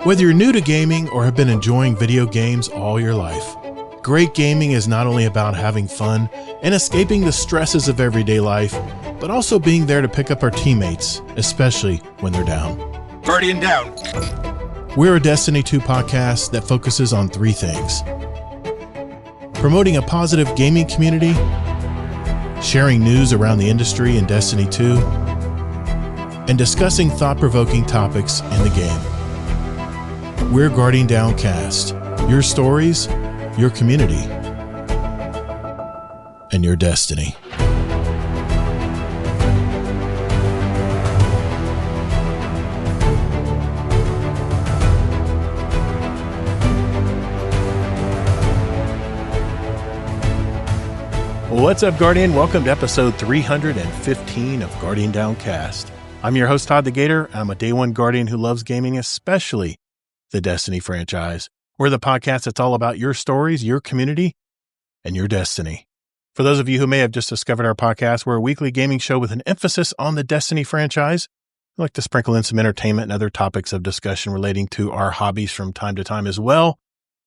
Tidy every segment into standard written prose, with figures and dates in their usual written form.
Whether you're new to gaming or have been enjoying video games all your life, great gaming is not only about having fun and escaping the stresses of everyday life, but also being there to pick up our teammates, especially when they're down. Guardian down. We're a Destiny 2 podcast that focuses on three things: promoting a positive gaming community, sharing news around the industry in Destiny 2, and discussing thought-provoking topics in the game. We're Guardian Downcast, your stories, your community, and your destiny. What's up, Guardian? Welcome to episode 315 of Guardian Downcast. I'm your host, ToddtheGatr. I'm a Day One Guardian who loves gaming, especially the Destiny franchise. We're the podcast that's all about your stories, your community, and your destiny. For those of you who may have just discovered our podcast, we're a weekly gaming show with an emphasis on the Destiny franchise. We like to sprinkle in some entertainment and other topics of discussion relating to our hobbies from time to time as well.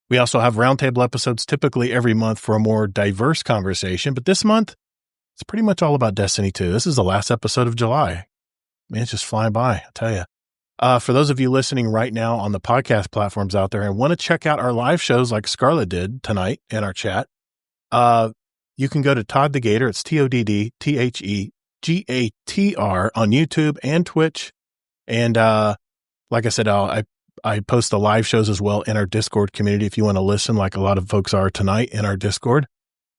We also have roundtable episodes typically every month for a more diverse conversation, but this month, it's pretty much all about Destiny 2. This is the last episode of July. Man, it's just flying by, I tell you. For those of you listening right now on the podcast platforms out there and want to check out our live shows like Scarlett did tonight in our chat, you can go to ToddtheGatr. It's ToddtheGatr on YouTube and Twitch. And like I said, I post the live shows as well in our Discord community if you want to listen, like a lot of folks are tonight in our Discord.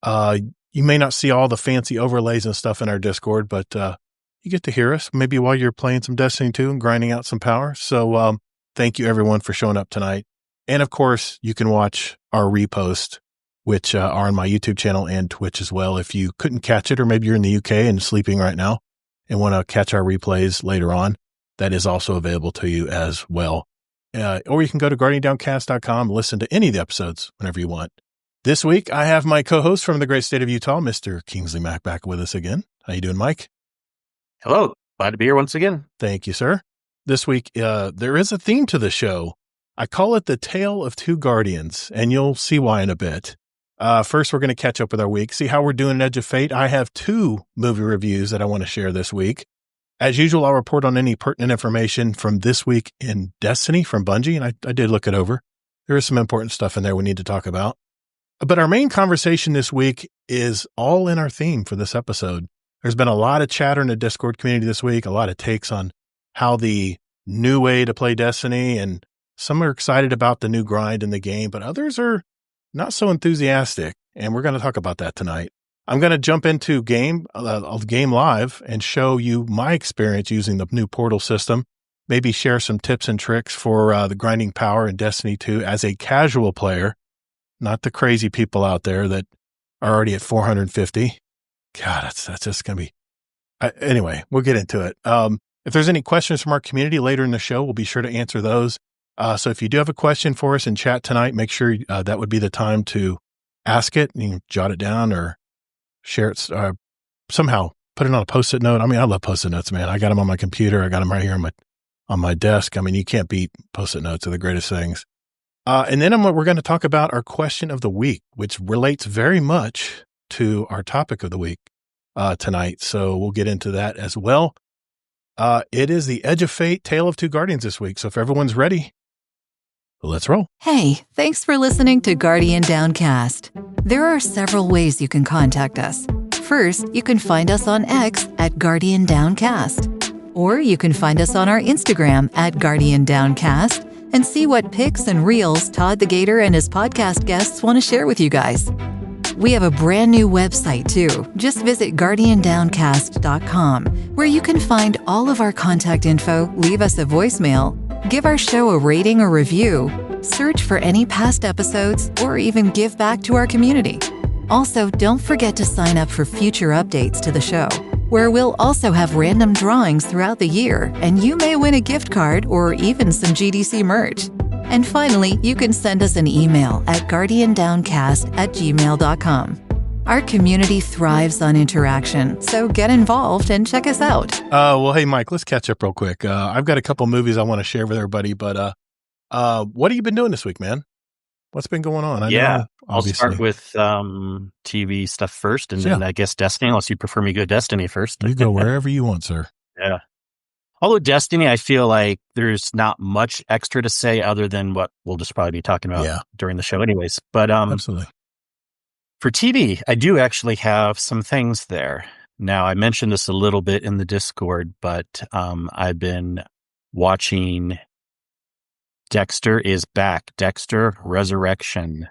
You may not see all the fancy overlays and stuff in our Discord, but you get to hear us maybe while you're playing some Destiny 2 and grinding out some power. So thank you, everyone, for showing up tonight. And, of course, you can watch our repost, which are on my YouTube channel and Twitch as well. If you couldn't catch it, or maybe you're in the UK and sleeping right now and want to catch our replays later on, that is also available to you as well. Or you can go to GuardianDowncast.com, listen to any of the episodes whenever you want. This week, I have my co-host from the great state of Utah, Mr. Kingsleymac, back with us again. How you doing, Mike? Hello. Glad to be here once again. Thank you, sir. This week, there is a theme to the show. I call it the Tale of Two Guardians, and you'll see why in a bit. First, we're going to catch up with our week, see how we're doing in Edge of Fate. I have 2 movie reviews that I want to share this week. As usual, I'll report on any pertinent information from this week in Destiny from Bungie, and I did look it over. There is some important stuff in there we need to talk about. But our main conversation this week is all in our theme for this episode. There's been a lot of chatter in the Discord community this week, a lot of takes on how the new way to play Destiny, and some are excited about the new grind in the game, but others are not so enthusiastic, and we're going to talk about that tonight. I'm going to jump into game live and show you my experience using the new portal system, maybe share some tips and tricks for the grinding power in Destiny 2 as a casual player, not the crazy people out there that are already at 450. God, that's just going to be... Anyway, we'll get into it. If there's any questions from our community later in the show, we'll be sure to answer those. So if you do have a question for us in chat tonight, make sure that would be the time to ask it. You can jot it down or share it somehow. Put it on a Post-it note. I mean, I love Post-it notes, man. I got them on my computer. I got them right here on my desk. I mean, you can't beat Post-it notes. They're the greatest things. And then we're going to talk about our question of the week, which relates very much to our topic of the week tonight. So we'll get into that as well. It is the Edge of Fate, Tale of Two Guardians this week. So if everyone's ready, let's roll. Hey, thanks for listening to Guardian Downcast. There are several ways you can contact us. First, you can find us on X at Guardian Downcast. Or you can find us on our Instagram at Guardian Downcast and see what pics and reels ToddtheGatr and his podcast guests want to share with you guys. We have a brand new website too. Just visit guardiandowncast.com, where you can find all of our contact info, leave us a voicemail, give our show a rating or review, search for any past episodes, or even give back to our community. Also, don't forget to sign up for future updates to the show, where we'll also have random drawings throughout the year, and you may win a gift card or even some GDC merch. And finally, you can send us an email at guardiandowncast@gmail.com. Our community thrives on interaction, so get involved and check us out. Well, hey, Mike, let's catch up real quick. I've got a couple movies I want to share with everybody, but what have you been doing this week, man? What's been going on? I know, I'll start with TV stuff first, and then I guess Destiny, unless you prefer me go Destiny first. You go wherever you want, sir. Yeah. Although Destiny, I feel like there's not much extra to say other than what we'll just probably be talking about during the show anyways. But absolutely. For TV, I do actually have some things there. Now, I mentioned this a little bit in the Discord, but I've been watching Dexter is Back, Dexter Resurrection.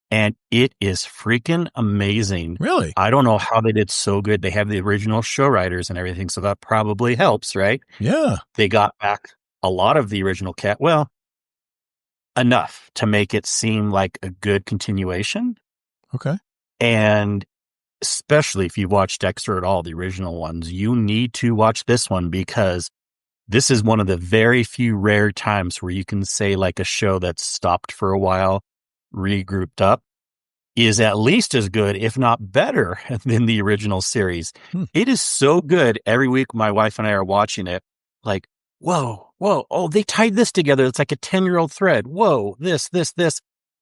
And it is freaking amazing. Really? I don't know how they did so good. They have the original show writers and everything, so that probably helps, right? Yeah. They got back a lot of the original cast. Well, enough to make it seem like a good continuation. Okay. And especially if you've watched Dexter at all, the original ones, you need to watch this one because this is one of the very few rare times where you can say like a show that's stopped for a while, regrouped up, is at least as good, if not better, than the original series. It is so good. Every week, my wife and I are watching it like, whoa, oh, they tied this together. It's like a 10-year-old thread. Whoa, this.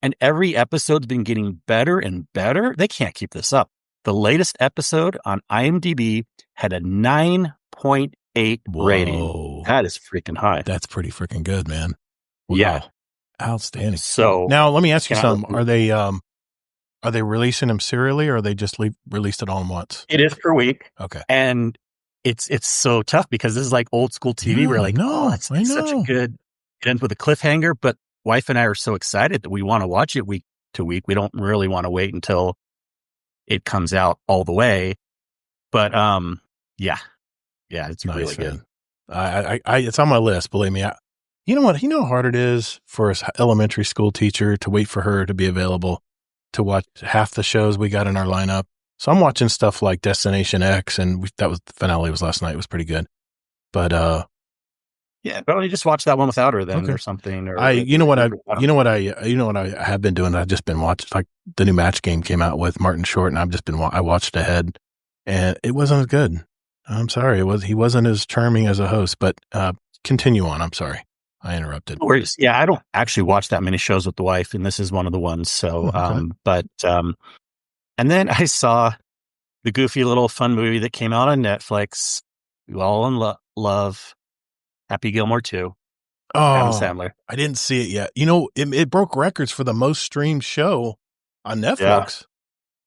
And every episode's been getting better and better. They can't keep this up. The latest episode on IMDb had a 9.8 rating. That is freaking high. That's pretty freaking good, man. Wow. Yeah. Outstanding. So now let me ask you something. Are they releasing them serially or are they just released it all at once? It is per week. Okay. And it's so tough because this is like old school TV. We're like, it's such a good, it ends with a cliffhanger, but wife and I are so excited that we want to watch it week to week. We don't really want to wait until it comes out all the way. But it's nice, really good. It's on my list. Believe me. You know what? You know how hard it is for an elementary school teacher to wait for her to be available to watch half the shows we got in our lineup. So I'm watching stuff like Destination X, and that was the finale was last night. It was pretty good. But but you just watch that one without her then or something. Or you know what I have been doing. I've just been watching, like the new Match Game came out with Martin Short, and I watched ahead, and it wasn't as good. I'm sorry, he wasn't as charming as a host. But continue on. I'm sorry, I interrupted. No worries. Yeah, I don't actually watch that many shows with the wife, and this is one of the ones. So, and then I saw the goofy little fun movie that came out on Netflix. You all love. Happy Gilmore 2. Adam Sandler. I didn't see it yet. You know, it broke records for the most streamed show on Netflix. Yeah.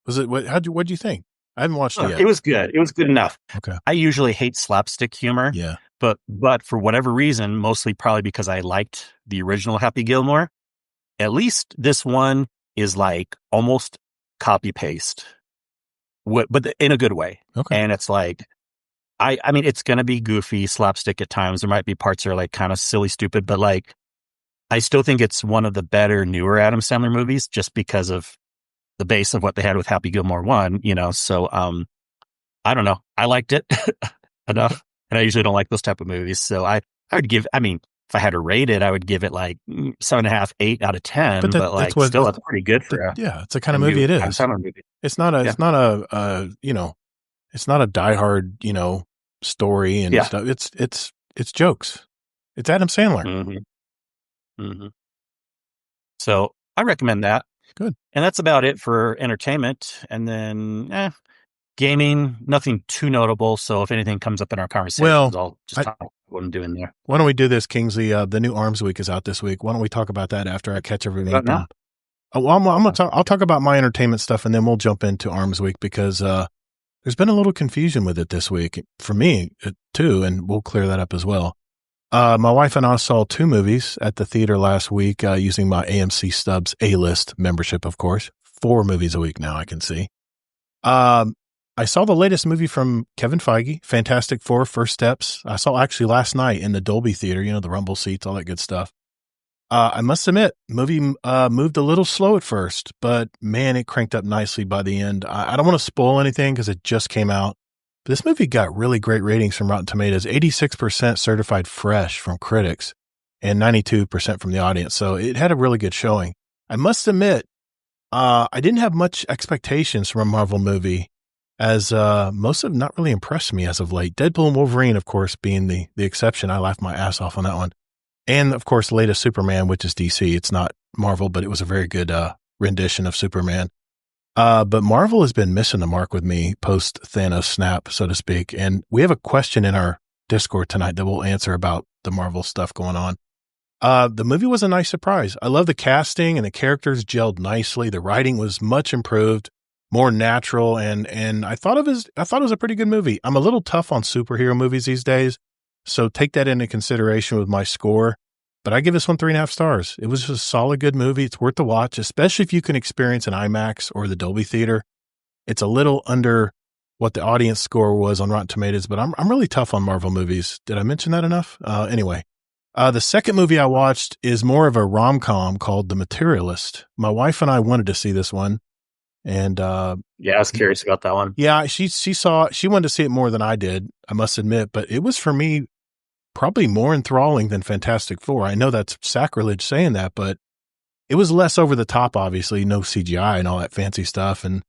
Was it? What'd you think? I haven't watched it yet. It was good. It was good enough. Okay. I usually hate slapstick humor. Yeah. But for whatever reason, mostly probably because I liked the original Happy Gilmore, at least this one is like almost copy paste, but in a good way. Okay. And it's like, I mean, it's going to be goofy, slapstick at times. There might be parts that are like kind of silly, stupid, but like, I still think it's one of the better, newer Adam Sandler movies just because of the base of what they had with Happy Gilmore 1, you know? So, I don't know. I liked it enough. And I usually don't like those type of movies. So I would give, I mean, if I had to rate it, I would give it like 7.5, 8 out of 10. But like, still, that's pretty good for it's the kind of movie it is. It's not a diehard, story and stuff. It's jokes. It's Adam Sandler. Mm-hmm. Mm-hmm. So I recommend that. Good. And that's about it for entertainment. And then gaming, nothing too notable. So if anything comes up in our conversations, I'll just talk about what I'm doing there. Why don't we do this, Kingsley? The new Arms Week is out this week. Why don't we talk about that after I catch everything up? I'll talk about my entertainment stuff, and then we'll jump into Arms Week because there's been a little confusion with it this week for me too, and we'll clear that up as well. My wife and I saw 2 movies at the theater last week using my AMC Stubs A-List membership, of course. 4 movies a week now, I can see. I saw the latest movie from Kevin Feige, Fantastic Four: First Steps. I saw actually last night in the Dolby Theater, the rumble seats, all that good stuff. I must admit, movie moved a little slow at first, but man, it cranked up nicely by the end. I don't want to spoil anything because it just came out. But this movie got really great ratings from Rotten Tomatoes, 86% certified fresh from critics and 92% from the audience. So it had a really good showing. I must admit, I didn't have much expectations from a Marvel movie, as most have not really impressed me as of late. Deadpool and Wolverine, of course, being the exception. I laughed my ass off on that one. And, of course, the latest Superman, which is DC. It's not Marvel, but it was a very good rendition of Superman. But Marvel has been missing the mark with me post Thanos snap, so to speak. And we have a question in our Discord tonight that we'll answer about the Marvel stuff going on. The movie was a nice surprise. I love the casting and the characters gelled nicely. The writing was much improved, more natural, and I thought it was a pretty good movie. I'm a little tough on superhero movies these days, so take that into consideration with my score. But I give this one 3.5 stars. It was just a solid, good movie. It's worth the watch, especially if you can experience an IMAX or the Dolby Theater. It's a little under what the audience score was on Rotten Tomatoes, but I'm really tough on Marvel movies. Did I mention that enough? Anyway. The second movie I watched is more of a rom-com called The Materialist. My wife and I wanted to see this one. And yeah, I was curious about that one. Yeah, she wanted to see it more than I did, I must admit, but it was for me probably more enthralling than Fantastic Four. I know that's sacrilege saying that, but it was less over the top, obviously, no CGI and all that fancy stuff, and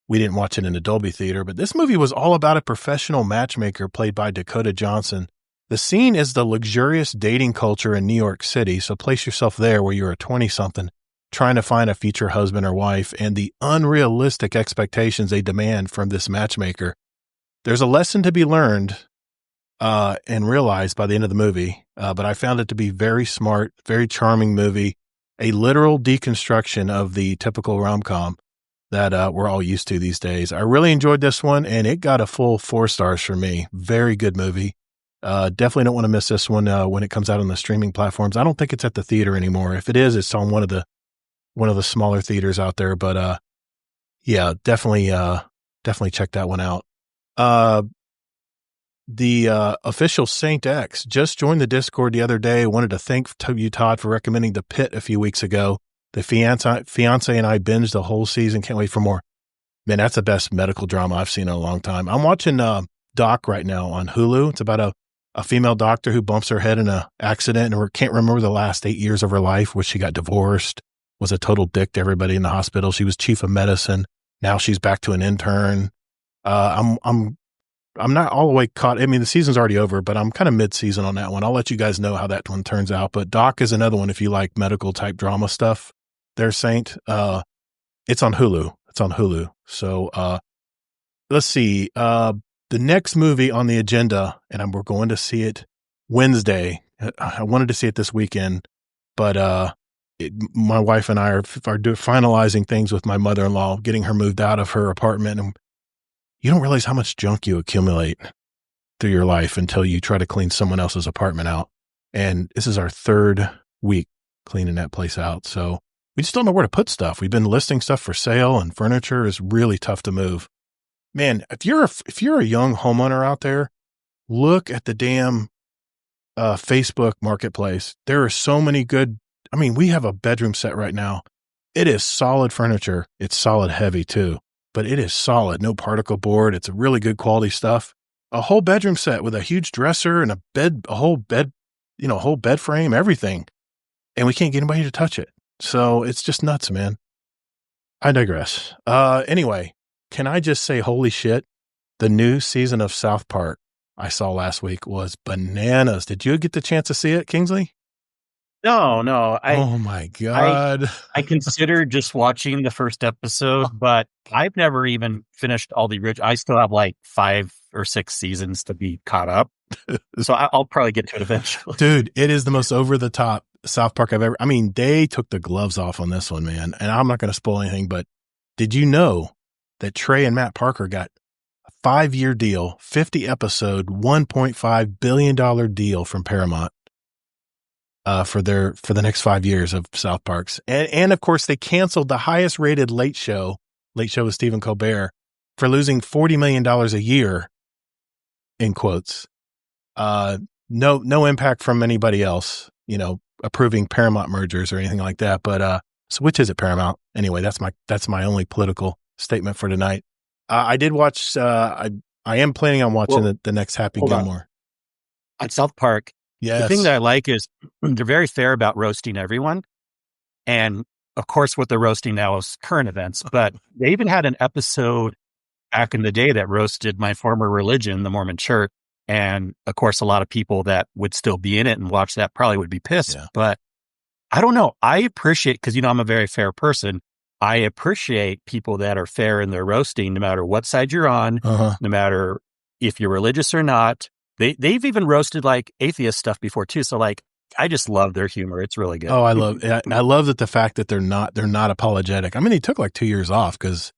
we didn't watch it in a Dolby Theater, but this movie was all about a professional matchmaker played by Dakota Johnson. The scene is the luxurious dating culture in New York City, so place yourself there where you're a 20-something trying to find a future husband or wife, and the unrealistic expectations they demand from this matchmaker. There's a lesson to be learned and realized by the end of the movie, but I found it to be very smart, very charming movie, a literal deconstruction of the typical rom-com that we're all used to these days. I really enjoyed this one, and it got a full 4 stars from me. Very good movie. Definitely don't want to miss this one when it comes out on the streaming platforms. I don't think it's at the theater anymore. If it is, it's on one of the smaller theaters out there. But yeah, definitely check that one out. The official Saint X just joined the Discord the other day. Wanted to thank you, Todd, for recommending The Pit a few weeks ago. The fiance and I binged the whole season. Can't wait for more. Man, that's the best medical drama I've seen in a long time. I'm watching Doc right now on Hulu. It's about a female doctor who bumps her head in an accident and can't remember the last 8 years of her life, where she got divorced, was a total dick to everybody in the hospital. She was chief of medicine. Now she's back to an intern. I'm not all the way caught. I mean, the season's already over, but I'm kind of mid-season on that one. I'll let you guys know how that one turns out. But Doc is another one if you like medical type drama stuff. There's Saint. It's on Hulu. So let's see. The next movie on the agenda, and we're going to see it Wednesday. I wanted to see it this weekend, but my wife and I are finalizing things with my mother-in-law, getting her moved out of her apartment. And you don't realize how much junk you accumulate through your life until you try to clean someone else's apartment out. And this is our 3rd week cleaning that place out. So we just don't know where to put stuff. We've been listing stuff for sale, and furniture is really tough to move. Man, if you're a young homeowner out there, look at the damn Facebook marketplace. There are so many good. I mean, we have a bedroom set right now. It is solid furniture. It's solid heavy too, but it is solid. No particle board. It's a really good quality stuff. A whole bedroom set with a huge dresser and a whole bed frame, everything. And we can't get anybody to touch it. So it's just nuts, man. I digress. Anyway. Can I just say, holy shit, the new season of South Park I saw last week was bananas. Did you get the chance to see it, Kingsley? No. Oh my God. I considered just watching the first episode, but I've never even finished all the original. I still have like 5 or 6 seasons to be caught up. So I'll probably get to it eventually. Dude, it is the most over the top South Park I've ever. I mean, they took the gloves off on this one, man. And I'm not going to spoil anything, but did you know that Trey and Matt Parker got a 5-year deal, 50 episode, $1.5 billion deal from Paramount for the next 5 years of South Parks. And of course, they canceled the highest rated Late Show with Stephen Colbert, for losing $40 million a year, in quotes. No impact from anybody else, approving Paramount mergers or anything like that. But so which is it, Paramount? Anyway, that's my only political statement for tonight. I did watch. I am planning on watching the next Happy Gilmore. On South Park, yes. The thing that I like is they're very fair about roasting everyone. And of course, what they're roasting now is current events, but they even had an episode back in the day that roasted my former religion, the Mormon Church. And of course, a lot of people that would still be in it and watch that probably would be pissed. Yeah. But I don't know. I appreciate, because, I'm a very fair person. I appreciate people that are fair in their roasting, no matter what side you're on, no matter if you're religious or not. They've even roasted like atheist stuff before too. So like, I just love their humor. It's really good. Oh, I love that the fact that they're not apologetic. I mean, they took like 2 years off because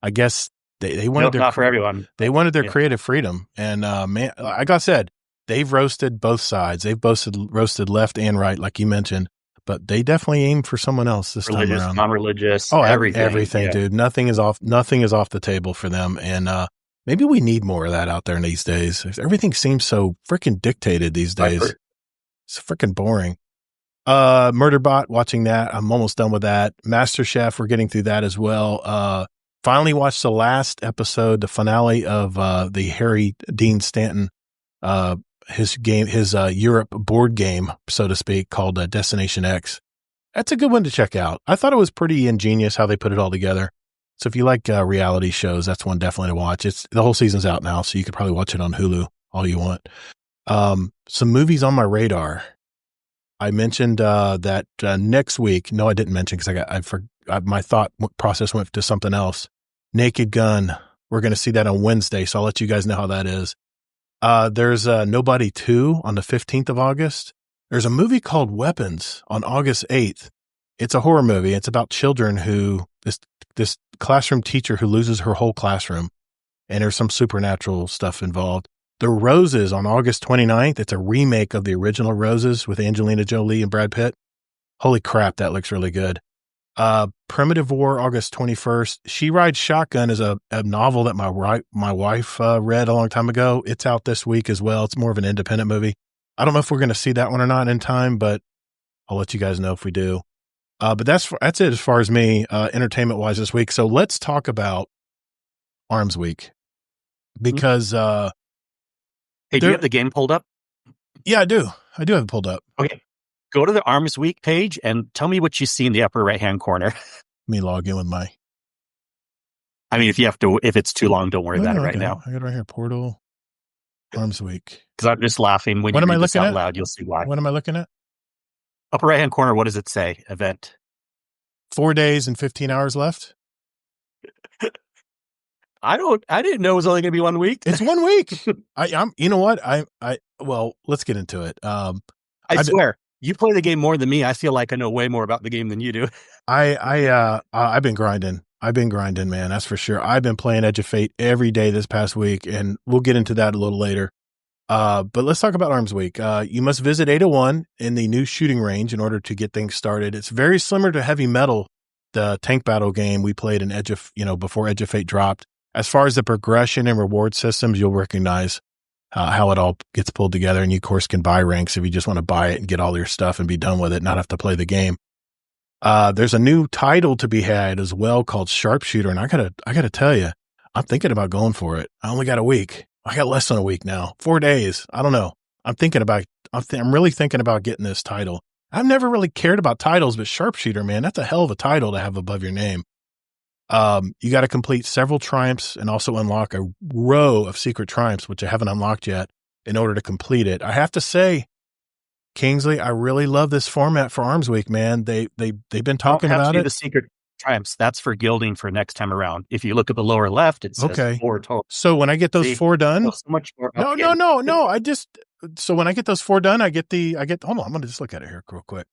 I guess they wanted not for everyone. They wanted their creative freedom. And man, like I said, they've roasted both sides. They've roasted left and right, like you mentioned, but they definitely aim for someone else this time around. Non-religious, everything, dude. Nothing is off the table for them. And maybe we need more of that out there in these days. Everything seems so freaking dictated these days. It's freaking boring. Murderbot, watching that. I'm almost done with that. MasterChef, we're getting through that as well. Finally watched the last episode, the finale of the Harry Dean Stanton, his Europe board game, so to speak, called Destination X. That's a good one to check out. I thought it was pretty ingenious how they put it all together. So if you like reality shows, that's one definitely to watch. The whole season's out now, so you could probably watch it on Hulu all you want. Some movies on my radar. I mentioned that next week. No, I didn't mention because my thought process went to something else. Naked Gun. We're going to see that on Wednesday, so I'll let you guys know how that is. There's Nobody 2 on the 15th of August. There's a movie called Weapons on August 8th. It's a horror movie. It's about children who this classroom teacher who loses her whole classroom, and there's some supernatural stuff involved. The Roses on August 29th. It's a remake of the original Roses with Angelina Jolie and Brad Pitt. Holy crap, that looks really good. Primitive War, August 21st. She Rides Shotgun is a novel that my wife read a long time ago. It's out this week as well. It's more of an independent movie. I don't know if we're going to see that one or not in time, but I'll let you guys know if we do. But that's it as far as me, entertainment-wise this week. So let's talk about Arms Week. Because... Hey, do you have the game pulled up? Yeah, I do. I do have it pulled up. Okay. Go to the Arms Week page and tell me what you see in the upper right-hand corner. Let me log in with my... I mean, if it's too long, don't worry about it right now. I got it right here. Portal, Arms Week. Because I'm just laughing when you read this out loud. You'll see why. What am I looking at? Upper right-hand corner, what does it say? Event. 4 days and 15 hours left. I didn't know it was only going to be 1 week. It's 1 week. You know what? Well, let's get into it. I swear, you play the game more than me. I feel like I know way more about the game than you do. I've been grinding. Man. That's for sure. I've been playing Edge of Fate every day this past week, and we'll get into that a little later. But let's talk about Arms Week. You must visit 801 in the new shooting range in order to get things started. It's very similar to Heavy Metal, the tank battle game we played in before Edge of Fate dropped. As far as the progression and reward systems, you'll recognize how it all gets pulled together. And you, of course, can buy ranks if you just want to buy it and get all your stuff and be done with it, not have to play the game. There's a new title to be had as well called Sharpshooter. And I gotta tell you, I'm thinking about going for it. I only got a week. I got less than a week now. 4 days. I don't know. I'm really thinking about getting this title. I've never really cared about titles, but Sharpshooter, man, that's a hell of a title to have above your name. You got to complete several triumphs and also unlock a row of secret triumphs, which I haven't unlocked yet, in order to complete it. I have to say, Kingsley, I really love this format for Arms Week, man. They've been talking about it. The secret triumphs, that's for gilding for next time around. If you look at the lower left, it says 4 total. So when I get those 4 done, so much more. No. So when I get those 4 done, hold on, I'm going to just look at it here real quick.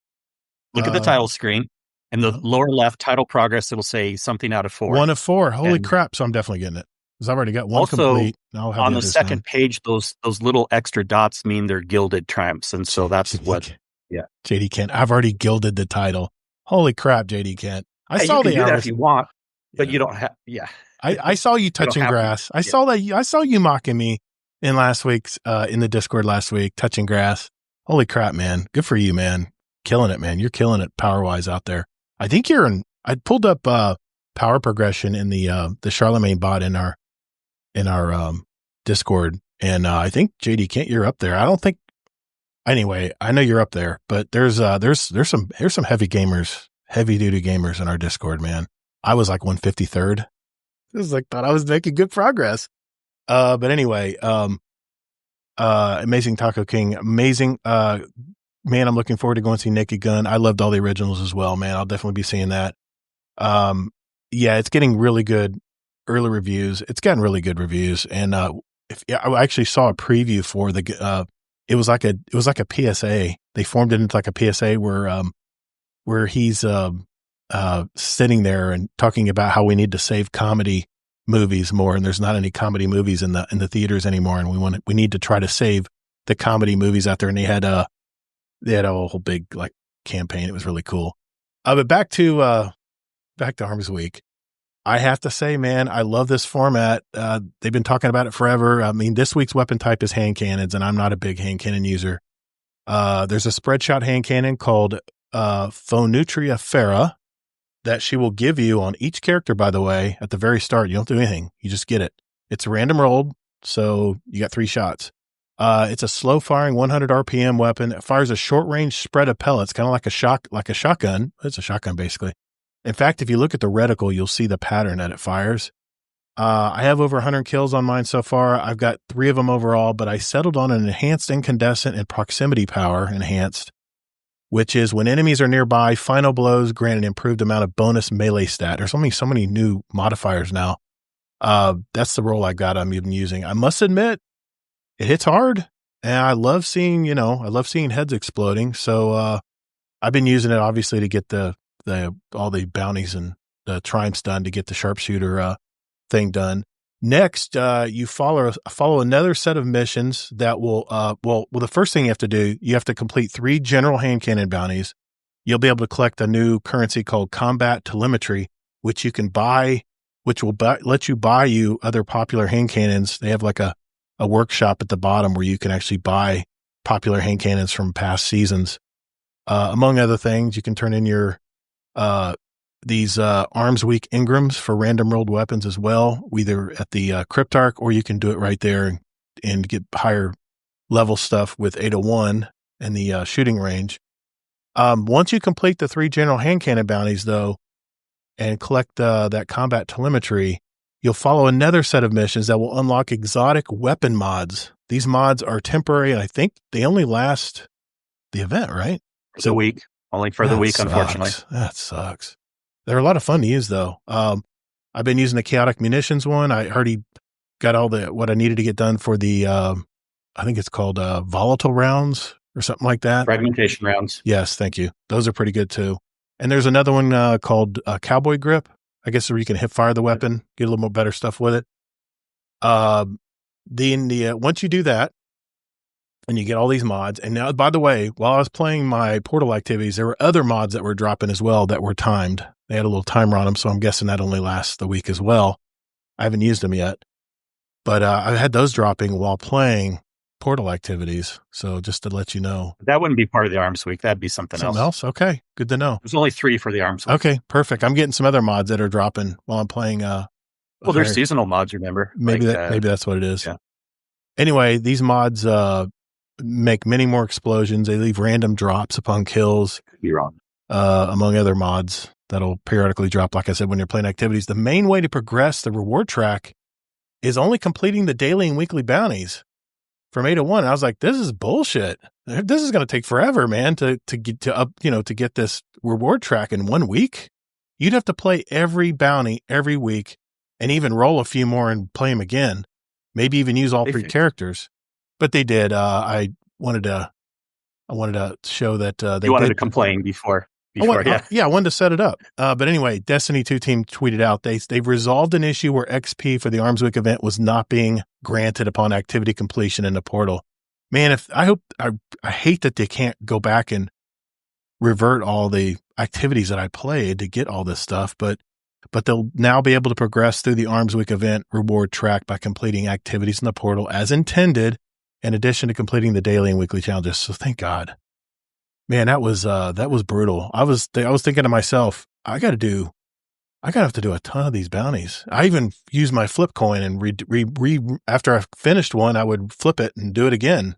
Look at the title screen. And the lower left, title progress, it'll say something out of 4. 1 of 4. Holy crap. So I'm definitely getting it. Because I've already got one complete. Also, on the second page, those little extra dots mean they're gilded triumphs. And so that's what, yeah. JD Kent, I've already gilded the title. Holy crap, JD Kent. I saw the hours if you want, but you don't have, yeah. I saw you touching grass. I saw you mocking me in last week's, in the Discord last week, touching grass. Holy crap, man. Good for you, man. Killing it, man. You're killing it power-wise out there. I think I pulled up power progression in the Charlemagne bot in our Discord, and I think JD Kent, you're up there. I don't think anyway. I know you're up there, but there's some heavy gamers heavy duty gamers in our Discord, man. I was like 153rd. It was like, thought I was making good progress. But anyway, Amazing Taco King, amazing. Man, I'm looking forward to going to see Naked Gun. I loved all the originals as well, man. I'll definitely be seeing that. Yeah, it's getting really good early reviews. It's gotten really good reviews. And, I actually saw a preview for it was like a PSA. They formed it into like a PSA where he's, sitting there and talking about how we need to save comedy movies more. And there's not any comedy movies in the theaters anymore. And we need to try to save the comedy movies out there. And they had a whole big like campaign. It was really cool. But back to Arms Week. I have to say, man, I love this format. They've been talking about it forever. I mean, this week's weapon type is hand cannons, and I'm not a big hand cannon user. There's a spread shot hand cannon called Phonutria Fera that she will give you on each character, by the way, at the very start. You don't do anything. You just get it. It's random rolled, so you got 3 shots. It's a slow firing 100 RPM weapon. It fires a short range spread of pellets, kind of like a shotgun. It's a shotgun basically. In fact, if you look at the reticle, you'll see the pattern that it fires. I have over 100 kills on mine so far. I've got 3 of them overall, but I settled on an enhanced incandescent and proximity power enhanced, which is when enemies are nearby, final blows grant an improved amount of bonus melee stat. There's only so many new modifiers now. That's the roll I'm even using. I must admit, it hits hard, and I love seeing heads exploding. So, I've been using it obviously to get all the bounties and the triumphs done to get the sharpshooter, thing done. Next, you follow another set of missions that will, the first thing you have to do, you have to complete 3 general hand cannon bounties. You'll be able to collect a new currency called combat telemetry, which you can buy, which will let you buy other popular hand cannons. They have like a workshop at the bottom where you can actually buy popular hand cannons from past seasons. Among other things, you can turn in your, these Arms Week Ingrams for random rolled weapons as well, either at the Cryptarch, or you can do it right there and get higher level stuff with 801 and the shooting range. Once you complete the 3 general hand cannon bounties, though, and collect that combat telemetry, you'll follow another set of missions that will unlock exotic weapon mods. These mods are temporary, and I think they only last the event, right? For the week. Only for the week, unfortunately. That sucks. They're a lot of fun to use, though. I've been using the chaotic munitions one. I already got all what I needed to get done for the, I think it's called volatile rounds or something like that. Fragmentation rounds. Yes, thank you. Those are pretty good, too. And there's another one called Cowboy Grip, I guess, where you can hip fire the weapon, get a little more better stuff with it. Once you do that, and you get all these mods. And now, by the way, while I was playing my Portal activities, there were other mods that were dropping as well that were timed. They had a little timer on them, so I'm guessing that only lasts the week as well. I haven't used them yet. But I had those dropping while playing Portal activities. So just to let you know. That wouldn't be part of the Arms Week. That'd be something else. Okay. Good to know. There's only 3 for the Arms Week. Okay, perfect. I'm getting some other mods that are dropping while I'm playing. There's seasonal mods, remember? Maybe that's what it is. Yeah. Anyway, these mods make many more explosions. They leave random drops upon kills. You're wrong. Among other mods that'll periodically drop, like I said, when you're playing activities. The main way to progress the reward track is only completing the daily and weekly bounties from 801. And I was like, this is bullshit. This is going to take forever, man, to get this reward track in 1 week. You'd have to play every bounty every week and even roll a few more and play them again. Maybe even use all 3 characters. But they did. I wanted to show that they wanted to complain before. I wanted to set it up. But anyway, Destiny 2 team tweeted out they've resolved an issue where XP for the Arms Week event was not being granted upon activity completion in the portal. Man, I hate that they can't go back and revert all the activities that I played to get all this stuff, but they'll now be able to progress through the Arms Week event reward track by completing activities in the portal as intended, in addition to completing the daily and weekly challenges. So thank God. Man, that was brutal. I was thinking to myself, I gotta have to do a ton of these bounties. I even used my flip coin and after I finished one, I would flip it and do it again.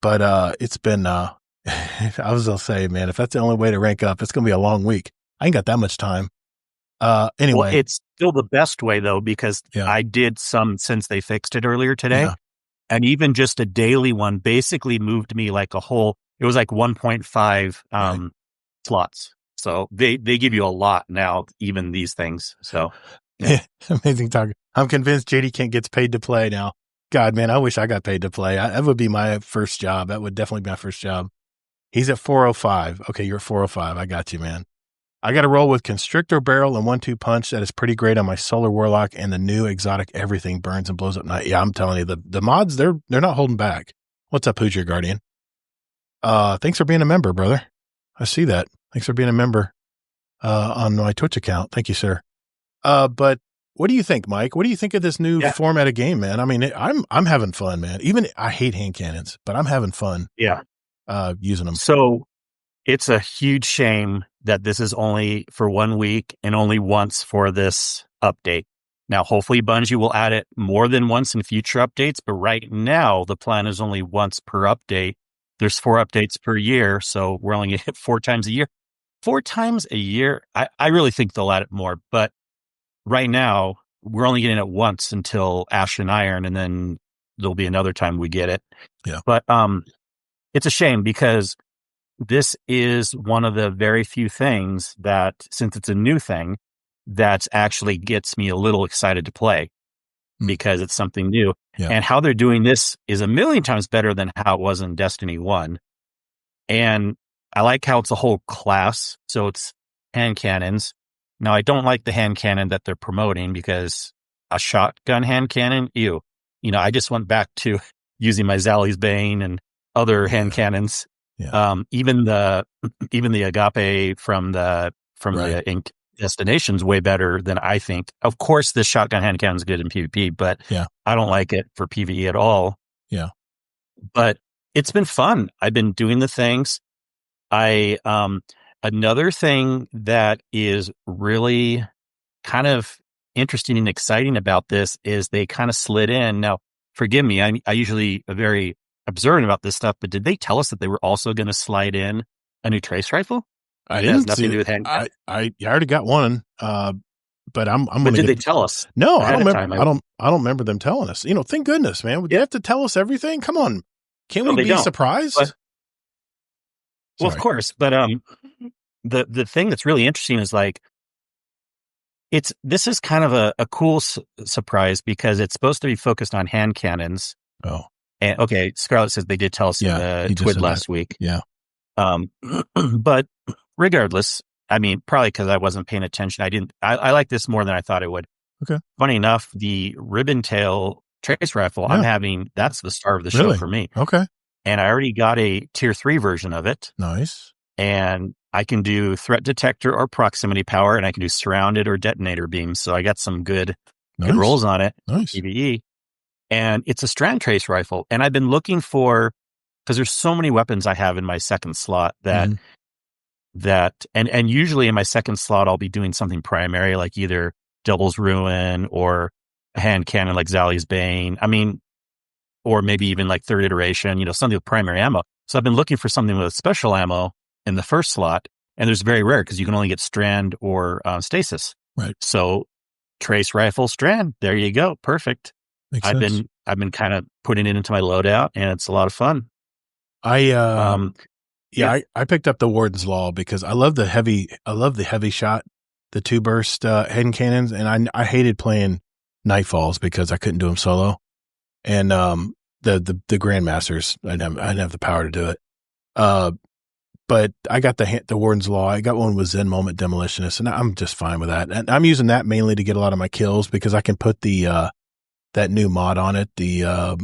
But it's been I was gonna say, man, if that's the only way to rank up, it's gonna be a long week. I ain't got that much time. Anyway. Well, it's still the best way though, because I did some since they fixed it earlier today. Yeah. And even just a daily one basically moved me like it was like 1.5 slots. So they give you a lot now, even these things. So yeah. Amazing talk. I'm convinced JD Kent gets paid to play now. God, man, I wish I got paid to play. That would be my first job. That would definitely be my first job. He's at 405. Okay, you're at 405. I got you, man. I got to roll with Constrictor Barrel and 1-2 Punch. That is pretty great on my Solar Warlock, and the new exotic everything burns and blows up night. Yeah, I'm telling you, the mods, they're not holding back. What's up, Hoosier Guardian? Thanks for being a member, brother. I see that. Thanks for being a member on my Twitch account. Thank you, sir. But what do you think, Mike? What do you think of this new format of game, man? I mean, I'm having fun, man. Even I hate hand cannons, but I'm having fun. Yeah. Using them. So it's a huge shame that this is only for 1 week and only once for this update. Now, hopefully Bungie will add it more than once in future updates, but right now the plan is only once per update. There's 4 updates per year, so we're only going to hit 4 times a year. 4 times a year? I really think they'll add it more, but right now we're only getting it once until Ash and Iron, and then there'll be another time we get it. Yeah. But it's a shame because this is one of the very few things that, since it's a new thing, that actually gets me a little excited to play because it's something new. Yeah. And how they're doing this is a million times better than how it was in Destiny 1. And I like how it's a whole class. So it's hand cannons. Now, I don't like the hand cannon that they're promoting because a shotgun hand cannon, ew. I just went back to using my Zally's Bane and other hand cannons. Yeah. Even the Agape from the Ink Destination's way better than I think. Of course, this shotgun hand cannon is good in PvP, but I don't like it for PvE at all. Yeah. But it's been fun. I've been doing the things. Another thing that is really kind of interesting and exciting about this is they kind of slid in. Now, forgive me, I usually am very observant about this stuff, but did they tell us that they were also going to slide in a new trace rifle? I didn't. It has nothing to do with hand. I already got one, but I'm. But did they tell us? No, I don't remember. I don't remember them telling us. Thank goodness, man. Would you have to tell us everything? Come on, can't we be surprised? Well, of course, but the thing that's really interesting is like this is kind of a cool surprise because it's supposed to be focused on hand cannons. Oh, and okay, Scarlett says they did tell us in the Twid last week. Yeah, but regardless, I mean, probably because I wasn't paying attention, I like this more than I thought I would. Okay. Funny enough, the ribbon tail trace rifle that's the star of the show for me. Okay. And I already got a tier 3 version of it. Nice. And I can do threat detector or proximity power, and I can do surrounded or detonator beams. So I got some good rolls on it. Nice. PvE. And it's a strand trace rifle. And I've been looking for, because there's so many weapons I have in my second slot and usually in my second slot, I'll be doing something primary, like either Devil's Ruin or a hand cannon like Zally's Bane. I mean, or maybe even like third iteration, something with primary ammo. So I've been looking for something with special ammo in the first slot, and there's very rare because you can only get strand or stasis. Right. So trace rifle strand, there you go, perfect. Makes I've sense. been kind of putting it into my loadout, and it's a lot of fun. I picked up the Warden's Law because I love the heavy shot, the 2-burst hand cannons, and I hated playing Nightfalls because I couldn't do them solo. And the Grandmasters, I didn't have the power to do it. But I got the Warden's Law. I got one with Zen Moment Demolitionist, and I'm just fine with that. And I'm using that mainly to get a lot of my kills because I can put the that new mod on it, the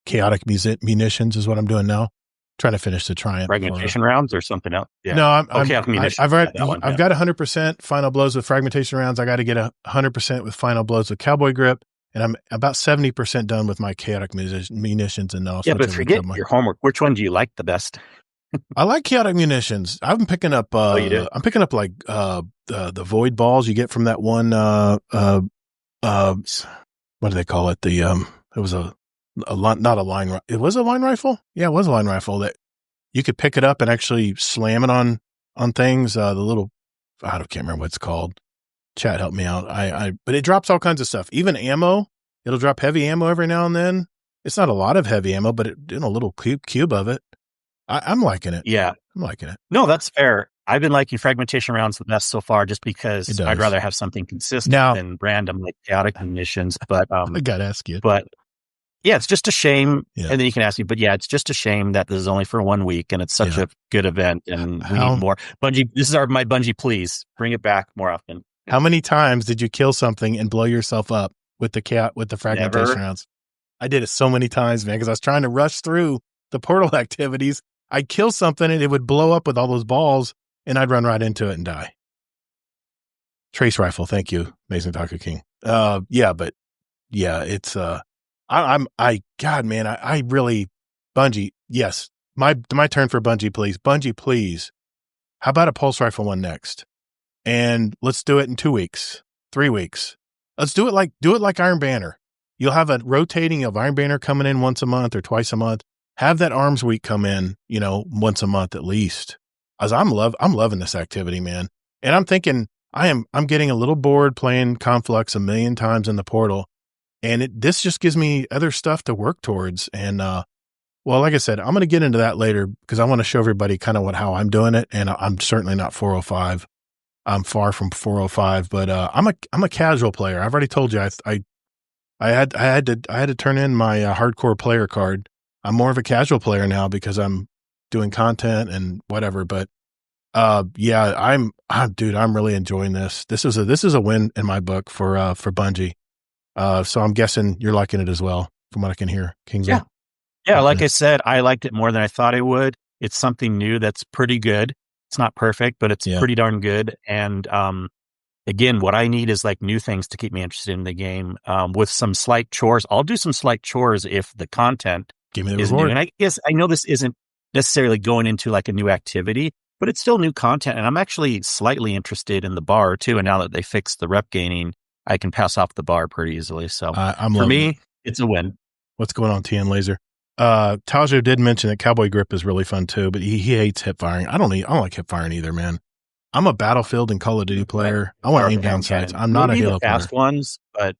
chaotic munitions is what I'm doing now. Trying to finish the Triumph. Fragmentation rounds or something else? Yeah. No, I've got 100% final blows with fragmentation rounds. I got to get 100% with final blows with cowboy grip, and I'm about 70% done with my chaotic munitions. And also, but forget your homework. Which one do you like the best? I like chaotic munitions. I've been picking up. You do? I'm picking up like the void balls you get from that one. What do they call it? It was not a line. It was a line rifle. Yeah, it was a line rifle. That you could pick it up and actually slam it on things. The little, I can't remember what it's called. Chat, help me out. But it drops all kinds of stuff. Even ammo, it'll drop heavy ammo every now and then. It's not a lot of heavy ammo, but in a little cube of it. I'm liking it. Yeah. I'm liking it. No, that's fair. I've been liking fragmentation rounds the best so far just because I'd rather have something consistent than random, like chaotic munitions. But I got to ask you. But yeah, it's just a shame. Yeah. And then you can ask me, but yeah, it's just a shame that this is only for 1 week and it's such a good event and we need more. Bungie, this is my Bungie, please bring it back more often. How many times did you kill something and blow yourself up with the fragmentation rounds? I did it so many times, man, because I was trying to rush through the portal activities. I'd kill something and it would blow up with all those balls and I'd run right into it and die. Trace rifle. Thank you. Amazing Taco King. It's, God, man, I really, Bungie. Yes. My turn for Bungie, please. Bungie, please. How about a pulse rifle one next? And let's do it in 2 weeks, 3 weeks. Let's do it like Iron Banner. You'll have a rotating of Iron Banner coming in once a month or twice a month. Have that Arms Week come in, once a month at least. As I'm loving this activity, man. And I'm thinking I'm getting a little bored playing Conflux a million times in the portal. And this just gives me other stuff to work towards. And, like I said, I'm going to get into that later because I want to show everybody kind of how I'm doing it. And I'm certainly not 405. I'm far from 405, but, I'm a casual player. I've already told you, I had to turn in my hardcore player card. I'm more of a casual player now because I'm doing content and whatever. But I'm really enjoying this. This is a win in my book for Bungie. So I'm guessing you're liking it as well, from what I can hear, Kingsley. Yeah. Like I said, I liked it more than I thought I would. It's something new that's pretty good. It's not perfect, but it's pretty darn good. And again, what I need is like new things to keep me interested in the game. With some slight chores, I'll do some slight chores if the content give me the is reward. New. And I guess I know this isn't necessarily going into like a new activity, but it's still new content. And I'm actually slightly interested in the bar too. And now that they fixed the rep gaining, I can pass off the bar pretty easily. So for me, it's a win. What's going on, TN Laser? Tajo did mention that Cowboy Grip is really fun too, but he hates hip firing. I don't like hip firing either, man. I'm a Battlefield and Call of Duty player. I want to aim down sights. I'm not a Halo player. Fast ones, but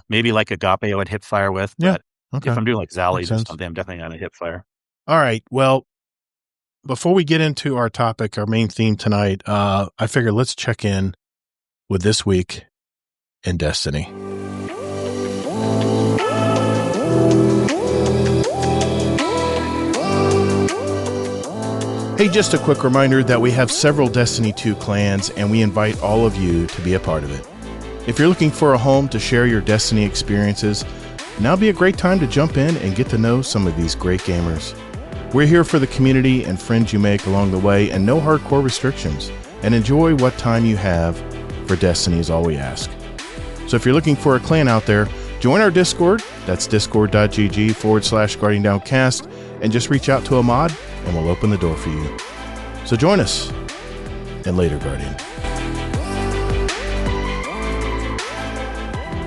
maybe like Agape I would hip fire with. But if I'm doing like Zallies or something, I'm definitely not a hip fire. All right. Well, before we get into our topic, our main theme tonight, I figure let's check in with this week in Destiny. Hey, just a quick reminder that we have several Destiny 2 clans and we invite all of you to be a part of it. If you're looking for a home to share your Destiny experiences, now would be a great time to jump in and get to know some of these great gamers. We're here for the community and friends you make along the way, and no hardcore restrictions. And enjoy what time you have for Destiny is all we ask. So if you're looking for a clan out there, join our Discord. That's discord.gg/GuardianDownCast, and just reach out to a mod and we'll open the door for you. So join us, and later, Guardian.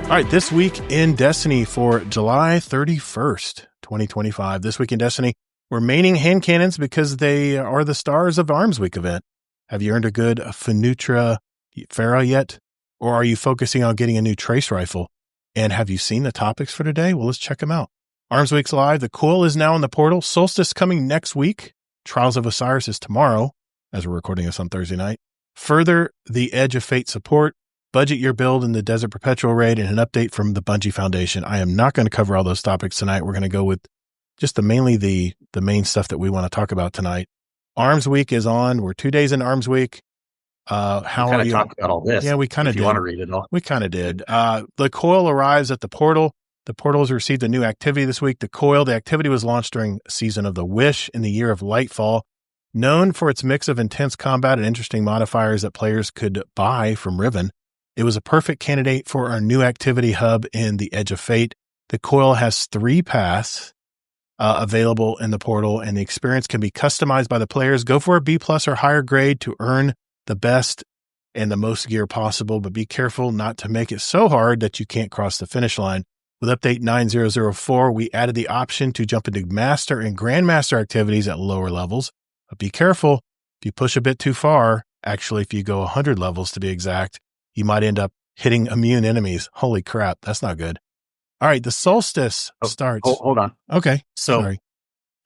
All right, this week in Destiny for July 31st, 2025. This week in Destiny, we're maining hand cannons because they are the stars of Arms Week event. Have you earned a good Fenutra Farah yet? Or are you focusing on getting a new trace rifle? And have you seen the topics for today? Well, let's check them out. Arms Week's live. The coil is now in the portal. Solstice coming next week. Trials of Osiris is tomorrow, as we're recording this on Thursday night. Further, the Edge of Fate support. Budget your build in the Desert Perpetual raid, and an update from the Bungie Foundation. I am not going to cover all those topics tonight. We're going to go with just mainly the main stuff that we want to talk about tonight. Arms Week is on. We're 2 days in Arms Week. How are you? Talk about all this. Yeah, we kind of did. You want to read it all? We kind of did. The coil arrives at the portal. The portal has received a new activity this week. The activity was launched during Season of the Wish in the year of Lightfall. Known for its mix of intense combat and interesting modifiers that players could buy from Riven, it was a perfect candidate for our new activity hub in the Edge of Fate. The coil has 3 paths available in the portal, and the experience can be customized by the players. Go for a B+ or higher grade to earn the best and the most gear possible, but be careful not to make it so hard that you can't cross the finish line. With update 9004, we added the option to jump into Master and Grandmaster activities at lower levels. But be careful. If you push a bit too far, actually, if you go 100 levels to be exact, you might end up hitting immune enemies. Holy crap. That's not good. All right. The solstice starts. Hold on. Okay. So Sorry.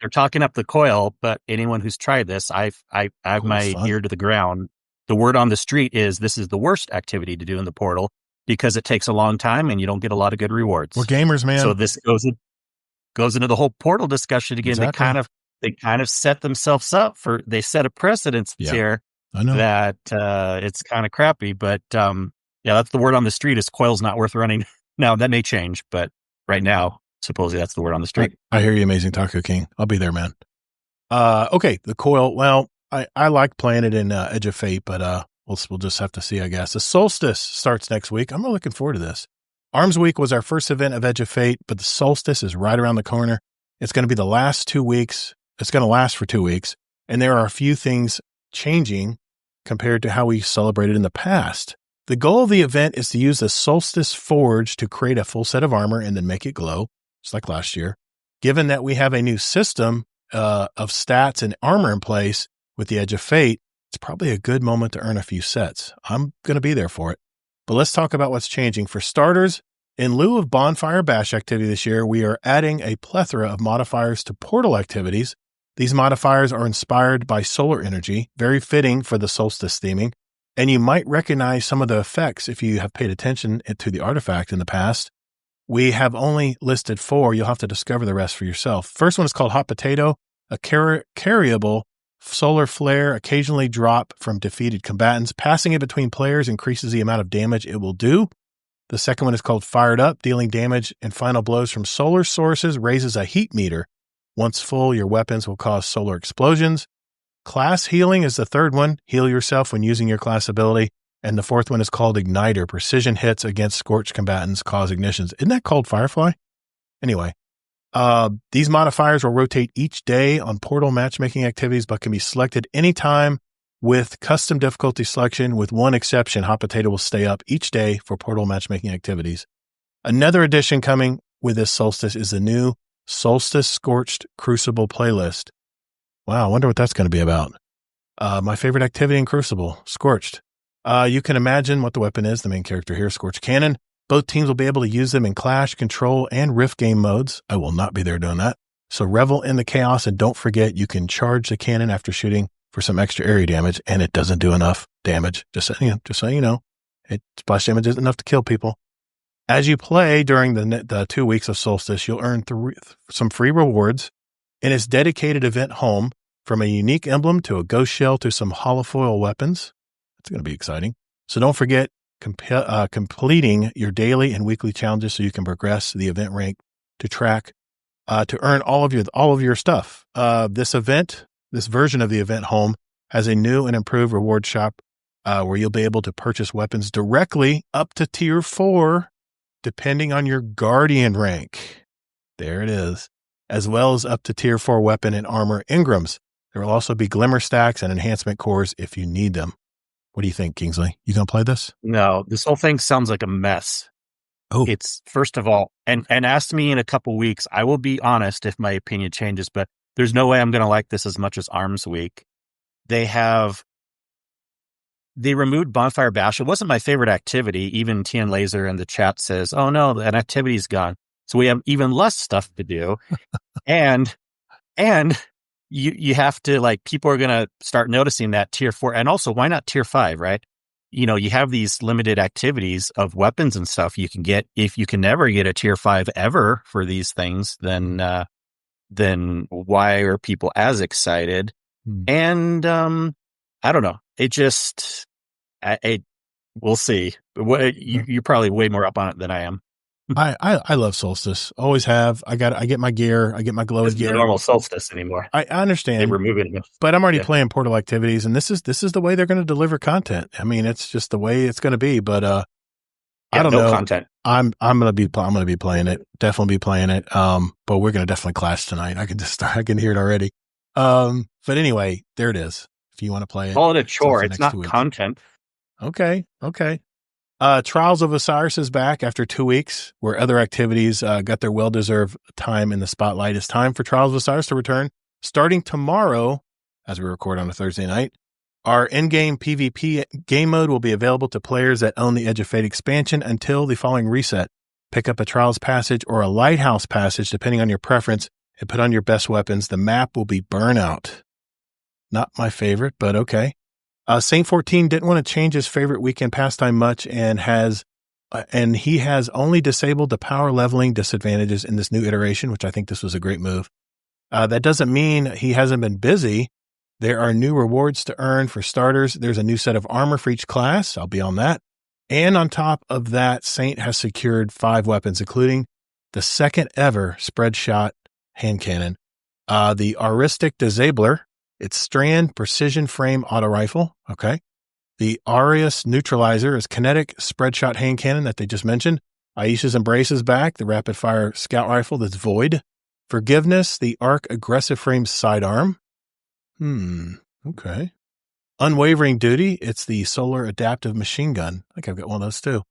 they're talking up the coil, but anyone who's tried this, I have my ear to the ground. The word on the street is this is the worst activity to do in the portal because it takes a long time and you don't get a lot of good rewards. We're gamers, man. So this goes into the whole portal discussion again. Exactly. They kind of set themselves up they set a precedence here that it's kind of crappy. But that's the word on the street is coil's not worth running. Now that may change, but right now, supposedly that's the word on the street. I hear you, Amazing Taco King. I'll be there, man. Okay, the coil. Well, I like playing it in Edge of Fate, but we'll just have to see, I guess. The solstice starts next week. I'm really looking forward to this. Arms Week was our first event of Edge of Fate, but the solstice is right around the corner. It's going to be the last 2 weeks. It's going to last for 2 weeks, and there are a few things changing compared to how we celebrated in the past. The goal of the event is to use the Solstice Forge to create a full set of armor and then make it glow, just like last year. Given that we have a new system of stats and armor in place with the Edge of Fate, it's probably a good moment to earn a few sets. I'm going to be there for it. But let's talk about what's changing. For starters, in lieu of Bonfire Bash activity this year, we are adding a plethora of modifiers to portal activities. These modifiers are inspired by solar energy, very fitting for the solstice theming. And you might recognize some of the effects if you have paid attention to the artifact in the past. We have only listed 4. You'll have to discover the rest for yourself. First one is called Hot Potato, a carryable solar flare occasionally drop from defeated combatants. Passing it between players increases the amount of damage it will do. The second one is called Fired Up, dealing damage and final blows from solar sources raises a heat meter. Once full, your weapons will cause solar explosions. Class Healing is the third one. Heal yourself when using your class ability. And the fourth one is called Igniter. Precision hits against scorched combatants cause ignitions. Isn't that called Firefly? Anyway, these modifiers will rotate each day on portal matchmaking activities, but can be selected anytime with custom difficulty selection. With one exception, Hot Potato will stay up each day for portal matchmaking activities. Another addition coming with this solstice is the new Solstice Scorched Crucible playlist. Wow, I wonder what that's going to be about. My favorite activity in Crucible, Scorched. You can imagine what the weapon is, the main character here, Scorched Cannon. Both teams will be able to use them in Clash, Control, and Rift game modes. I will not be there doing that. So revel in the chaos, and don't forget you can charge the cannon after shooting for some extra area damage, and it doesn't do enough damage. Just so you know, splash damage isn't enough to kill people. As you play during the 2 weeks of Solstice, you'll earn some free rewards in its dedicated event home, from a unique emblem to a ghost shell to some holofoil weapons. That's going to be exciting. So don't forget completing your daily and weekly challenges so you can progress the event rank to earn all of your stuff. This version of the event home has a new and improved reward shop where you'll be able to purchase weapons directly up to tier 4, depending on your guardian rank. There it is. As well as up to tier 4 weapon and armor engrams. There will also be glimmer stacks and enhancement cores if you need them. What do you think, Kingsley? You going to play this? No, this whole thing sounds like a mess. Oh, it's first of all, and ask me in a couple weeks. I will be honest if my opinion changes, but there's no way I'm going to like this as much as Arms Week. They removed Bonfire Bash. It wasn't my favorite activity. Even TN Laser in the chat says, "Oh no, that activity's gone." So we have even less stuff to do, and you have to, people are going to start noticing that tier 4, and also why not tier 5, right? You have these limited activities of weapons and stuff you can get. If you can never get a tier 5 ever for these things, then why are people as excited? And I don't know. It just, we'll see. You're probably way more up on it than I am. I love Solstice. Always have. I get my gear. I get my glowy gear. It's not normal Solstice anymore. I understand. They're removing it. But I'm already playing portal activities, and this is the way they're going to deliver content. I mean, it's just the way it's going to be. But I don't know. Content. I'm going to be playing it. Definitely be playing it. But we're going to definitely clash tonight. I can hear it already. But anyway, there it is. If you want to play it, call it a chore. It's not content. Okay. Trials of Osiris is back after 2 weeks, where other activities got their well-deserved time in the spotlight. It's time for Trials of Osiris to return, starting tomorrow as we record on a Thursday night. Our in-game PvP game mode will be available to players that own the Edge of Fate expansion until the following reset. Pick up a Trials Passage or a Lighthouse Passage, depending on your preference, and put on your best weapons. The map will be Burnout. Not my favorite, but okay. Saint 14 didn't want to change his favorite weekend pastime much and he has only disabled the power leveling disadvantages in this new iteration, which I think this was a great move. That doesn't mean he hasn't been busy. There are new rewards to earn for starters. There's a new set of armor for each class. I'll be on that. And on top of that, Saint has secured 5 weapons, including the second ever spread shot hand cannon, the Auristic Disabler, its Strand Precision Frame Auto Rifle. Okay. The Arius Neutralizer is kinetic spread shot hand cannon that they just mentioned. Aisha's Embrace is back, the rapid fire scout rifle that's void. Forgiveness, the Arc Aggressive Frame Sidearm. Okay. Unwavering Duty, it's the Solar Adaptive Machine Gun. I think I've got one of those too.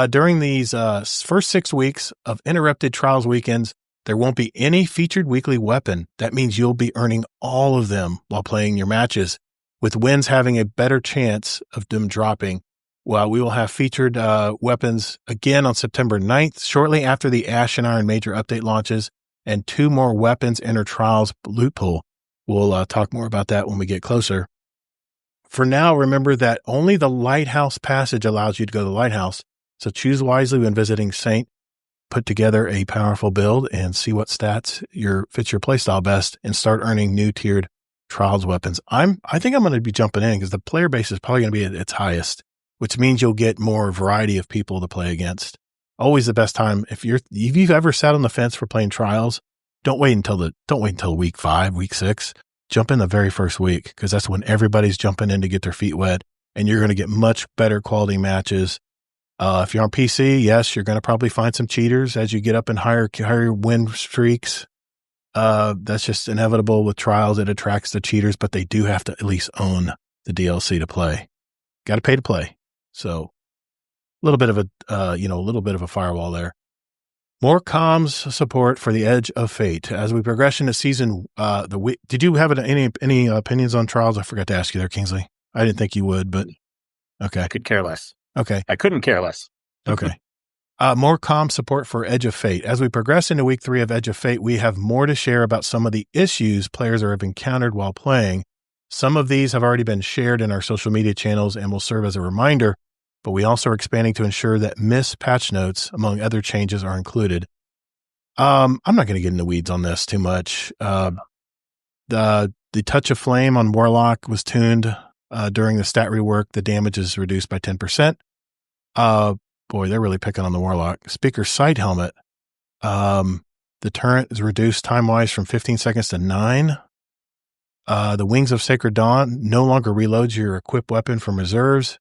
During these first 6 weeks of interrupted Trials weekends, there won't be any featured weekly weapon. That means you'll be earning all of them while playing your matches, with wins having a better chance of them dropping. Well, we will have featured weapons again on September 9th, shortly after the Ash and Iron Major update launches, and 2 more weapons enter Trials loot pool. We'll talk more about that when we get closer. For now, remember that only the Lighthouse Passage allows you to go to the Lighthouse, so choose wisely when visiting Saint. Put together a powerful build and see what stats fits your playstyle best, and start earning new tiered Trials weapons. I think I'm going to be jumping in because the player base is probably going to be at its highest, which means you'll get more variety of people to play against. Always the best time. If you've ever sat on the fence for playing Trials, don't wait until week 5, week 6. Jump in the very first week, because that's when everybody's jumping in to get their feet wet, and you're going to get much better quality matches. If you're on PC, yes, you're going to probably find some cheaters as you get up in higher win streaks. That's just inevitable with Trials. It attracts the cheaters, but they do have to at least own the DLC to play. Got to pay to play. So a little bit of a firewall there. More comms support for the Edge of Fate as we progress into season. Did you have any opinions on Trials? I forgot to ask you there, Kingsley. I didn't think you would, but okay. I could care less. Okay. I couldn't care less. Okay. More comm support for Edge of Fate. As we progress into week 3 of Edge of Fate, we have more to share about some of the issues players have encountered while playing. Some of these have already been shared in our social media channels and will serve as a reminder, but we also are expanding to ensure that missed patch notes, among other changes, are included. I'm not going to get in the weeds on this too much. The Touch of Flame on Warlock was tuned during the stat rework. The damage is reduced by 10%. Boy, they're really picking on the Warlock. Speaker Sight Helmet. The turret is reduced time-wise from 15 seconds to 9. The Wings of Sacred Dawn no longer reloads your equipped weapon from reserves.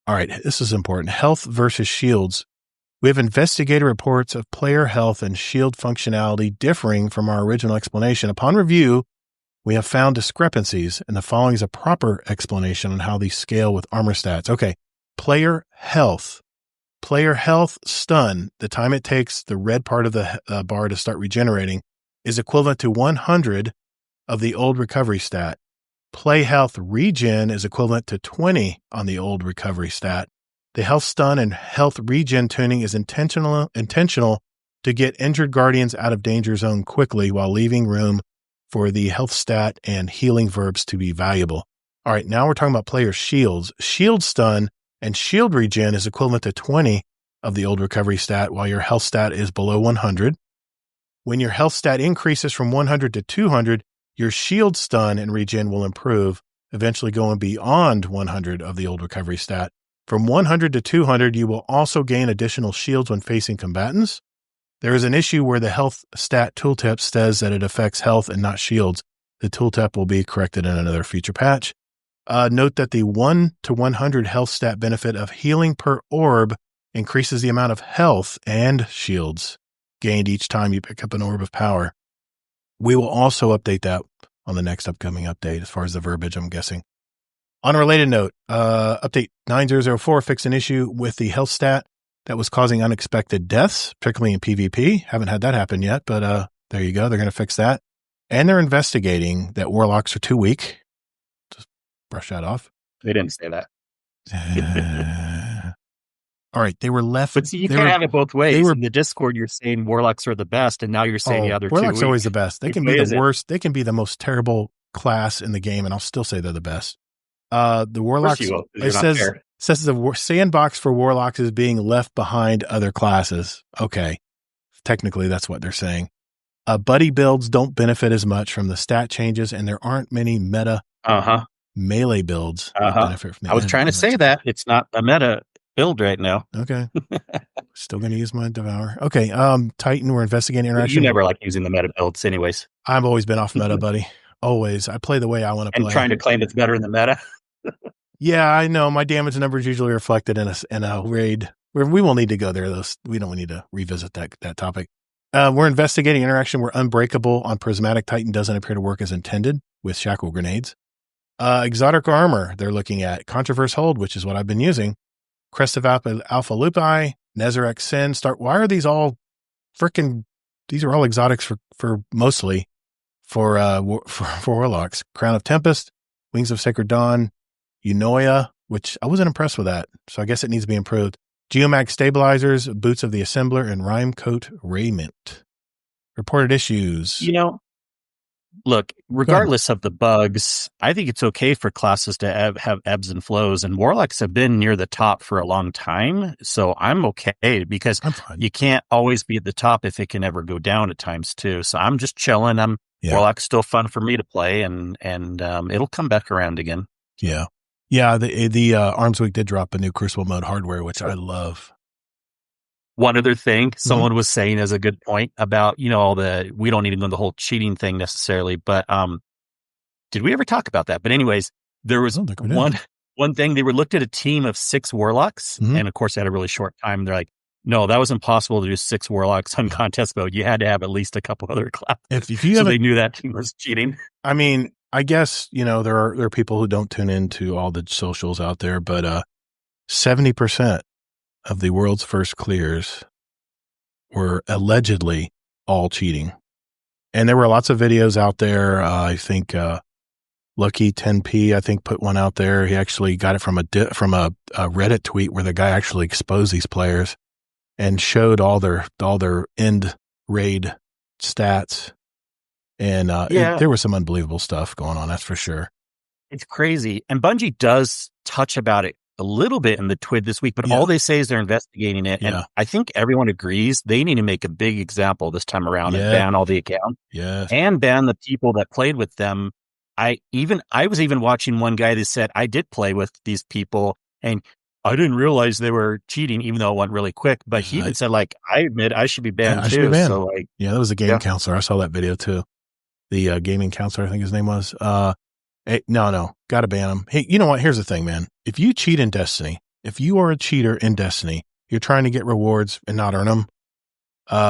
All right, this is important. Health versus shields. We have investigated reports of player health and shield functionality differing from our original explanation. Upon review, we have found discrepancies, and the following is a proper explanation on how these scale with armor stats. Okay, player health. Player health stun, the time it takes the red part of the bar to start regenerating, is equivalent to 100 of the old recovery stat. Play health regen is equivalent to 20 on the old recovery stat. The health stun and health regen tuning is intentional to get injured guardians out of danger zone quickly while leaving room for the health stat and healing verbs to be valuable. All right, now we're talking about player shields. Shield stun and shield regen is equivalent to 20 of the old recovery stat, while your health stat is below 100. When your health stat increases from 100 to 200, your shield stun and regen will improve, eventually going beyond 100 of the old recovery stat. From 100 to 200, you will also gain additional shields when facing combatants. There is an issue where the health stat tooltip says that it affects health and not shields. The tooltip will be corrected in another future patch. Note that the 1 to 100 health stat benefit of healing per orb increases the amount of health and shields gained each time you pick up an orb of power. We will also update that on the next upcoming update as far as the verbiage, I'm guessing. On a related note, update 9004 fixed an issue with the health stat that was causing unexpected deaths, particularly in PvP. Haven't had that happen yet, but there you go. They're going to fix that. And they're investigating that warlocks are too weak brush that off. They didn't say that. All right, they were left. But see, you can't have it both ways. In the Discord, you're saying Warlocks are the best, and now you're saying the other two. Warlocks are always the best. They can be the worst. They can be the most terrible class in the game, and I'll still say they're the best. The Warlocks, it says the sandbox for Warlocks is being left behind other classes. Okay. Technically, that's what they're saying. Buddy builds don't benefit as much from the stat changes, and there aren't many meta melee builds that benefit from the I was trying to say that. It's not a meta build right now. Okay. Still going to use my Devour. Okay. Titan, we're investigating interaction. You never like using the meta builds anyways. I've always been off meta, buddy. Always. I play the way I want to play. And trying to claim it's better in the meta. Yeah, I know. My damage numbers usually reflected in a raid. We won't need to go there. We don't need to revisit that topic. We're investigating interaction where Unbreakable on Prismatic Titan doesn't appear to work as intended with Shackle Grenades. Exotic Armor, they're looking at Controverse Hold, which is what I've been using. Crest of Alpha Lupi, Nezarec Sin. Why are these all these are all exotics for mostly for Warlocks. Crown of Tempest, Wings of Sacred Dawn, Eunoia, which I wasn't impressed with that, so I guess it needs to be improved. Geomag Stabilizers, Boots of the Assembler, and Rhyme Coat Raiment. Reported issues. Look, regardless of the bugs, I think it's okay for classes to have ebbs and flows, and Warlocks have been near the top for a long time, so I'm okay because you can't always be at the top if it can ever go down at times too. So I'm just chilling. Warlock's still fun for me to play, and it'll come back around again. Yeah. Yeah, the Arms Week did drop a new Crucible mode hardware, which I love. One other thing someone was saying as a good point about, we don't need to go into the whole cheating thing necessarily, but did we ever talk about that? But anyways, there was one thing. They looked at a team of 6 Warlocks, and of course they had a really short time. They're like, no, that was impossible to do 6 Warlocks on contest mode. You had to have at least a couple other classes. So they knew that team was cheating. I mean, I guess, there are people who don't tune into all the socials out there, but 70% of the world's first clears were allegedly all cheating. And there were lots of videos out there. I think Lucky 10P, I think, put one out there. He actually got it from a Reddit tweet where the guy actually exposed these players and showed all their end raid stats. And there was some unbelievable stuff going on, that's for sure. It's crazy. And Bungie does touch about it a little bit in the TWID this week, but all they say is they're investigating it. And I think everyone agrees they need to make a big example this time around and ban all the accounts and ban the people that played with them. I was even watching one guy that said, I did play with these people and I didn't realize they were cheating, even though it went really quick. But he even said, I admit I should be banned too. So that was a game counselor. I saw that video too. The gaming counselor, I think his name was. No, gotta ban him. Hey, you know what? Here's the thing, man. If you cheat in Destiny, if you are a cheater in Destiny, you're trying to get rewards and not earn them.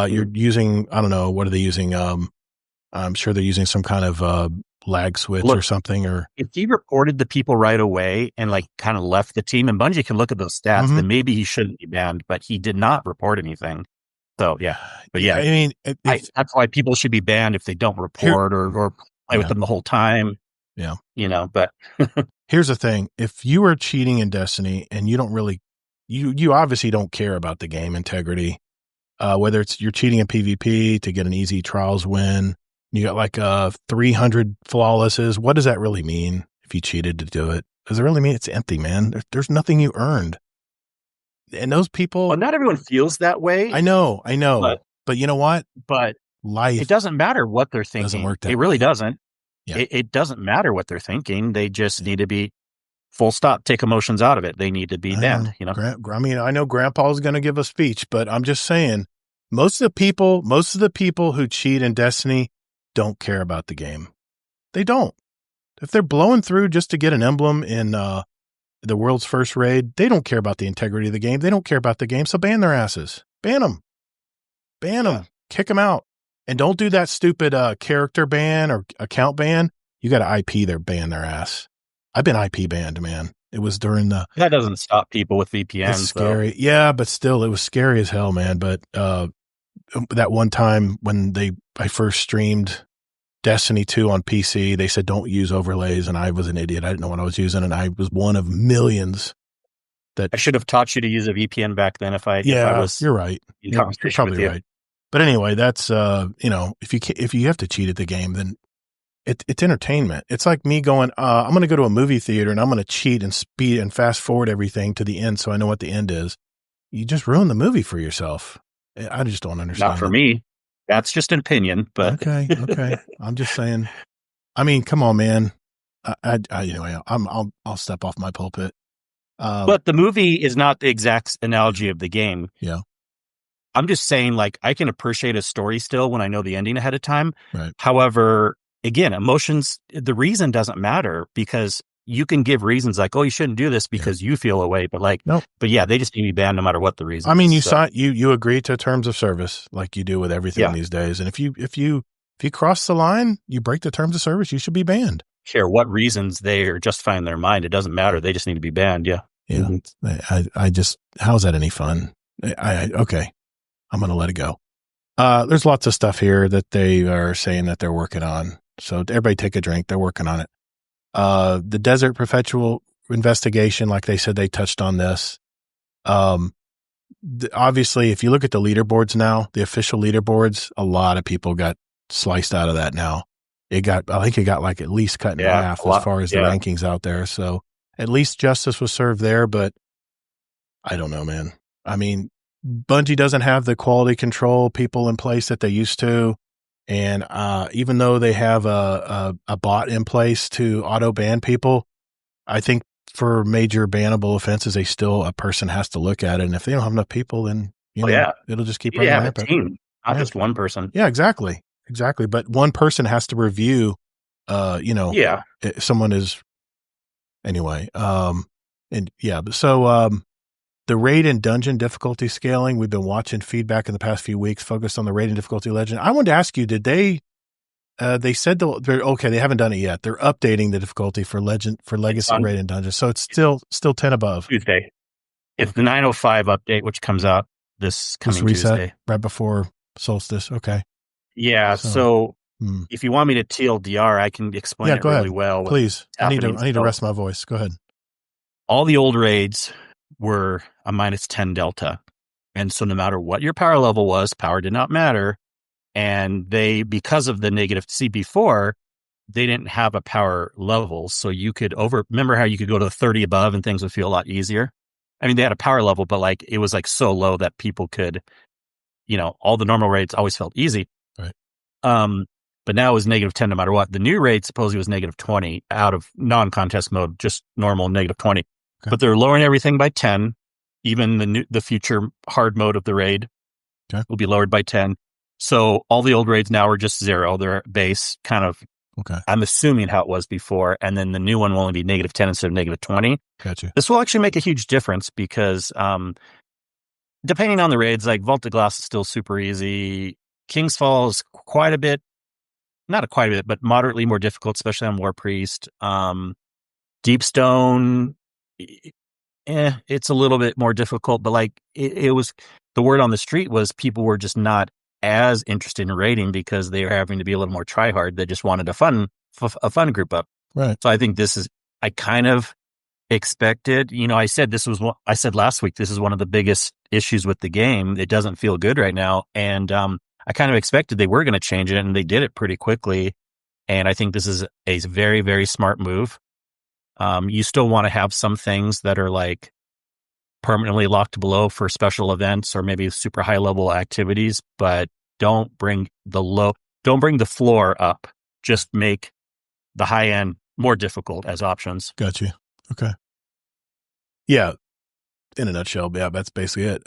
You're using, I don't know, what are they using? I'm sure they're using some kind of lag switch or something. Or if he reported the people right away and kind of left the team, and Bungie can look at those stats, then maybe he shouldn't be banned. But he did not report anything. So I mean, that's why people should be banned if they don't report or play with them the whole time. Yeah. But here's the thing. If you are cheating in Destiny and you don't really, you obviously don't care about the game integrity, whether it's you're cheating in PvP to get an easy trials win, you got 300 flawlesses. What does that really mean if you cheated to do it? Does it really mean it's empty, man? There's nothing you earned. And those people. Well, not everyone feels that way. I know. But you know what? But life. It doesn't matter what they're thinking. Doesn't work that it really way. Doesn't. Yeah. It doesn't matter what they're thinking. They just need to be full stop, take emotions out of it. They need to be banned, I mean, I know Grandpa's going to give a speech, but I'm just saying most of the people who cheat in Destiny don't care about the game. They don't. If they're blowing through just to get an emblem in the world's first raid, they don't care about the integrity of the game. They don't care about the game. So ban their asses. Ban them. Kick them out. And don't do that stupid character ban or account ban. You got to IP ban their ass. I've been IP banned, man. It was during the... That doesn't stop people with VPNs. It's scary. Though. Yeah, but still, it was scary as hell, man. But that one time when I first streamed Destiny 2 on PC. They said don't use overlays, and I was an idiot. I didn't know what I was using, and I was one of millions that I should have taught you to use a VPN back then if I was. You're right. You're probably right. But anyway, that's if you have to cheat at the game, then it's entertainment. It's like me going, I'm going to go to a movie theater and I'm going to cheat and speed and fast forward everything to the end so I know what the end is. You just ruin the movie for yourself. I just don't understand. Not for me. That's just an opinion, but okay. I'm just saying. I mean, come on, man. Anyway, I'll step off my pulpit. But the movie is not the exact analogy of the game. Yeah. I'm just saying, like, I can appreciate a story still when I know the ending ahead of time. Right. However, again, emotions, the reason doesn't matter because you can give reasons like, oh, you shouldn't do this because you feel away. But they just need to be banned no matter what the reason. I mean, you agree to terms of service like you do with everything these days. And if you cross the line, you break the terms of service, you should be banned. Care what reasons they are justifying in their mind. It doesn't matter. They just need to be banned. Yeah. Yeah. Mm-hmm. How's that any fun? Okay. I'm going to let it go. There's lots of stuff here that they are saying that they're working on. So everybody take a drink. They're working on it. The Desert Perpetual investigation, like they said, they touched on this. Obviously, if you look at the leaderboards now, the official leaderboards, a lot of people got sliced out of that now. I think it got like at least cut in half as far as the rankings out there. So at least justice was served there, but I don't know, man. I mean, Bungie doesn't have the quality control people in place that they used to. And even though they have a bot in place to auto ban people, I think for major bannable offenses, a person has to look at it. And if they don't have enough people, then it'll just keep running rampant. A team, not just one person. Yeah, exactly. But one person has to review. Someone is anyway. The raid and dungeon difficulty scaling, we've been watching feedback in the past few weeks focused on the raid and difficulty legend. I wanted to ask you, did they said they haven't done it yet. They're updating the difficulty for legacy raid and dungeon. So it's still 10 above. Tuesday. It's the 905 update, which comes out this coming Tuesday. Right before Solstice. Okay. Yeah. So if you want me to TLDR, I can explain it really well. Please. I need to rest my voice. Go ahead. All the old raids were a -10 delta. And so no matter what your power level was, power did not matter. And because of the negative before, they didn't have a power level. So you could remember how you could go to 30 above and things would feel a lot easier. I mean, they had a power level, but it was so low that people could, all the normal raids always felt easy. Right. But now it was -10 no matter what. The new raid supposedly was -20 out of non-contest mode, just normal -20. Okay. But they're lowering everything by 10. Even the future hard mode of the raid will be lowered by 10. So all the old raids now are just 0. They're base kind of, I'm assuming how it was before. And then the new one will only be -10 instead of -20. Gotcha. This will actually make a huge difference because depending on the raids, like Vault of Glass is still super easy. King's Fall is not quite a bit, but moderately more difficult, especially on War Priest. Deepstone, it's a little bit more difficult, but it was, the word on the street was people were just not as interested in raiding because they were having to be a little more try hard. They just wanted a fun group up. Right. So I think I kind of expected, I said last week, this is one of the biggest issues with the game. It doesn't feel good right now. And, I kind of expected they were going to change it and they did it pretty quickly. And I think this is a very, very smart move. You still want to have some things that are permanently locked below for special events or maybe super high level activities, but don't bring the floor up. Just make the high end more difficult as options. Gotcha. Okay. Yeah. In a nutshell, yeah, that's basically it.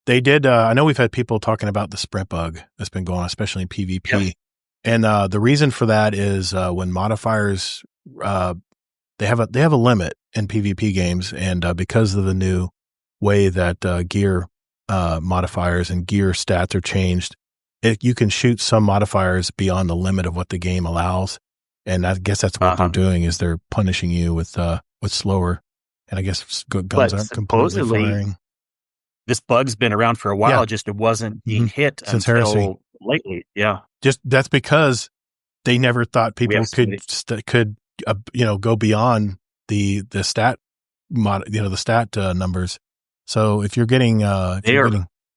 They did, I know we've had people talking about the sprint bug that's been going on, especially in PvP. Yep. And the reason for that is when modifiers, they have a limit in PvP games, and because of the new way that gear modifiers and gear stats are changed, you can shoot some modifiers beyond the limit of what the game allows. And I guess that's what they're doing is they're punishing you with slower. And I guess guns aren't completely firing. This bug's been around for a while, just it wasn't being hit since until Heresy. Lately. Yeah. Just that's because they never thought people could go beyond the stat the stat numbers. So if you're getting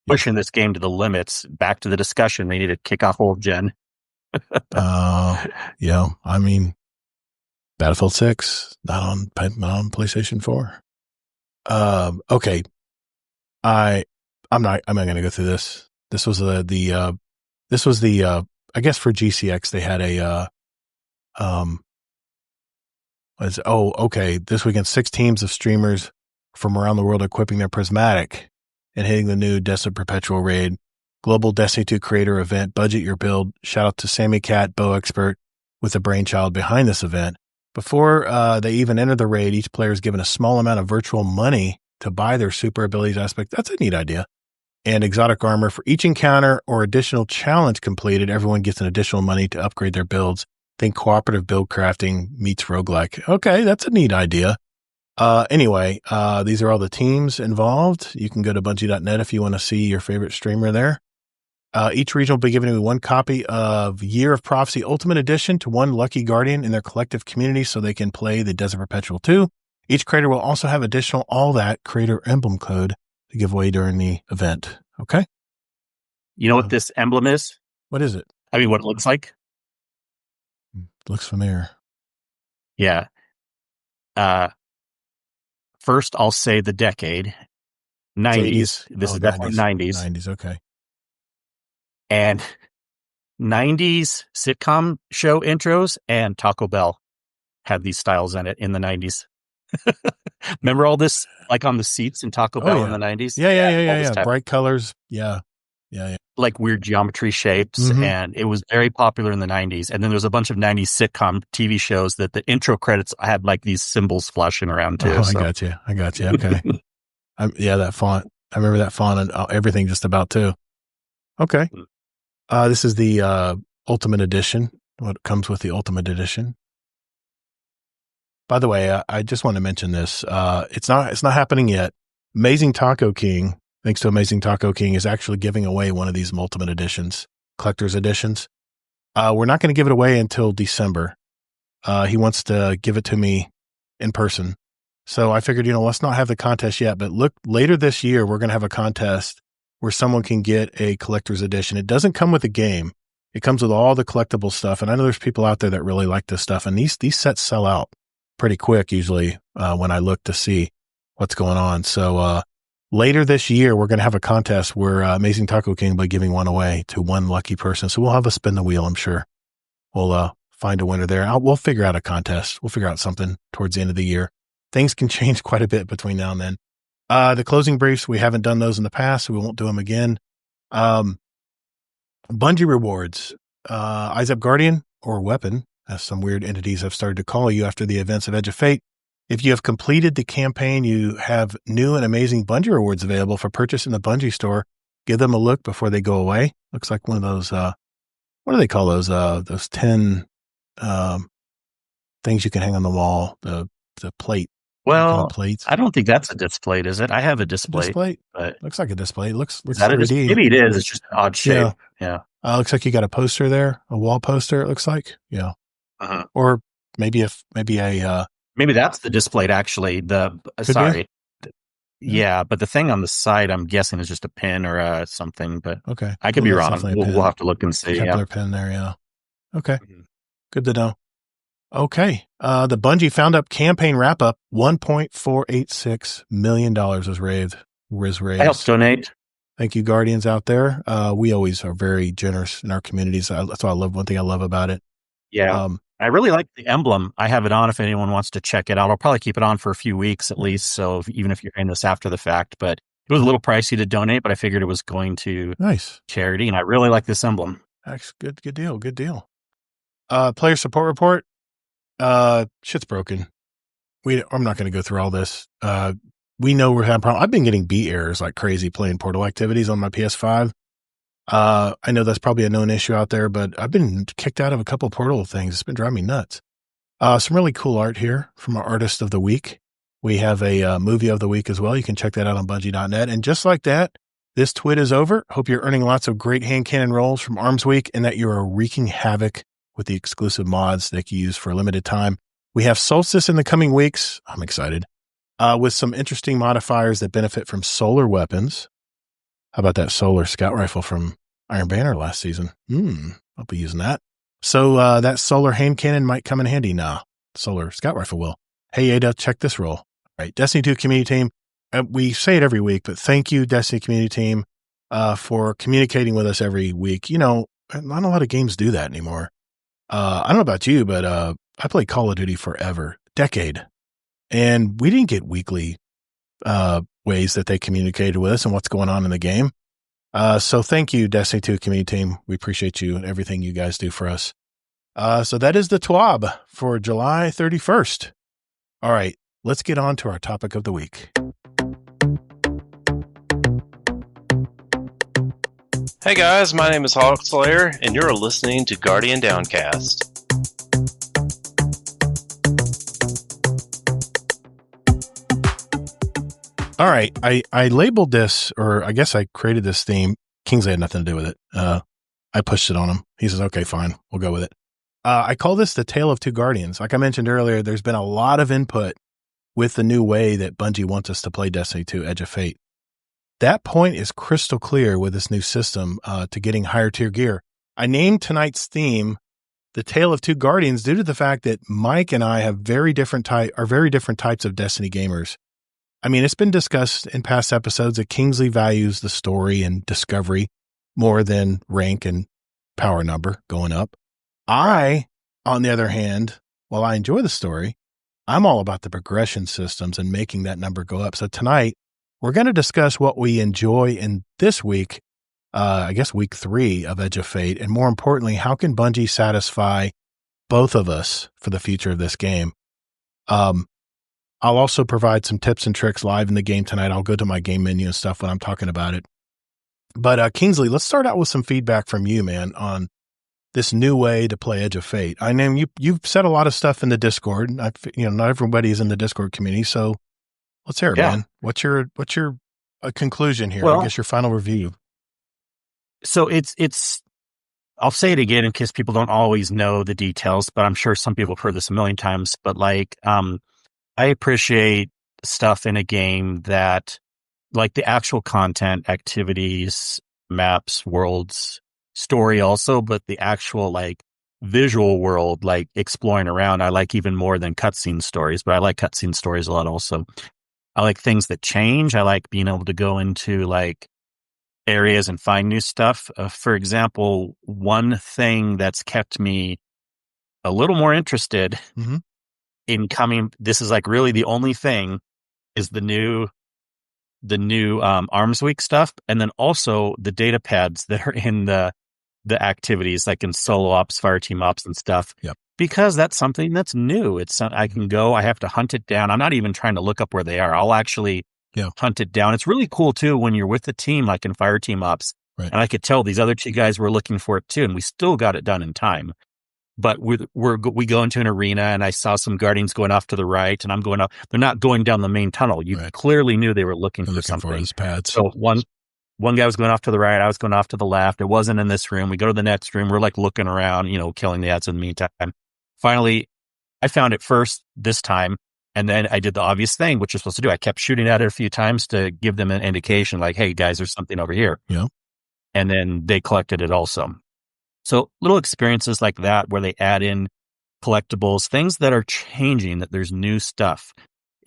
pushing this game to the limits. Back to the discussion, they need to kick off old gen. Yeah, I mean, Battlefield 6 not on PlayStation 4. Okay, I'm not going to go through this. This was the I guess for GCX they had a this weekend 6 teams of streamers from around the world equipping their prismatic and hitting the new Destiny Perpetual raid. Global Destiny 2 creator event. Budget your build. Shout out to Sammy Cat, Bow Expert, with the brainchild behind this event. Before they even enter the raid, each player is given a small amount of virtual money to buy their super abilities aspect. That's a neat idea. And exotic armor for each encounter or additional challenge completed. Everyone gets an additional money to upgrade their builds. Think cooperative build crafting meets roguelike. Okay, that's a neat idea. Anyway, these are all the teams involved. You can go to Bungie.net if you want to see your favorite streamer there. Each region will be giving you 1 copy of Year of Prophecy Ultimate Edition to 1 lucky guardian in their collective community so they can play the Desert Perpetual 2. Each creator will also have additional All That creator emblem code to give away during the event. Okay? You know what this emblem is? What is it? I mean, what it looks like? Looks familiar. Yeah. First, I'll say the decade. 90s. This is definitely 90s. 90s, okay. And 90s sitcom show intros and Taco Bell had these styles in it in the 90s. Remember all this, like on the seats in Taco Bell in the 90s? Yeah. Bright colors. Yeah. Like weird geometry shapes. And it was very popular in the 90s. And then there was a bunch of 90s sitcom TV shows that the intro credits had like these symbols flashing around too. I got you. Okay. That font. I remember that font and everything just about too. Okay. This is the Ultimate Edition. What comes with the Ultimate Edition. By the way, I just want to mention this. It's not happening yet. Amazing Taco King, thanks to Amazing Taco King, is actually giving away one of these Ultimate Editions, collector's editions. We're not going to give it away until December. He wants to give it to me in person. So I figured, let's not have the contest yet, but look, later this year, we're going to have a contest where someone can get a collector's edition. It doesn't come with a game. It comes with all the collectible stuff. And I know there's people out there that really like this stuff. And these sets sell out pretty quick usually when I look to see what's going on. So later this year, we're going to have a contest where Amazing Taco King will be giving one away to 1 lucky person. So we'll have a spin the wheel, I'm sure. We'll find a winner there. We'll figure out a contest. We'll figure out something towards the end of the year. Things can change quite a bit between now and then. The closing briefs, we haven't done those in the past, so we won't do them again. Bungie rewards, Eyes Up Guardian or Weapon, as some weird entities have started to call you after the events of Edge of Fate. If you have completed the campaign, you have new and amazing Bungie rewards available for purchase in the Bungie store. Give them a look before they go away. Looks like one of those, what do they call those? Those 10 things you can hang on the wall, the plate. Well, plates. I don't think that's a display, is it? I have a display. But looks like a display. It looks 3D. Maybe it is. It's just an odd shape. Yeah. Looks like you got a poster there, a wall poster. It looks like, yeah. Or maybe maybe that's the displayed. Actually, sorry. Yeah, but the thing on the side, I'm guessing, is just a pin or something. But okay, I could be wrong. We'll have to look and see. Kepler pin there. Yeah. Okay. Good to know. Okay. The Bungie Found Up campaign wrap up, $1.486 million was raised. I helped donate. Thank you, Guardians out there. We always are very generous in our communities. That's what I love. One thing I love about it. Yeah. I really like the emblem. I have it on if anyone wants to check it out. I'll probably keep it on for a few weeks at least. So even if you're in this after the fact, but it was a little pricey to donate, but I figured it was going to charity. And I really like this emblem. That's good deal. Good deal. Player support report. Shit's broken. I'm not going to go through all this. We know we're having problems. I've been getting beat errors like crazy playing Portal activities on my PS5. I know that's probably a known issue out there, but I've been kicked out of a couple of Portal things. It's been driving me nuts. Some really cool art here from our Artist of the Week. We have a movie of the week as well. You can check that out on Bungie.net. And just like that, this twit is over. Hope you're earning lots of great hand cannon rolls from Arms Week and that you are wreaking havoc with the exclusive mods they can use for a limited time. We have Solstice in the coming weeks. I'm excited. With some interesting modifiers that benefit from solar weapons. How about that solar scout rifle from Iron Banner last season? I'll be using that. So that solar hand cannon might come in handy. Nah, solar scout rifle will. Hey, Ada, check this roll. All right, Destiny 2 community team. We say it every week, but thank you, Destiny community team, for communicating with us every week. You know, not a lot of games do that anymore. I don't know about you, but I played Call of Duty forever, decade, and we didn't get weekly ways that they communicated with us and what's going on in the game. So thank you, Destiny 2 community team. We appreciate you and everything you guys do for us. So that is the TWAB for July 31st. All right, let's get on to our topic of the week. Hey guys, my name is Hawk Slayer, and you're listening to Guardian Downcast. All right, I labeled this, or I guess I created this theme. Kingsley had nothing to do with it. I pushed it on him. He says, okay, fine, we'll go with it. I call this the Tale of Two Guardians. Like I mentioned earlier, there's been a lot of input with the new way that Bungie wants us to play Destiny 2 Edge of Fate. That point is crystal clear with this new system to getting higher tier gear. I named tonight's theme the Tale of Two Guardians due to the fact that Mike and I have very different types of Destiny gamers. I mean, it's been discussed in past episodes that Kingsley values the story and discovery more than rank and power number going up. I, on the other hand, while I enjoy the story, I'm all about the progression systems and making that number go up. So tonight, we're going to discuss what we enjoy in this week, I guess week 3 of Edge of Fate, and more importantly, how can Bungie satisfy both of us for the future of this game? I'll also provide some tips and tricks live in the game tonight. I'll go to my game menu and stuff when I'm talking about it. But Kingsley, let's start out with some feedback from you, man, on this new way to play Edge of Fate. I know you've said a lot of stuff in the Discord. Not everybody is in the Discord community, so let's hear it, man. What's your conclusion here? Well, I guess your final review. So it's. I'll say it again in case people don't always know the details, but I'm sure some people have heard this a million times. But I appreciate stuff in a game that, like the actual content, activities, maps, worlds, story also, but the actual like visual world, like exploring around, I like even more than cutscene stories, but I like cutscene stories a lot also. I like things that change. I like being able to go into like areas and find new stuff. For example, one thing that's kept me a little more interested in coming, this is like really the only thing, is the new Arms Week stuff, and then also the data pads that are in the activities, like in solo ops, fire team ops, and stuff. Yep. Because that's something that's new. I can go. I have to hunt it down. I'm not even trying to look up where they are. I'll actually hunt it down. It's really cool too when you're with the team, like in fire team ops. Right. And I could tell these other two guys were looking for it too, and we still got it done in time. But we go into an arena, and I saw some Guardians going off to the right, and I'm going up. They're not going down the main tunnel. You clearly knew they were looking for something. For his pads. So one guy was going off to the right. I was going off to the left. It wasn't in this room. We go to the next room. We're like looking around, killing the ads in the meantime. Finally, I found it first this time, and then I did the obvious thing, which you're supposed to do. I kept shooting at it a few times to give them an indication, like, "Hey guys, there's something over here." Yeah. And then they collected it also. So little experiences like that where they add in collectibles, things that are changing, that there's new stuff.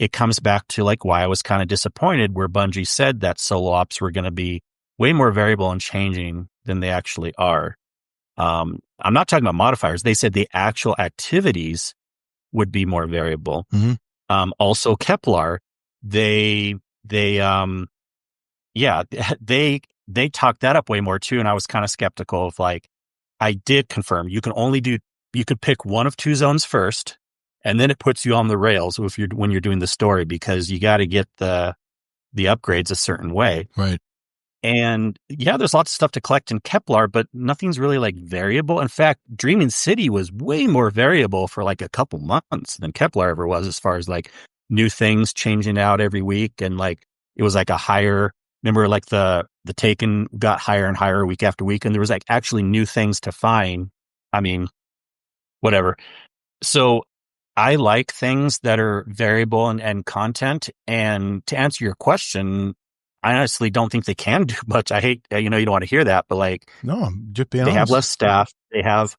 It comes back to like why I was kind of disappointed where Bungie said that solo ops were going to be way more variable and changing than they actually are. I'm not talking about modifiers. They said the actual activities would be more variable. Also Kepler, they talked that up way more too. And I was kind of skeptical of like, I did confirm you could pick one of two zones first, and then it puts you on the rails when you're doing the story, because you got to get the upgrades a certain way. Right. And there's lots of stuff to collect in Kepler, but nothing's really like variable. In fact, Dreaming City was way more variable for like a couple months than Kepler ever was, as far as like new things changing out every week. And like, it was like a higher, remember like the Taken got higher and higher week after week. And there was like actually new things to find. I mean, whatever. So I like things that are variable and content. And to answer your question, I honestly don't think they can do much. I hate, you don't want to hear that, but like, No, I'm just being they have honest. less staff. They have,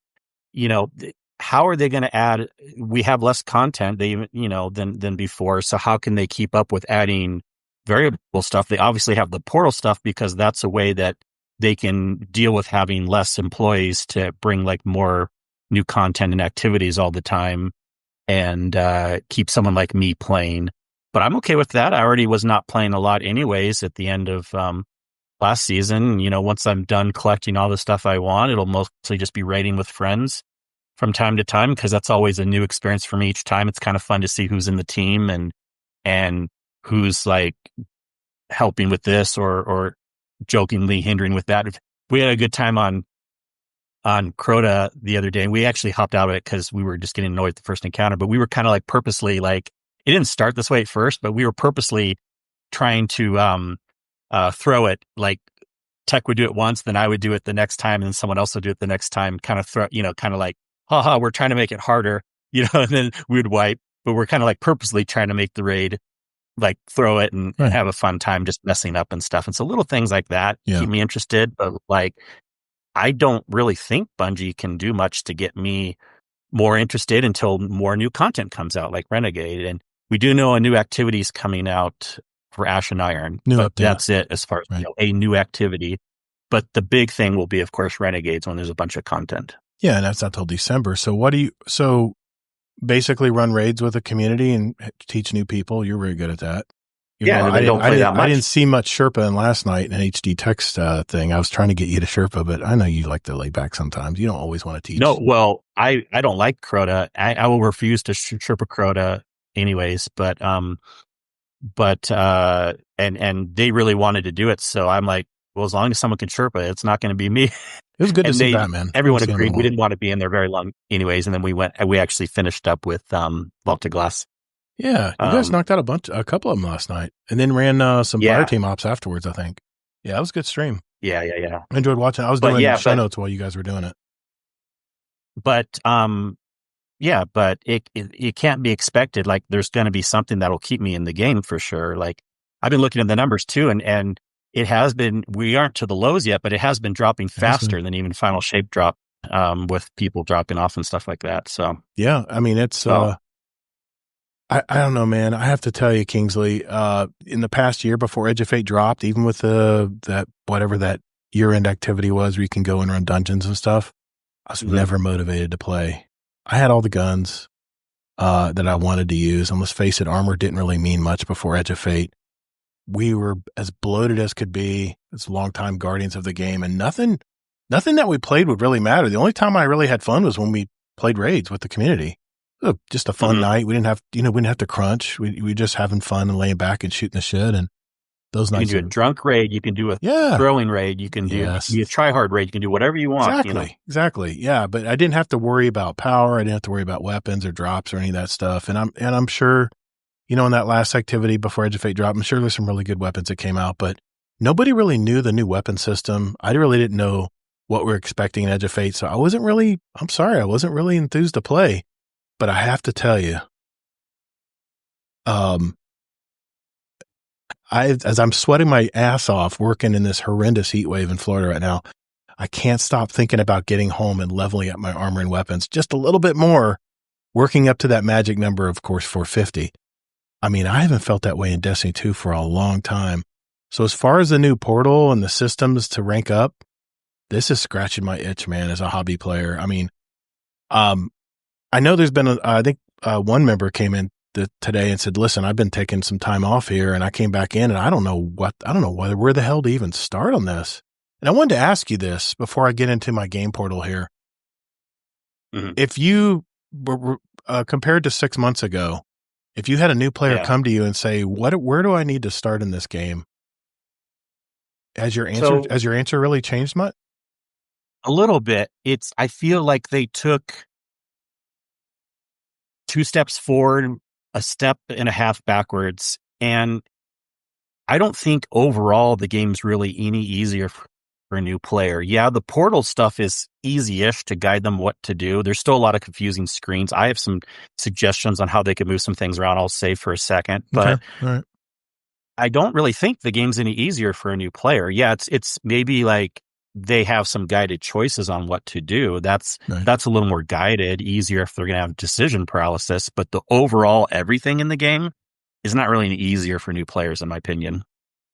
how are they going to add? We have less content than before. So how can they keep up with adding variable stuff? They obviously have the portal stuff because that's a way that they can deal with having less employees to bring like more new content and activities all the time and keep someone like me playing. But I'm okay with that. I already was not playing a lot anyways at the end of last season. Once I'm done collecting all the stuff I want, it'll mostly just be raiding with friends from time to time, because that's always a new experience for me each time. It's kind of fun to see who's in the team and who's like helping with this or jokingly hindering with that. We had a good time on Crota the other day, and we actually hopped out of it because we were just getting annoyed at the first encounter, but we were kind of like purposely, like, it didn't start this way at first, but we were purposely trying to throw it. Like, Tech would do it once, then I would do it the next time, and then someone else would do it the next time, kind of kind of like, haha, we're trying to make it harder, and then we would wipe, but we're kind of like purposely trying to make the raid, like, throw it and have a fun time just messing up and stuff. And so little things like that keep me interested, but like, I don't really think Bungie can do much to get me more interested until more new content comes out, like Renegade. And we do know a new activity is coming out for Ash and Iron, but that's it as far as a new activity. But the big thing will be, of course, Renegades when there's a bunch of content. Yeah, and that's not till December. So so basically run raids with a community and teach new people? You're very good at that. I didn't see much Sherpa in last night in an HD text thing. I was trying to get you to Sherpa, but I know you like to lay back sometimes. You don't always want to teach. No, well, I don't like Crota. I will refuse to Sherpa Crota anyways, but they really wanted to do it. So I'm like, well, as long as someone can Sherpa, it's not going to be me. It was good to see that, man. Everyone agreed. We didn't want to be in there very long anyways. And then we actually finished up with Vault of Glass. Yeah, you guys knocked out a couple of them last night, and then ran some fire team ops afterwards, I think. Yeah, it was a good stream. Yeah. I enjoyed watching. I was doing show notes while you guys were doing it. But but it can't be expected. Like, there's going to be something that'll keep me in the game for sure. Like, I've been looking at the numbers too, and it has been. We aren't to the lows yet, but it has been dropping faster than even Final Shape drop, with people dropping off and stuff like that. So yeah, I mean, it's. I don't know, man. I have to tell you, Kingsley, in the past year before Edge of Fate dropped, even with that whatever that year-end activity was where you can go and run dungeons and stuff, I was never motivated to play. I had all the guns that I wanted to use. And let's face it, armor didn't really mean much before Edge of Fate. We were as bloated as could be as longtime guardians of the game, and nothing that we played would really matter. The only time I really had fun was when we played raids with the community. Just a fun night. We didn't have to crunch. We just having fun and laying back and shooting the shit. And those nights. You can do a drunk raid. You can do a throwing raid. You can do a try hard raid. You can do whatever you want. Exactly. Yeah. But I didn't have to worry about power. I didn't have to worry about weapons or drops or any of that stuff. And I'm sure, in that last activity before Edge of Fate dropped, I'm sure there's some really good weapons that came out, but nobody really knew the new weapon system. I really didn't know what we're expecting in Edge of Fate. So I wasn't really enthused to play. But I have to tell you, as I'm sweating my ass off working in this horrendous heat wave in Florida right now, I can't stop thinking about getting home and leveling up my armor and weapons just a little bit more, working up to that magic number, of course, 450. I mean, I haven't felt that way in Destiny 2 for a long time. So as far as the new portal and the systems to rank up, this is scratching my itch, man, as a hobby player. I mean, I know there's been, I think one member came in today and said, listen, I've been taking some time off here and I came back in and I don't know where the hell to even start on this. And I wanted to ask you this before I get into my game portal here. Mm-hmm. If you were compared to 6 months ago, if you had a new player come to you and say, where do I need to start in this game? Has your answer really changed much? A little bit. I feel like they took 2 steps forward, a step and a half backwards. And I don't think overall the game's really any easier for a new player. Yeah, the portal stuff is easy-ish to guide them what to do. There's still a lot of confusing screens. I have some suggestions on how they could move some things around. I'll save for a second, but Okay. All right. I don't really think the game's any easier for a new player. Yeah, it's maybe like they have some guided choices on what to do. That's a little more guided, easier if they're going to have decision paralysis. But the overall everything in the game is not really any easier for new players, in my opinion.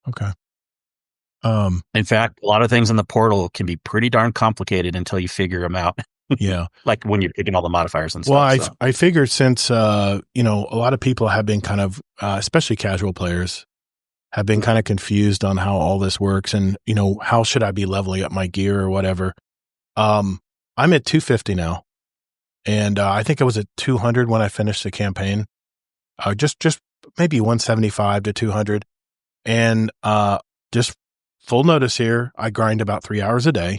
Okay. In fact, a lot of things in the portal can be pretty darn complicated until you figure them out. Yeah. Like when you're picking all the modifiers and stuff. Well, I figured since, a lot of people have been kind of, especially casual players, have been kind of confused on how all this works and, how should I be leveling up my gear or whatever. I'm at 250 now. And I think I was at 200 when I finished the campaign. Just maybe 175 to 200. And just full notice here, I grind about 3 hours a day.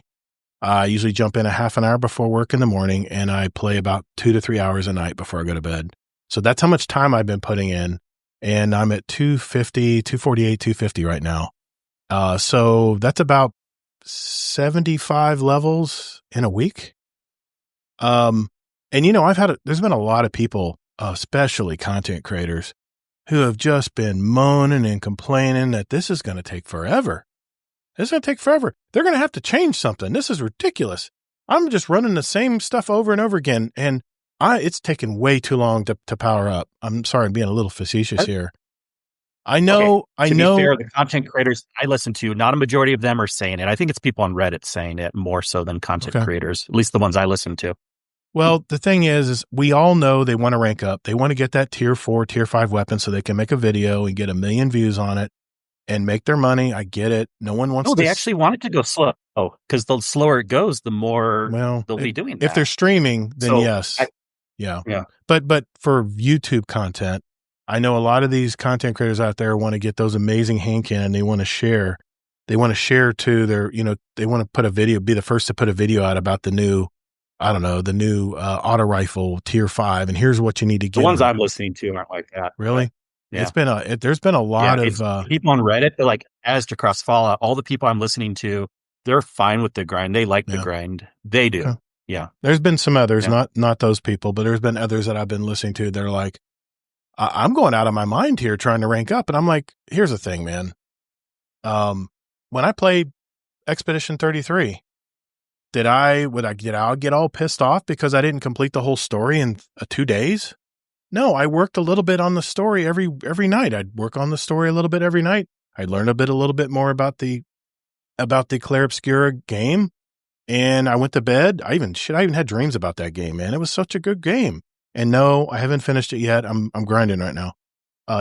I usually jump in a half an hour before work in the morning, and I play about 2 to 3 hours a night before I go to bed. So that's how much time I've been putting in. And I'm at 250, 248, 250 right now. So that's about 75 levels in a week. And there's been a lot of people, especially content creators, who have just been moaning and complaining that this is going to take forever. It's going to take forever. They're going to have to change something. This is ridiculous. I'm just running the same stuff over and over again. And it's taken way too long to power up. I'm sorry, I'm being a little facetious here. I know. To be fair, the content creators I listen to, not a majority of them are saying it. I think it's people on Reddit saying it more so than content creators, at least the ones I listen to. Well, the thing is we all know they want to rank up. They want to get that tier 4, tier 5 weapon so they can make a video and get 1 million views on it and make their money. I get it. No one wants to. They actually want it to go slow. Oh, because the slower it goes, the more they'll be doing that. If they're streaming, then yes. Yeah. But for YouTube content, I know a lot of these content creators out there want to get those amazing hand cannon. They want to share. They want to share to their, they want to put a video, be the first to put a video out about the new, the new auto rifle tier 5. And here's what you need to get. The ones I'm listening to aren't like that. Really? Yeah. There's been a lot of people on Reddit. They're like, as to cross Fallout, all the people I'm listening to, they're fine with the grind. They like the grind. They do. Okay. Yeah. There's been some others, not those people, but there's been others that I've been listening to. They're like, I'm going out of my mind here trying to rank up. And I'm like, here's the thing, man. When I played Expedition 33, did I get all pissed off because I didn't complete the whole story in 2 days? No, I worked a little bit on the story every night. I'd work on the story a little bit every night. I'd learn a little bit more about the Clair Obscura game. And I went to bed. I even had dreams about that game, man. It was such a good game. And no, I haven't finished it yet. I'm grinding right now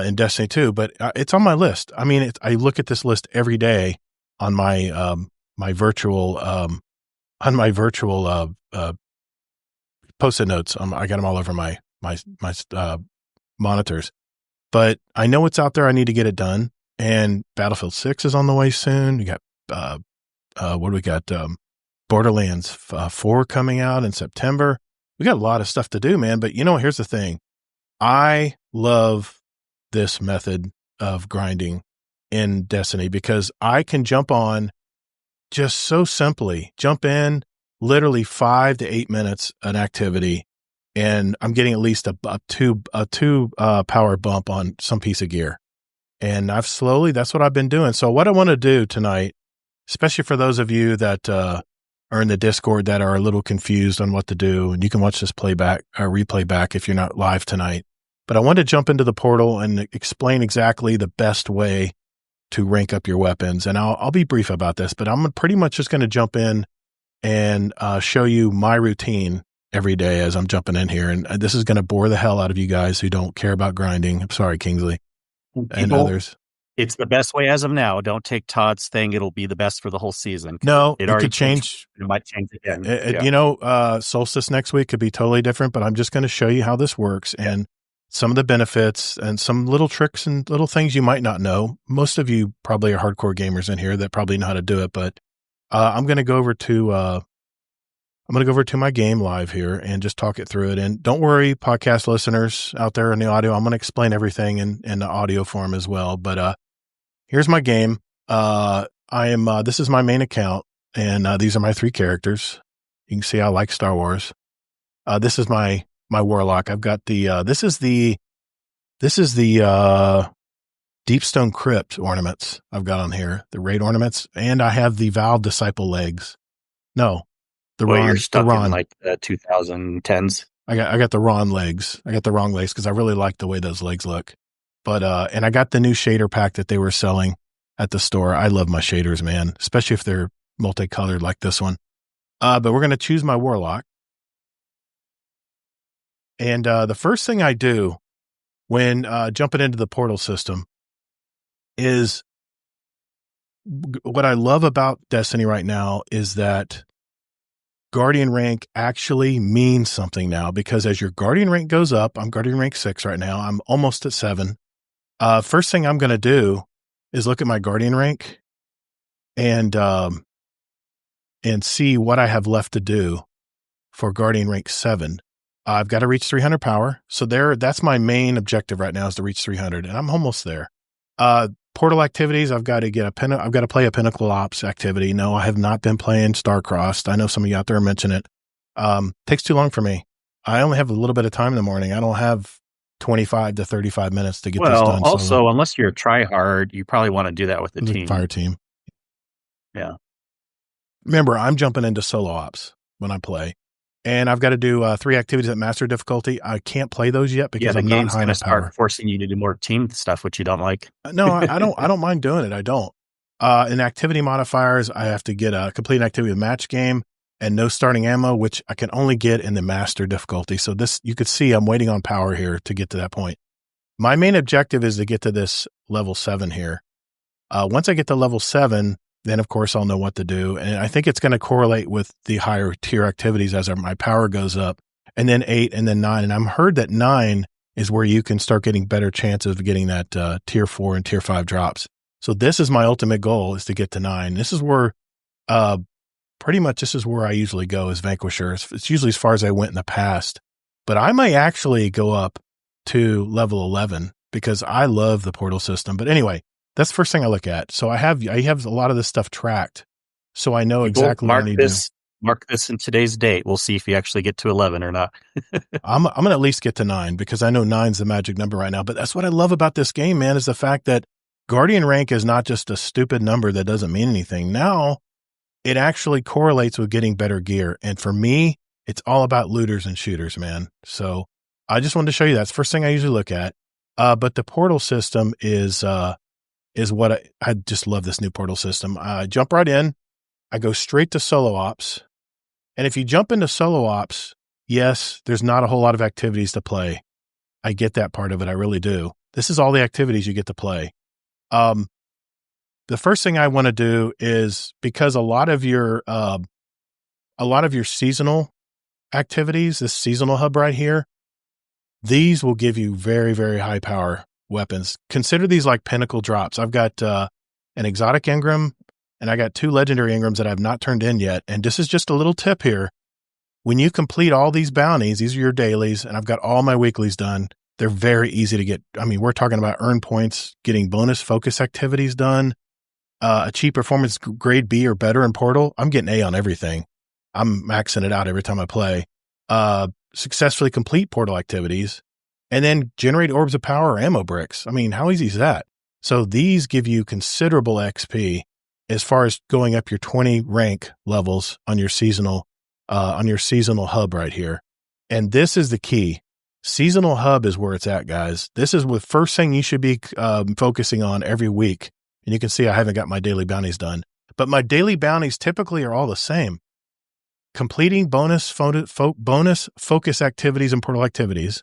in Destiny 2, but it's on my list. I mean, I look at this list every day on my my virtual Post-it notes. I got them all over my monitors. But I know it's out there. I need to get it done. And Battlefield 6 is on the way soon. We got what do we got? Borderlands 4 coming out in September. We got a lot of stuff to do, man. But here's the thing. I love this method of grinding in Destiny because I can jump on just so simply, jump in literally 5 to 8 minutes an activity, and I'm getting at least a two power bump on some piece of gear. And that's what I've been doing. So what I want to do tonight, especially for those of you that are in the Discord that are a little confused on what to do, and you can watch this replay back if you're not live tonight. But I want to jump into the portal and explain exactly the best way to rank up your weapons. And I'll be brief about this, but I'm pretty much just going to jump in and show you my routine every day as I'm jumping in here. And this is going to bore the hell out of you guys who don't care about grinding. I'm sorry, Kingsley and others. It's the best way as of now. Don't take Todd's thing. It'll be the best for the whole season. No, it could change. It might change again. Solstice next week could be totally different, but I'm just going to show you how this works and some of the benefits and some little tricks and little things you might not know. Most of you probably are hardcore gamers in here that probably know how to do it, but I'm going to go over to my game live here and just talk it through it. And don't worry, podcast listeners out there in the audio, I'm going to explain everything in the audio form as well. But here's my game. This is my main account, and these are my 3 characters. You can see I like Star Wars. This is my Warlock. I've got the this is the Deepstone Crypt ornaments I've got on here, the raid ornaments, and I have the Valve Disciple legs. No, you're stuck in like the 2010s. I got the wrong legs. I got the wrong legs because I really like the way those legs look. But and I got the new shader pack that they were selling at the store. I love my shaders, man, especially if they're multicolored like this one. But we're gonna choose my Warlock, and the first thing I do when jumping into the portal system is what I love about Destiny right now is that Guardian rank actually means something now, because as your Guardian rank goes up, I'm Guardian rank 6 right now. I'm almost at 7. First thing I'm going to do is look at my Guardian rank and see what I have left to do for Guardian rank 7. I've got to reach 300 power. So that's my main objective right now, is to reach 300, and I'm almost there. Portal activities, I've got to play a Pinnacle Ops activity. No, I have not been playing Starcrossed. I know some of you out there mention it. Takes too long for me. I only have a little bit of time in the morning. I don't have 25 to 35 minutes to get this done. Also, unless you're a try-hard, you probably want to do that with the team. Fire team. Yeah. Remember, I'm jumping into solo ops when I play. And I've got to do 3 activities at master difficulty. I can't play those yet because I'm not high enough power. Forcing you to do more team stuff, which you don't like. No, I don't. I don't mind doing it. I don't. In activity modifiers, I have to get a complete activity with match game and no starting ammo, which I can only get in the master difficulty. So this, you could see, I'm waiting on power here to get to that point. My main objective is to get to this level 7 here. Once I get to level 7. Then, of course, I'll know what to do. And I think it's going to correlate with the higher tier activities as my power goes up. And then 8 and then 9. And I'm heard that 9 is where you can start getting better chances of getting that tier 4 and tier 5 drops. So this is my ultimate goal, is to get to 9. This is where pretty much this is where I usually go as Vanquisher. It's usually as far as I went in the past. But I might actually go up to level 11 because I love the portal system. But anyway, that's the first thing I look at. So I have a lot of this stuff tracked, so I know exactly what I need to do. Mark this in today's date. We'll see if you actually get to 11 or not. I'm going to at least get to 9 because I know 9's the magic number right now. But that's what I love about this game, man, is the fact that Guardian rank is not just a stupid number that doesn't mean anything. Now it actually correlates with getting better gear. And for me, it's all about looters and shooters, man. So I just wanted to show you that's the first thing I usually look at. But the portal system is what I just love this new portal system. I jump right in. I go straight to solo ops. And if you jump into solo ops, yes, there's not a whole lot of activities to play. I get that part of it. I really do. This is all the activities you get to play. The first thing I want to do is, because a lot of your seasonal activities, this seasonal hub right here, these will give you very, very high power weapons. Consider these like pinnacle drops. I've got an exotic engram, and I got 2 legendary engrams that I've not turned in yet. And this is just a little tip here. When you complete all these bounties, these are your dailies, and I've got all my weeklies done. They're very easy to get. I mean, we're talking about earn points, getting bonus focus activities done, achieve performance grade B or better in Portal. I'm getting A on everything. I'm maxing it out every time I play. Successfully complete Portal activities, and then generate orbs of power or ammo bricks. I mean, how easy is that? So these give you considerable XP as far as going up your 20 rank levels on your seasonal hub right here. And this is the key. Seasonal hub is where it's at, guys. This is the first thing you should be focusing on every week. And you can see I haven't got my daily bounties done, but my daily bounties typically are all the same. Completing bonus focus activities and portal activities,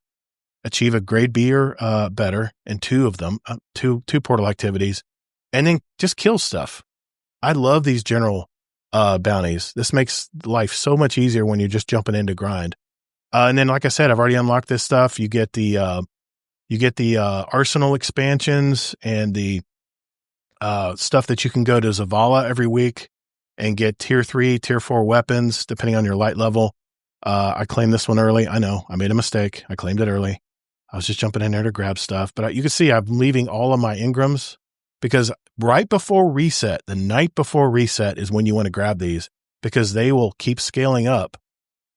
achieve a grade B or better in 2 of them, two portal activities, and then just kill stuff. I love these general bounties. This makes life so much easier when you're just jumping into grind. And then, like I said, I've already unlocked this stuff. You get the arsenal expansions and the stuff that you can go to Zavala every week and get tier 3, tier 4 weapons, depending on your light level. I claimed this one early. I know I made a mistake. I claimed it early. I was just jumping in there to grab stuff, but you can see I'm leaving all of my engrams because right before reset, the night before reset is when you want to grab these, because they will keep scaling up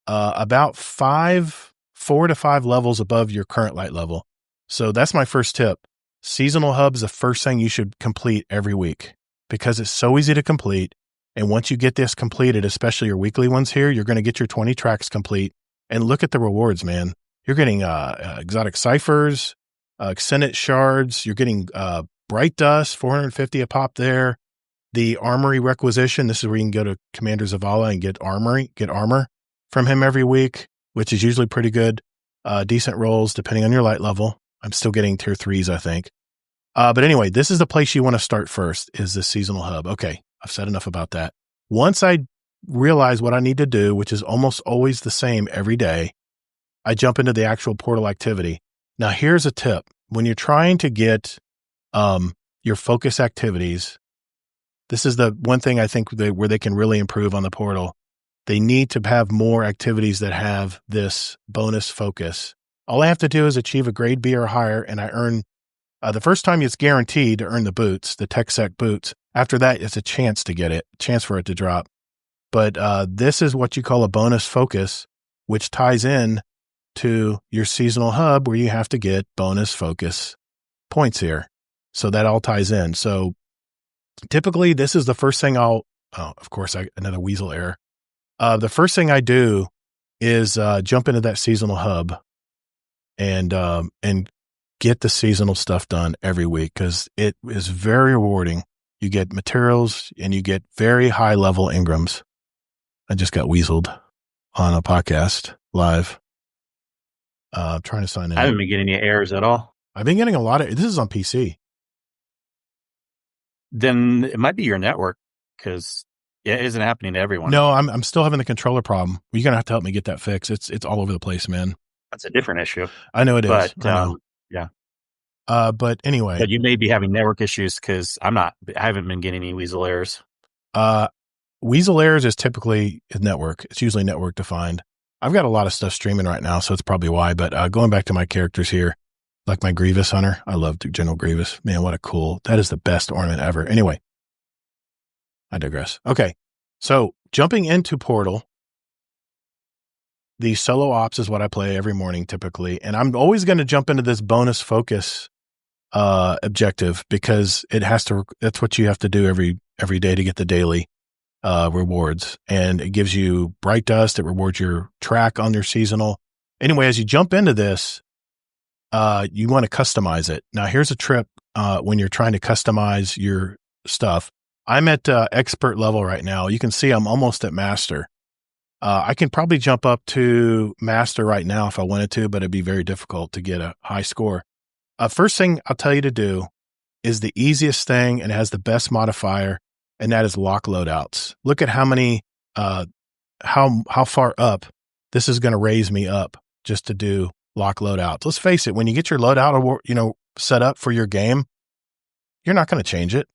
about 4 to 5 levels above your current light level. So that's my first tip. Seasonal Hub is the first thing you should complete every week because it's so easy to complete. And once you get this completed, especially your weekly ones here, you're going to get your 20 tracks complete. And look at the rewards, man. You're getting exotic ciphers, Xenet shards. You're getting bright dust, 450 a pop there. The armory requisition. This is where you can go to Commander Zavala and get armor from him every week, which is usually pretty good. Decent rolls depending on your light level. I'm still getting tier 3s, I think. But anyway, this is the place you want to start first, is the Seasonal Hub. Okay, I've said enough about that. Once I realize what I need to do, which is almost always the same every day, I jump into the actual portal activity. Now, here's a tip. When you're trying to get your focus activities, this is the one thing I think where they can really improve on the portal. They need to have more activities that have this bonus focus. All I have to do is achieve a grade B or higher, and I earn, the first time it's guaranteed to earn the boots, the TechSec boots. After that, it's a chance to get it, chance for it to drop. But this is what you call a bonus focus, which ties in to your Seasonal Hub, where you have to get bonus focus points here. So that all ties in. So typically, this is the first thing of course, another weasel error. The first thing I do is jump into that Seasonal Hub and get the seasonal stuff done every week, because it is very rewarding. You get materials and you get very high level engrams. I just got weaseled on a podcast live. Trying to sign in. I haven't been getting any errors at all. I've been getting a lot of, this is on PC. Then it might be your network, because it isn't happening to everyone. No, I'm still having the controller problem. You're going to have to help me get that fixed. It's all over the place, man. That's a different issue. I know it is. Yeah. But anyway. But you may be having network issues, because I haven't been getting any weasel errors. Weasel errors is typically network. It's usually network defined. I've got a lot of stuff streaming right now, so it's probably why. But going back to my characters here, like my Grievous Hunter. I love General Grievous. Man, that is the best ornament ever. Anyway, I digress. Okay. So jumping into Portal, the solo ops is what I play every morning typically. And I'm always going to jump into this bonus focus objective, because that's what you have to do every day to get the daily rewards. And it gives you bright dust. It rewards your track on your seasonal. Anyway, as you jump into this, you want to customize it. Now, here's a trip when you're trying to customize your stuff. I'm at expert level right now. You can see I'm almost at master. I can probably jump up to master right now if I wanted to, but it'd be very difficult to get a high score. First thing I'll tell you to do is the easiest thing and has the best modifier, and that is lock loadouts. Look at how many, how far up this is going to raise me up just to do lock loadouts. Let's face it, when you get your loadout, set up for your game, you're not going to change it.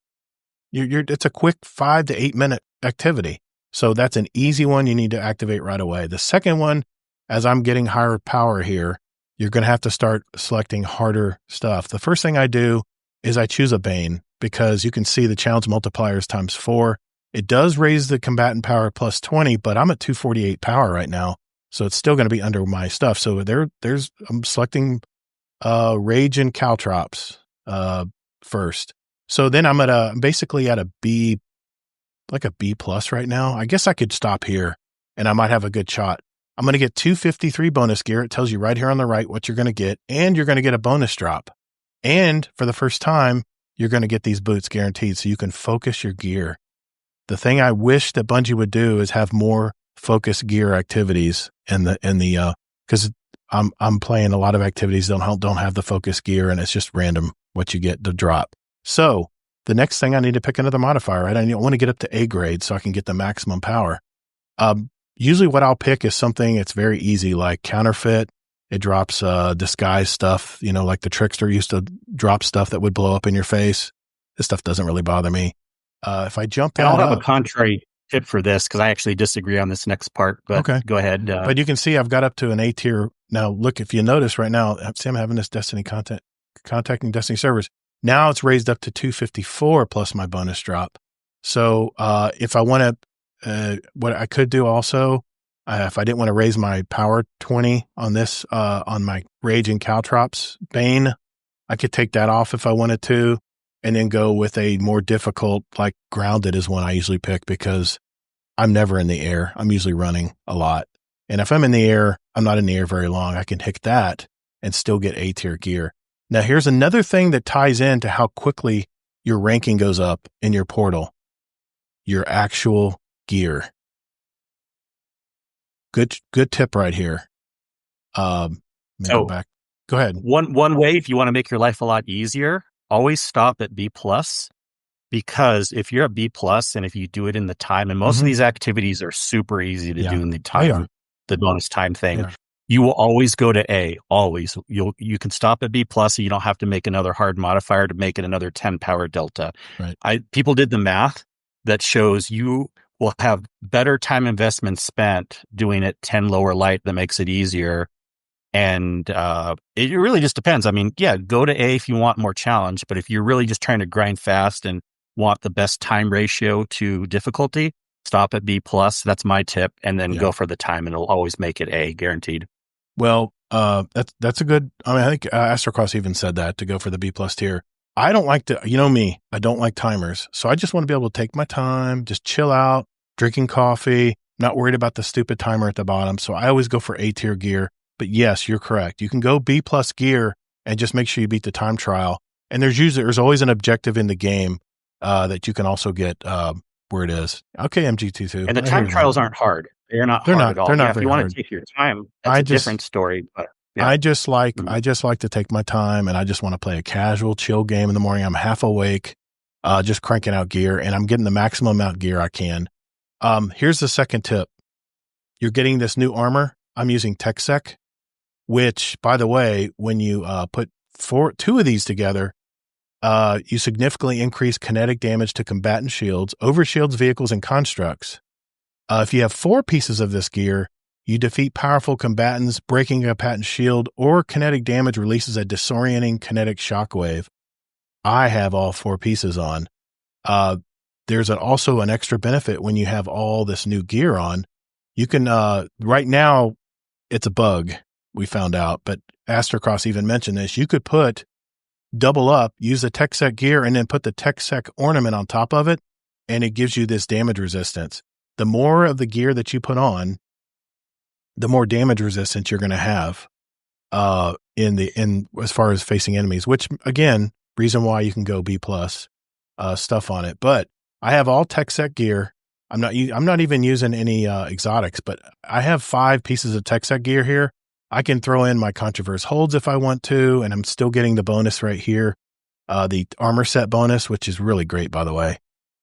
It's a quick 5 to 8 minute activity. So that's an easy one you need to activate right away. The second one, as I'm getting higher power here, you're going to have to start selecting harder stuff. The first thing I do is I choose a Bane, because you can see the challenge multiplier is ×4. It does raise the combatant power +20, but I'm at 248 power right now. So it's still going to be under my stuff. So I'm selecting Rage and Caltrops first. So then I'm basically at a B, like a B+ right now. I guess I could stop here and I might have a good shot. I'm going to get 253 bonus gear. It tells you right here on the right what you're going to get, and you're going to get a bonus drop. And for the first time, you're going to get these boots guaranteed, so you can focus your gear. The thing I wish that Bungie would do is have more focus gear activities because I'm playing a lot of activities that don't have the focus gear, and it's just random what you get to drop. So the next thing, I need to pick another modifier, right? I want to get up to A grade so I can get the maximum power. Usually what I'll pick is something that's very easy, like Counterfeit. It drops disguise stuff, like the Trickster used to drop stuff that would blow up in your face. This stuff doesn't really bother me. If I jump I'll have a contrary tip for this, because I actually disagree on this next part, but okay. Go ahead. But you can see I've got up to an A tier. Now, look, if you notice right now, see I'm having this Destiny contacting Destiny servers. Now it's raised up to 254 plus my bonus drop. So if I want to, what I could do also, if I didn't want to raise my power 20 on this, on my Rage and Caltrops Bane, I could take that off if I wanted to, and then go with a more difficult, like Grounded is one I usually pick because I'm never in the air. I'm usually running a lot. And if I'm in the air, I'm not in the air very long. I can hit that and still get A tier gear. Now, here's another thing that ties into how quickly your ranking goes up in your portal. Your actual gear. Good tip right here. Go back. Go ahead. One way, if you want to make your life a lot easier, always stop at B+, because if you're at B+, and if you do it in the time, and most of these activities are super easy to do in the time, the bonus time thing, you will always go to A, always. You can stop at B+, and you don't have to make another hard modifier to make it another 10 power delta. Right. People did the math that shows you will have better time investment spent doing it 10 lower light that makes it easier. And it really just depends. I mean, yeah, go to A if you want more challenge, but if you're really just trying to grind fast and want the best time ratio to difficulty, stop at B+. That's my tip, and then go for the time, and it'll always make it A, guaranteed. Well, that's a good. I mean, I think Astrocross even said that to go for the B+ tier. I don't like to, you know me, I don't like timers, so I just want to be able to take my time, just chill out, drinking coffee, not worried about the stupid timer at the bottom. So I always go for A tier gear. But yes, you're correct. You can go B+ gear and just make sure you beat the time trial. And there's always an objective in the game that you can also get where it is. Okay, MG22. And the time trials aren't hard. They're not hard at all. They're not if you want to take your time, that's a different story. But I just like to take my time, and I just want to play a casual, chill game in the morning. I'm half awake, just cranking out gear, and I'm getting the maximum amount of gear I can. Here's the second tip. You're getting this new armor. I'm using TechSec, which, by the way, when you put two of these together, you significantly increase kinetic damage to combatant shields, overshields, vehicles, and constructs. If you have 4 pieces of this gear, you defeat powerful combatants, breaking a combatant shield, or kinetic damage releases a disorienting kinetic shockwave. I have all 4 pieces on. There's also an extra benefit when you have all this new gear on. You can, right now, it's a bug, we found out, but Astrocross even mentioned this. You could double up, use the TechSec gear, and then put the TechSec ornament on top of it, and it gives you this damage resistance. The more of the gear that you put on, the more damage resistance you're going to have in as far as facing enemies, which, again, reason why you can go B+ stuff on it. But I have all TechSec gear. I'm not even using any exotics, but I have 5 pieces of TechSec gear here. I can throw in my Controverse holds if I want to, and I'm still getting the bonus right here, the armor set bonus, which is really great, by the way.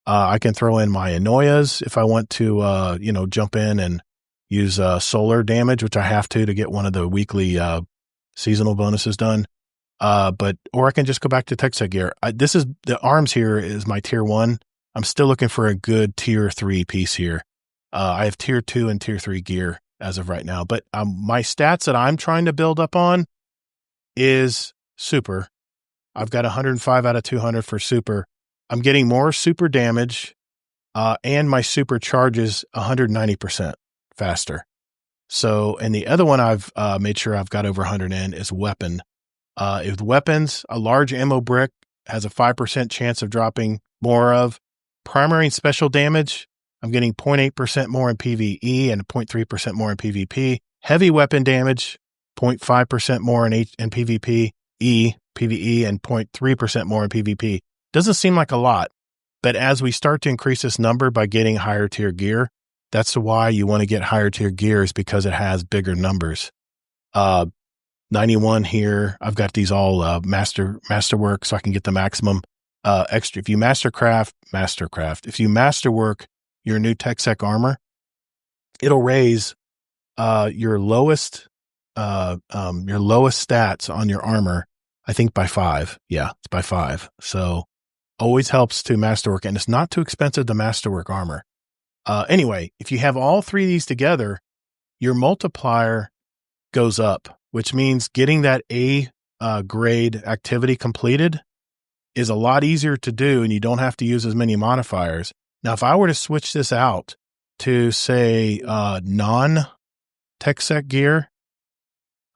I can throw in my Anoyas if I want to, jump in and use solar damage, which I have to get one of the weekly seasonal bonuses done. Or I can just go back to TechSec gear. The arms here is my tier 1. I'm still looking for a good tier 3 piece here. I have tier 2 and tier 3 gear as of right now, but my stats that I'm trying to build up on is super. I've got 105 out of 200 for super. I'm getting more super damage, and my super charges 190% faster. So, and the other one I've made sure I've got over 100 in is weapon. With weapons, a large ammo brick has a 5% chance of dropping more of. Primary and special damage, I'm getting 0.8% more in PvE and 0.3% more in PvP. Heavy weapon damage, 0.5% more in PvP, PvE, and 0.3% more in PvP. Doesn't seem like a lot, but as we start to increase this number by getting higher tier gear, that's why you want to get higher tier gears, because it has bigger numbers. 91 here. I've got these all masterwork, so I can get the maximum extra. If you mastercraft, if you masterwork your new TechSec armor, it'll raise your lowest stats on your armor, I think, by 5. Yeah, it's by 5. So always helps to masterwork, and it's not too expensive to masterwork armor. Anyway, if you have all 3 of these together, your multiplier goes up, which means getting that A grade activity completed is a lot easier to do, and you don't have to use as many modifiers. Now, if I were to switch this out to, say, non-TechSec gear,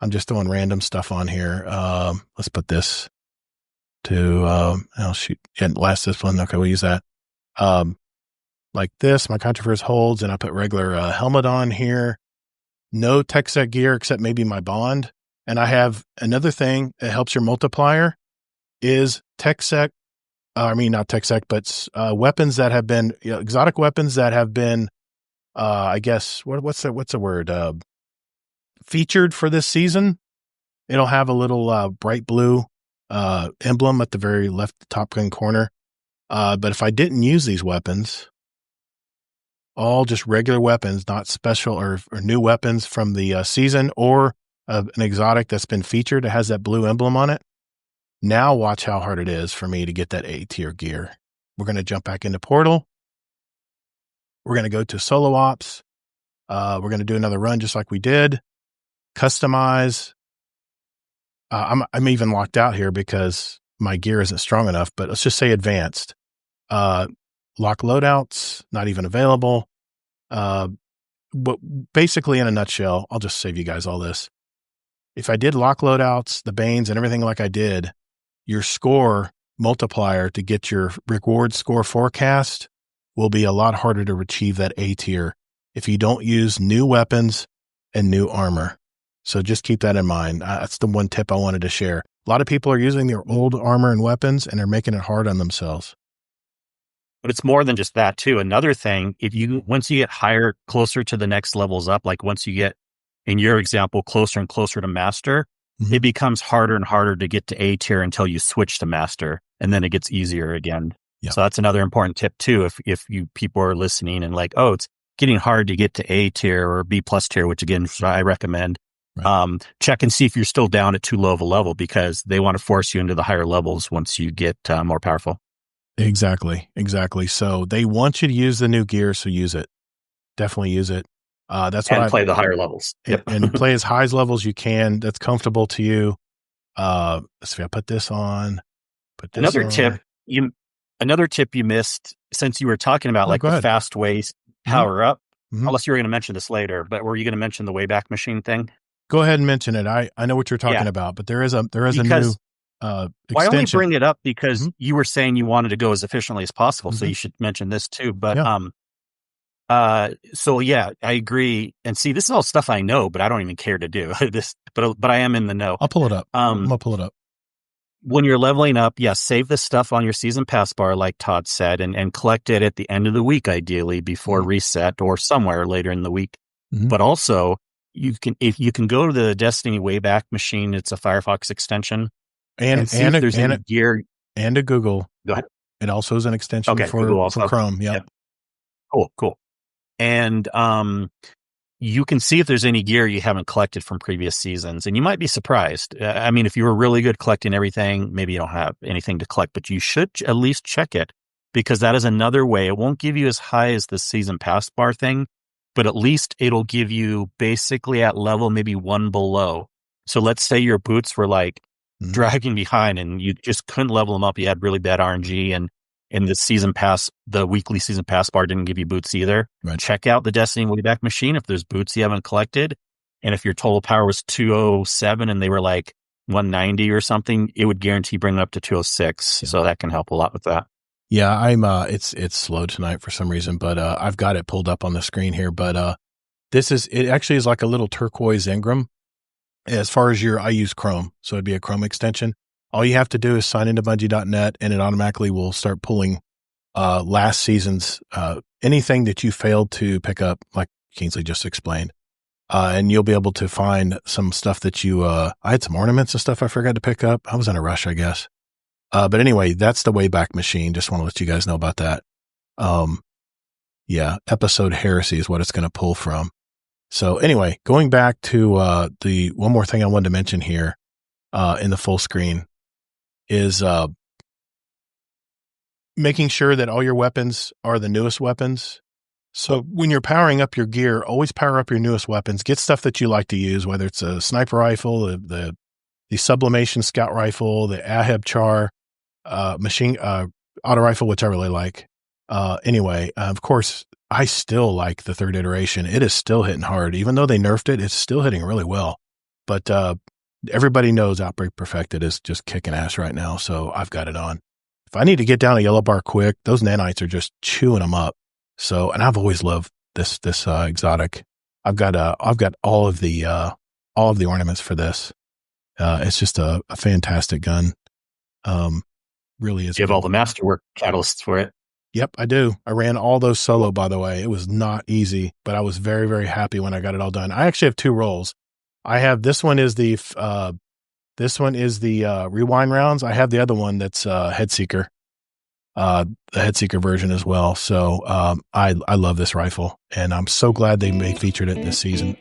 I'm just throwing random stuff on here. Let's put this to, last this one. Okay, we'll use that. Like this, my Controverse holds, and I put regular helmet on here. No TechSec gear except maybe my bond. And I have another thing that helps your multiplier is TechSec. Not TechSec, but weapons that have been, exotic weapons that have been, I guess, what's the word? Featured for this season. It'll have a little bright blue emblem at the very left top right corner. But if I didn't use these weapons, all just regular weapons, not special or new weapons from the season or an exotic that's been featured, it has that blue emblem on it. Now watch how hard it is for me to get that A tier gear. We're going to jump back into Portal. We're going to go to Solo Ops. We're going to do another run just like we did. Customize. I'm even locked out here because my gear isn't strong enough, but let's just say advanced. Lock loadouts, not even available. But basically, in a nutshell, I'll just save you guys all this. If I did lock loadouts, the Banes, and everything like I did, your score multiplier to get your reward score forecast will be a lot harder to achieve that A tier if you don't use new weapons and new armor. So just keep that in mind. That's the one tip I wanted to share. A lot of people are using their old armor and weapons, and they're making it hard on themselves. But it's more than just that too. Another thing, once you get higher, closer to the next levels up, like once you get, in your example, closer and closer to master, it becomes harder and harder to get to A tier until you switch to master, and then it gets easier again. Yep. So that's another important tip too. If you people are listening and like, oh, it's getting hard to get to A tier or B plus tier, which again, I recommend. Right. Check and see if you're still down at too low of a level, because they want to force you into the higher levels once you get more powerful. Exactly. So they want you to use the new gear, so use it. Definitely use it. That's what play the higher levels. Yep. And play as high as levels you can. That's comfortable to you. Let's see. I put this on. Another tip you missed, since you were talking about the fast ways power up. Unless you were going to mention this later, but were you going to mention the Wayback Machine thing? Go ahead and mention it. I know what you're talking about, but there is a new extension. I only bring it up because you were saying you wanted to go as efficiently as possible, so you should mention this too. But so yeah, I agree. And see, this is all stuff I know, but I don't even care to do this. But I am in the know. I'll pull it up. I'm gonna pull it up. When you're leveling up, save the stuff on your season pass bar, like Todd said, and collect it at the end of the week, ideally before reset or somewhere later in the week. But also, if you can go to the Destiny Wayback Machine, it's a Firefox extension, and see if there's any gear and a Google. Go ahead. It also is an extension for Chrome. Yep. Cool. And you can see if there's any gear you haven't collected from previous seasons, and you might be surprised. If you were really good collecting everything, maybe you don't have anything to collect, but you should at least check it, because that is another way. It won't give you as high as the season pass bar thing, but at least it'll give you basically at level maybe one below. So let's say your boots were dragging behind and you just couldn't level them up. You had really bad RNG, and the weekly season pass bar didn't give you boots either. Right. Check out the Destiny Wayback Machine if there's boots you haven't collected. And if your total power was 207 and they were 190 or something, it would guarantee bring it up to 206. Yeah. So that can help a lot with that. Yeah, I'm it's slow tonight for some reason, but I've got it pulled up on the screen here. But it actually is like a little turquoise engram. As far as I use Chrome, so it'd be a Chrome extension. All you have to do is sign into Bungie.net, and it automatically will start pulling last season's anything that you failed to pick up, like Kingsley just explained. And you'll be able to find some stuff that I had some ornaments and stuff I forgot to pick up. I was in a rush, I guess. But anyway, that's the Wayback Machine. Just want to let you guys know about that. Episode Heresy is what it's going to pull from. So anyway, going back to the one more thing I wanted to mention here in the full screen is making sure that all your weapons are the newest weapons. So when you're powering up your gear, always power up your newest weapons. Get stuff that you like to use, whether it's a sniper rifle, the sublimation scout rifle, the Ahab Char. machine auto rifle, which I really like. Anyway, of course, I still like the third iteration. It is still hitting hard, even though they nerfed it. It's still hitting really well. But everybody knows Outbreak Perfected is just kicking ass right now, so I've got it on. If I need to get down a yellow bar quick, those nanites are just chewing them up. So, and I've always loved this exotic. I've got all of the ornaments for this. It's just a fantastic gun. Really is. You have good. all the masterwork catalysts for it. Yep, I do. I ran all those solo, by the way. It was not easy, but I was very, very happy when I got it all done. I actually have 2 rolls. I have this one is the rewind rounds. I have the other one that's Headseeker, the Headseeker version as well. So I love this rifle, and I'm so glad they featured it this season.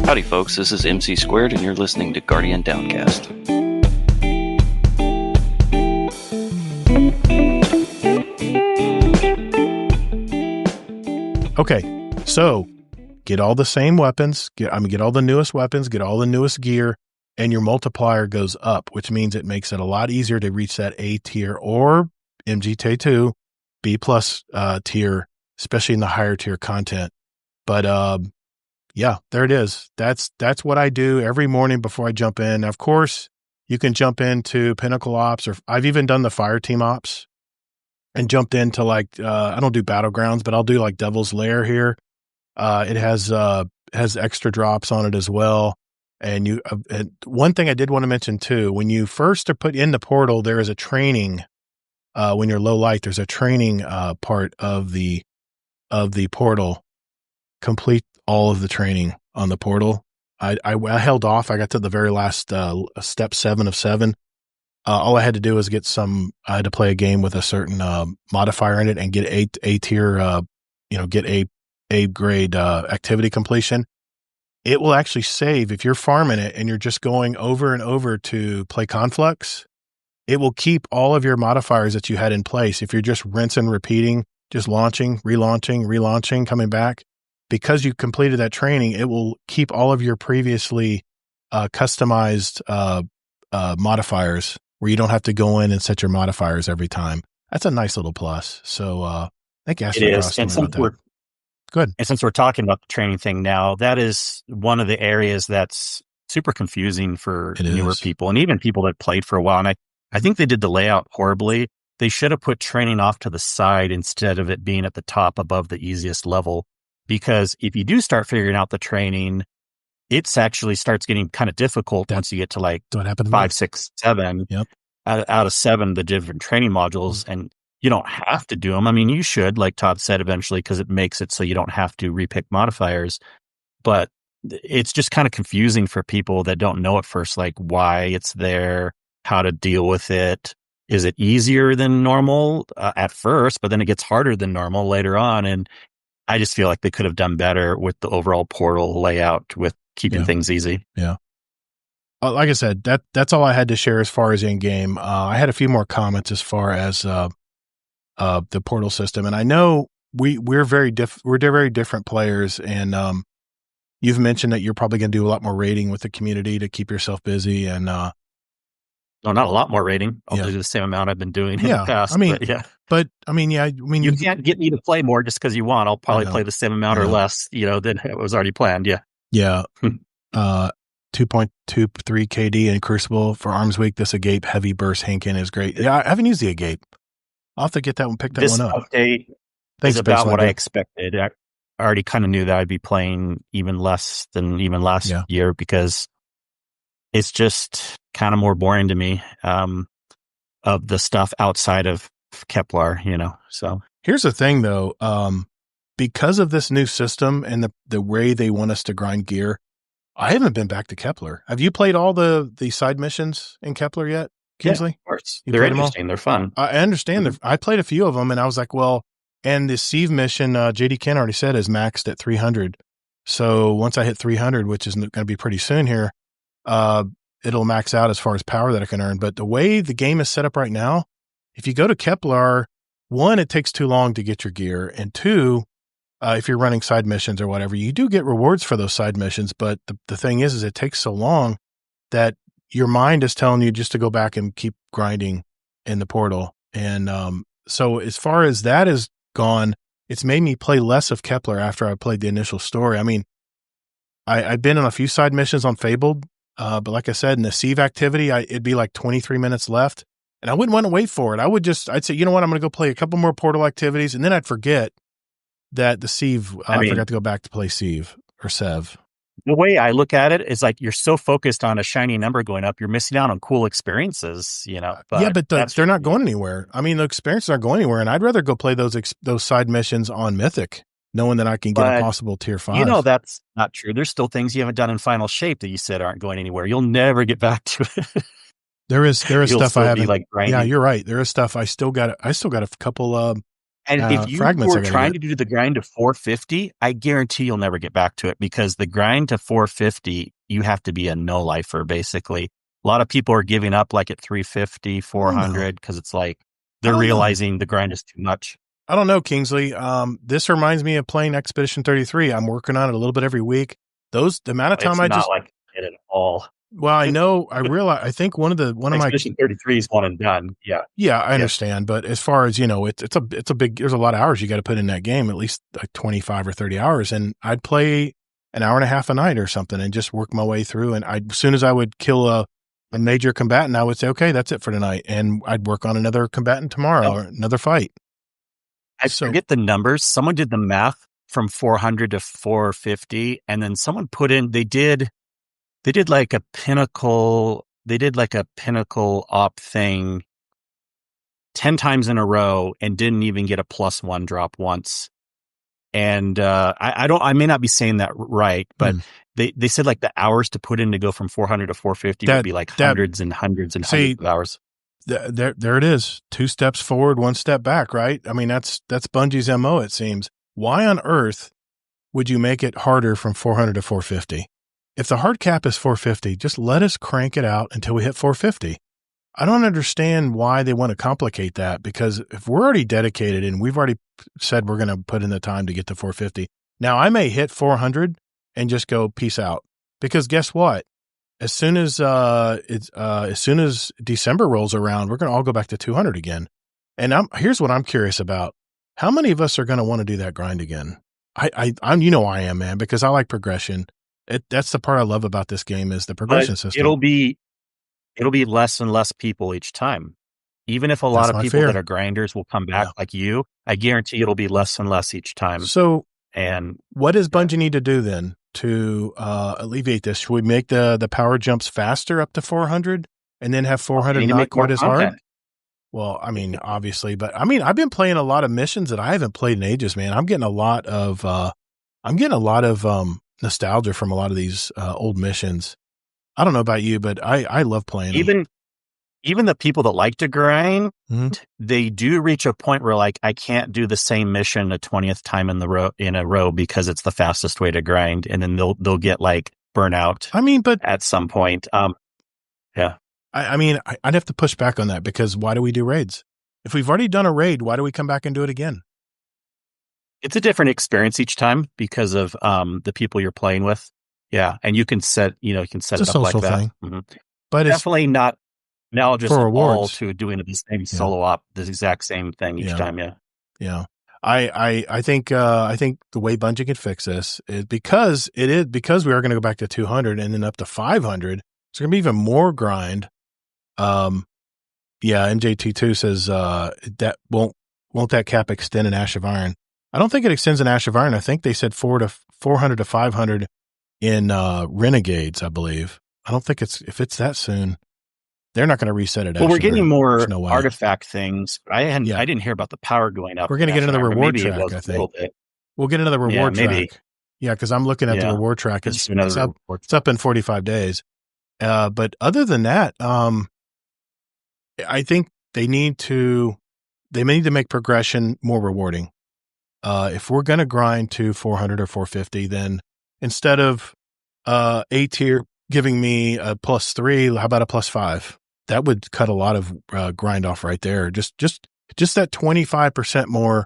Howdy folks, this is MC Squared and you're listening to Guardian Downcast. Okay, so get all the same weapons, get all the newest weapons, get all the newest gear, and your multiplier goes up, which means it makes it a lot easier to reach that A tier or MGT2, B plus tier, especially in the higher tier content. But yeah, there it is. That's what I do every morning before I jump in. Of course, you can jump into Pinnacle Ops, or I've even done the Fire Team Ops and jumped into like, I don't do Battlegrounds, but I'll do like Devil's Lair here. It has extra drops on it as well. And and one thing I did want to mention too, when you first are put in the portal, there is a training, when you're low light, there's a training part of the portal. Complete all of the training on the portal. I held off. I got to the very last step 7 of 7. All I had to do was I had to play a game with a certain modifier in it and get A tier, get A grade activity completion. It will actually save if you're farming it and you're just going over and over to play Conflux. It will keep all of your modifiers that you had in place. If you're just rinsing, repeating, just launching, relaunching, coming back. Because you completed that training, it will keep all of your previously customized modifiers where you don't have to go in and set your modifiers every time. That's a nice little plus. So thank you. It is. And since we're talking about the training thing now, that is one of the areas that's super confusing for newer people and even people that played for a while. And I think they did the layout horribly. They should have put training off to the side instead of it being at the top above the easiest level. Because if you do start figuring out the training, it actually starts getting kind of difficult once you get to like 5, 6, 7. Yep. Out of 7, the different training modules, and you don't have to do them. I mean, you should, like Todd said, eventually, because it makes it so you don't have to repick modifiers. But it's just kind of confusing for people that don't know at first, like why it's there, how to deal with it. Is it easier than normal at first, but then it gets harder than normal later on? And I just feel like they could have done better with the overall portal layout with keeping things easy. Yeah. Like I said, that's all I had to share as far as in-game. I had a few more comments as far as the portal system. And I know we're very different players. And you've mentioned that you're probably going to do a lot more raiding with the community to keep yourself busy. And no, not a lot more raiding. I'll do the same amount I've been doing in the past. You can't get me to play more just because you want. I'll probably play the same amount or less, than it was already planned. Yeah. Yeah. 2.23 KD in Crucible for Arms Week. This Agape Heavy Burst Hankin is great. Yeah, I haven't used the Agape. I'll have to get that one, pick that one up. This update is about what I expected. I already kind of knew that I'd be playing even less than even last year because it's just kind of more boring to me of the stuff outside of Kepler, so. Here's the thing though, because of this new system and the way they want us to grind gear, I haven't been back to Kepler. Have you played all the side missions in Kepler yet, Kingsley? Yeah, of course. They're interesting. They're fun. I understand. Mm-hmm. I played a few of them and I was like, well, and the Sieve mission, JD Ken already said is maxed at 300. So once I hit 300, which is going to be pretty soon here, it'll max out as far as power that I can earn. But the way the game is set up right now, if you go to Kepler, one, it takes too long to get your gear, and two, if you're running side missions or whatever, you do get rewards for those side missions. But the thing is it takes so long that your mind is telling you just to go back and keep grinding in the portal. And so as far as that is gone, it's made me play less of Kepler after I played the initial story. I mean, I've been on a few side missions on Fabled, but like I said, in the Sieve activity, it'd be like 23 minutes left, and I wouldn't want to wait for it. I'd say, you know what, I'm going to go play a couple more portal activities, and then I'd forget that the Sieve, I forgot to go back to play Sieve or Sev. The way I look at it is like you're so focused on a shiny number going up, you're missing out on cool experiences, But they're not going anywhere. I mean, the experiences aren't going anywhere, and I'd rather go play those side missions on Mythic, knowing that I can get a possible tier 5. That's not true. There's still things you haven't done in Final Shape that you said aren't going anywhere. You'll never get back to it. There is stuff I haven't. Grinding. Yeah, you're right. There is stuff I still got a couple and if you were trying to do the grind to 450, I guarantee you'll never get back to it, because the grind to 450, you have to be a no-lifer, basically. A lot of people are giving up like at 350, 400, because it's like they're realizing the grind is too much. I don't know, Kingsley. This reminds me of playing Expedition 33. I'm working on it a little bit every week. The amount of time it's not like it at all. Well, I know. I realize. I think one of my Expedition 33 is one and done. Yeah. Yeah, I understand. But as far as it's a big. There's a lot of hours you got to put in that game. At least like 25 or 30 hours. And I'd play an hour and a half a night or something, and just work my way through. And as soon as I would kill a major combatant, I would say, okay, that's it for tonight, and I'd work on another combatant tomorrow or another fight. I forget the numbers. Someone did the math from 400 to 450, and then someone put in. They did like a pinnacle op thing 10 times in a row and didn't even get a +1 drop once. And I may not be saying that right, but they said like the hours to put in to go from 400 to 450 would be like hundreds and hundreds and hundreds of hours. There it is. 2 steps forward, 1 step back, right? I mean, that's Bungie's MO, it seems. Why on earth would you make it harder from 400 to 450? If the hard cap is 450, just let us crank it out until we hit 450. I don't understand why they want to complicate that, because if we're already dedicated and we've already said we're going to put in the time to get to 450, now I may hit 400 and just go peace out, because guess what? As soon as December rolls around, we're going to all go back to 200 again. And here's what I'm curious about: how many of us are going to want to do that grind again? I'm I am, man, because I like progression. That's the part I love about this game, is the progression system. It'll be less and less people each time. Even if a lot of people that are grinders will come back like you, I guarantee it'll be less and less each time. So, and what does Bungie need to do then to alleviate this? Should we make the power jumps faster up to 400 and then have 400 not quite as hard? Well, I mean, obviously, but I mean, I've been playing a lot of missions that I haven't played in ages, man. I'm getting a lot of nostalgia from a lot of these old missions. I don't know about you, but I love playing them. Even the people that like to grind, they do reach a point where like, I can't do the same mission a 20th time in a row because it's the fastest way to grind, and then they'll get like burnout. I mean, but at some point, yeah. I mean, I'd have to push back on that, because why do we do raids? If we've already done a raid, why do we come back and do it again? It's a different experience each time because of the people you're playing with. Yeah, and you can set it up like that. Mm-hmm. But it's definitely not analogous at all to doing the same solo op, the exact same thing each time. Yeah. I think the way Bungie can fix this is because we are going to go back to 200 and then up to 500. It's going to be even more grind. MJT2 says that won't that cap extend in Ash of Iron? I don't think it extends in Ash of Iron. I think they said 400 to 500 in Renegades, I believe. I don't think if it's that soon, they're not going to reset it. Well, we're getting more artifact things. I didn't hear about the power going up. We're going to get another reward track, I think. We'll get another reward track. Yeah, because I'm looking at the reward track. It's up in 45 days. But other than that, I think they may need to make progression more rewarding. If we're going to grind to 400 or 450, then instead of A tier giving me a +3, how about a +5? that would cut a lot of grind off right there. Just that 25% more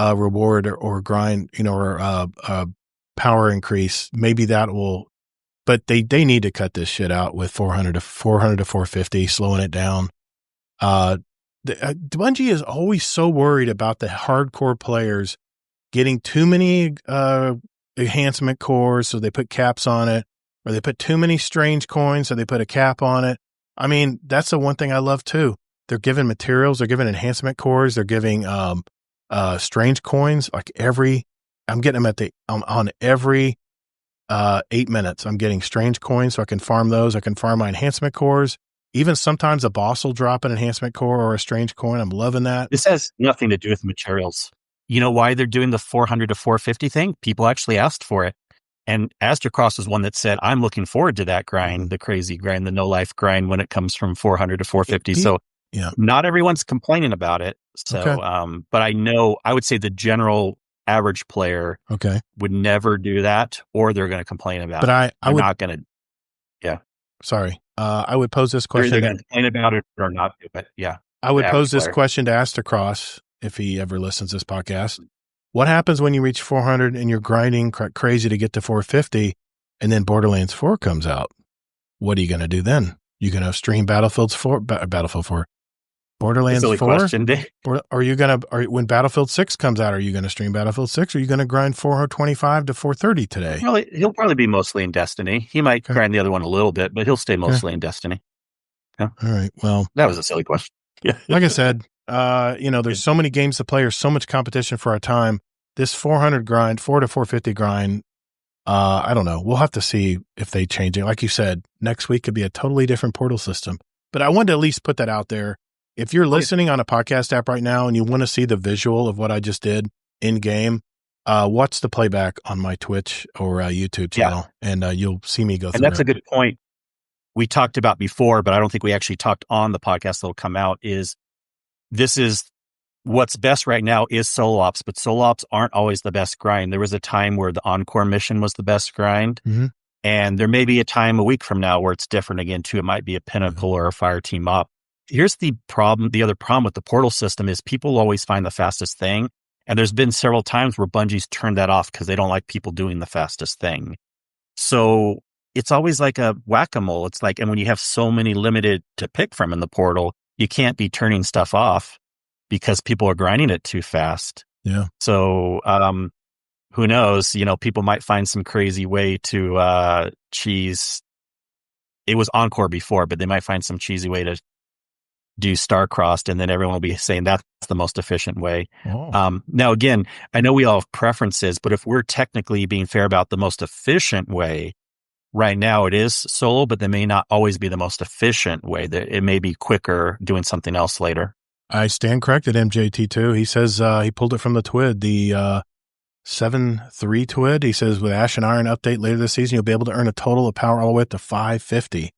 reward or grind, or power increase. Maybe that will, but they need to cut this shit out with 400 to 450, slowing it down. Bungie is always so worried about the hardcore players getting too many enhancement cores, so they put caps on it, or they put too many strange coins, so they put a cap on it. I mean, that's the one thing I love too. They're giving materials, they're giving enhancement cores, they're giving strange coins. Like I'm getting them on every 8 minutes. I'm getting strange coins, so I can farm those. I can farm my enhancement cores. Even sometimes a boss will drop an enhancement core or a strange coin. I'm loving that. This has nothing to do with materials. You know why they're doing the 400 to 450 thing? People actually asked for it. And Astrocross was one that said, I'm looking forward to that grind, the crazy grind, the no-life grind when it comes from 400 to 450. So not everyone's complaining about it. So, but I would say the general average player would never do that, or they're going to complain about it. But I'm not going to, Sorry. I would pose this question. They're going to complain about it or not do it. Yeah. I would pose this question to Astrocross if he ever listens to this podcast. What happens when you reach 400 and you're grinding crazy to get to 450 and then Borderlands 4 comes out? What are you going to do then? You going to stream Battlefield 4? Borderlands 4? Question, Dave. Or are you going to, when Battlefield 6 comes out, are you going to stream Battlefield 6? Or are you going to grind 425 to 430 today? He'll probably be mostly in Destiny. He might grind the other one a little bit, but he'll stay mostly in Destiny. Yeah. All right. Well, that was a silly question. Yeah. Like I said, there's so many games to play. There's so much competition for our time. This 400 grind, 4 to 450 grind, I don't know. We'll have to see if they change it. Like you said, next week could be a totally different portal system. But I wanted to at least put that out there. If you're listening on a podcast app right now and you want to see the visual of what I just did in game, watch the playback on my Twitch or YouTube channel, and you'll see me go through it. And that's a good point we talked about before, but I don't think we actually talked on the podcast that'll come out, is what's best right now is solo ops, but solo ops aren't always the best grind. There was a time where the Encore mission was the best grind, and there may be a time a week from now where it's different again too. It might be a Pinnacle or a Fire Team Op. Here's the problem. The other problem with the portal system is people always find the fastest thing. And there's been several times where Bungie's turned that off because they don't like people doing the fastest thing. So it's always like a whack-a-mole. It's like, and when you have so many limited to pick from in the portal, you can't be turning stuff off because people are grinding it too fast. Yeah. So, who knows, people might find some crazy way to, cheese. It was Encore before, but they might find some cheesy way to do star-crossed, and then everyone will be saying that's the most efficient way. Now, again, I know we all have preferences, but if we're technically being fair about the most efficient way, right now it is solo, but they may not always be the most efficient way. That it may be quicker doing something else later. I stand corrected, MJT2. He says he pulled it from the TWID, the 7.3 TWID. He says with Ash and Iron update later this season, you'll be able to earn a total of power all the way up to 550.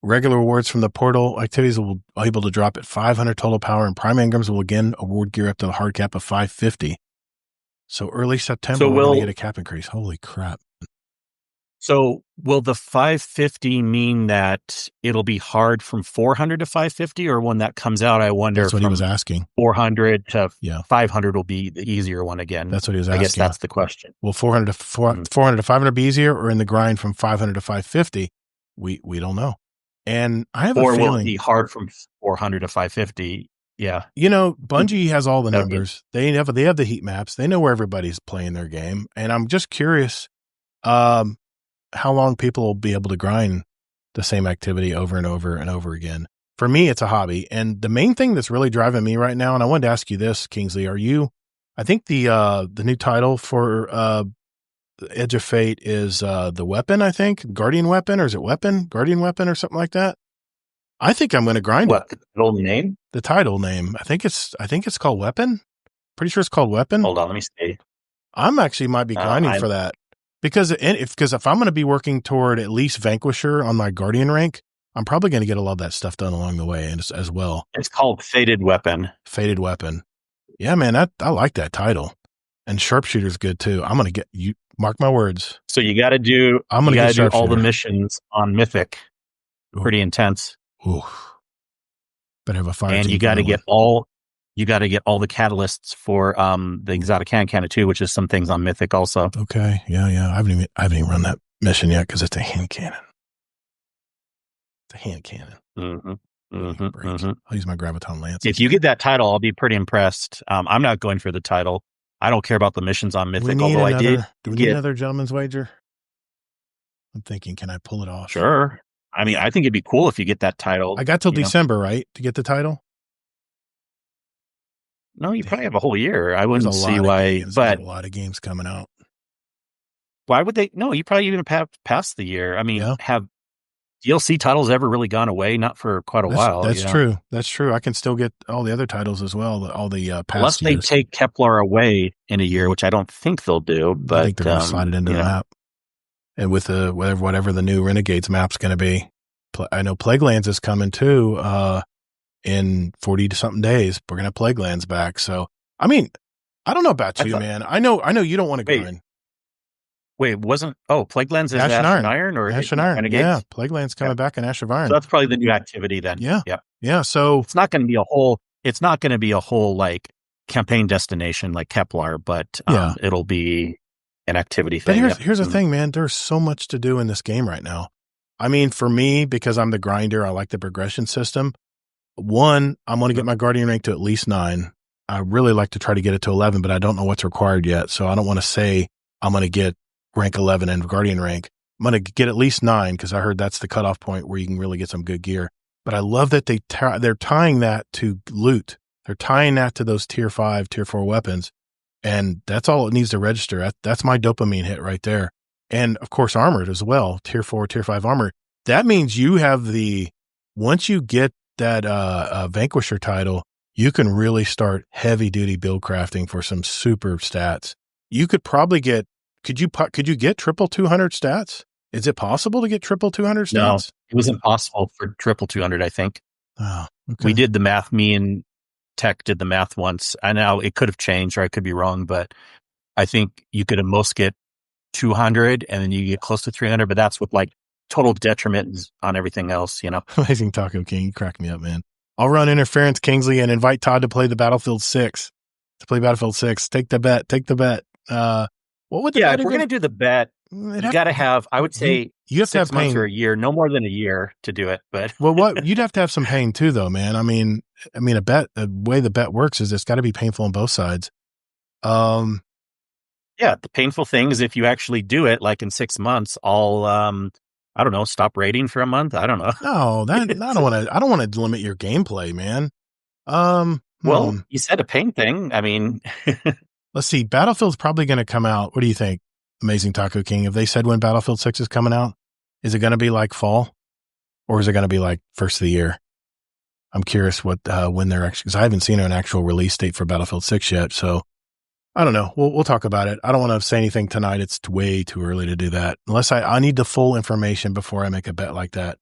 Regular rewards from the portal activities will be able to drop at 500 total power, and Prime Engrams will again award gear up to the hard cap of 550. So early September, we're going to get a cap increase. Holy crap. So will the 550 mean that it'll be hard from 400 to 550, or when that comes out, I wonder. That's what he was asking. 400 to 500 will be the easier one again. That's what he was asking. I guess that's the question. Will 400 to 500 be easier, or in the grind from 500 to 550? We don't know. And I have a feeling, will it be hard from 400 to 550? Yeah. Bungie has all the numbers. They have the heat maps. They know where everybody's playing their game. And I'm just curious how long people will be able to grind the same activity over and over and over again. For me, it's a hobby. And the main thing that's really driving me right now, and I wanted to ask you this, Kingsley, I think the new title for Edge of Fate is the weapon, I think. Guardian Weapon, or is it Weapon? Guardian Weapon or something like that? I think I'm going to grind it. The title name? The title name. I think it's called Weapon. Pretty sure it's called Weapon. Hold on, let me see. I'm actually might be grinding for that. Because if I'm going to be working toward at least Vanquisher on my Guardian rank, I'm probably going to get a lot of that stuff done along the way as well. It's called Fated Weapon. Fated Weapon. Yeah, man, I like that title. And Sharpshooter's good too. I'm going to get you. Mark my words. So you got to do. I'm going to do all the missions on Mythic. Pretty intense. Ooh. Better have a fire and team you got to for get that one. all the catalysts for the Exotic Cannon too, which is some things on Mythic also. Okay, yeah. I haven't even run that mission yet because it's a hand cannon. It's a hand cannon. I'll use my graviton lance. If you get that title, I'll be pretty impressed. I'm not going for the title. I don't care about the missions on Mythic. Do we need another gentleman's wager? I'm thinking, can I pull it off? Sure. I mean, I think it'd be cool if you get that title. I got till December, right, to get the title? No, you probably have a whole year. I wouldn't see why. But a lot of games coming out. Why would they? No, you probably even have past the year. I mean, have DLC titles ever really gone away? Not for quite a while. That's true. That's true. I can still get all the other titles as well. All the past unless years. they take Kepler away in a year, which I don't think they'll do. But I think they're going to slide it into the map. And with the whatever the new Renegades map's going to be, I know Plaguelands is coming too. In 40 to something days, we're going to have Plaguelands back. So, I mean, I don't know about you, man. I know you don't want to grind. Wait, Plaguelands is Ash and Iron or Ash and Iron? Renegades? Yeah, Plaguelands coming back in Ash of Iron. So that's probably the new activity then. Yeah. So it's not going to be a whole. It's not going to be a whole like campaign destination like Kepler, but it'll be an activity thing. But here's the thing, man. There's so much to do in this game right now. I mean, for me, because I'm the grinder, I like the progression system. One, I'm going to get my Guardian rank to at least 9. I really like to try to get it to 11, but I don't know what's required yet. So I don't want to say I'm going to get rank 11 and Guardian rank. I'm going to get at least 9 because I heard that's the cutoff point where you can really get some good gear. But I love that they're tying that to loot. They're tying that to those tier 5, tier 4 weapons. And that's all it needs to register. That's my dopamine hit right there. And of course, armored as well. Tier 4, tier 5 armor. That means you have once you get that Vanquisher title, you can really start heavy duty build crafting for some super stats. You could probably get, could you get triple 200 stats? Is it possible to get triple 200 stats? No, it was impossible for triple 200, I think. Oh, okay. We did the math. Me and Tech did the math once. I know it could have changed or I could be wrong, but I think you could at most get 200 and then you get close to 300, but that's with like total detriment on everything else, Amazing Taco King. You crack me up, man. I'll run interference, Kingsley, and invite Todd to play the Battlefield 6. Take the bet. What would the bet if we're going to do the bet, you got to have, I would say, you have to have 6 months pain. or a year, no more than a year to do it. But you'd have to have some pain too, though, man. I mean, the way the bet works is it's got to be painful on both sides. The painful thing is if you actually do it, like in 6 months, I'll, I don't know, stop raiding for a month. I don't know. No, I don't want to limit your gameplay, man. Well, you said a pain thing. I mean, let's see. Battlefield's probably going to come out. What do you think, Amazing Taco King? Have they said when Battlefield 6 is coming out? Is it going to be like fall, or is it going to be like first of the year? I'm curious when they're actually, because I haven't seen an actual release date for Battlefield 6 yet. So I don't know. We'll talk about it. I don't want to say anything tonight. It's way too early to do that. Unless I need the full information before I make a bet like that.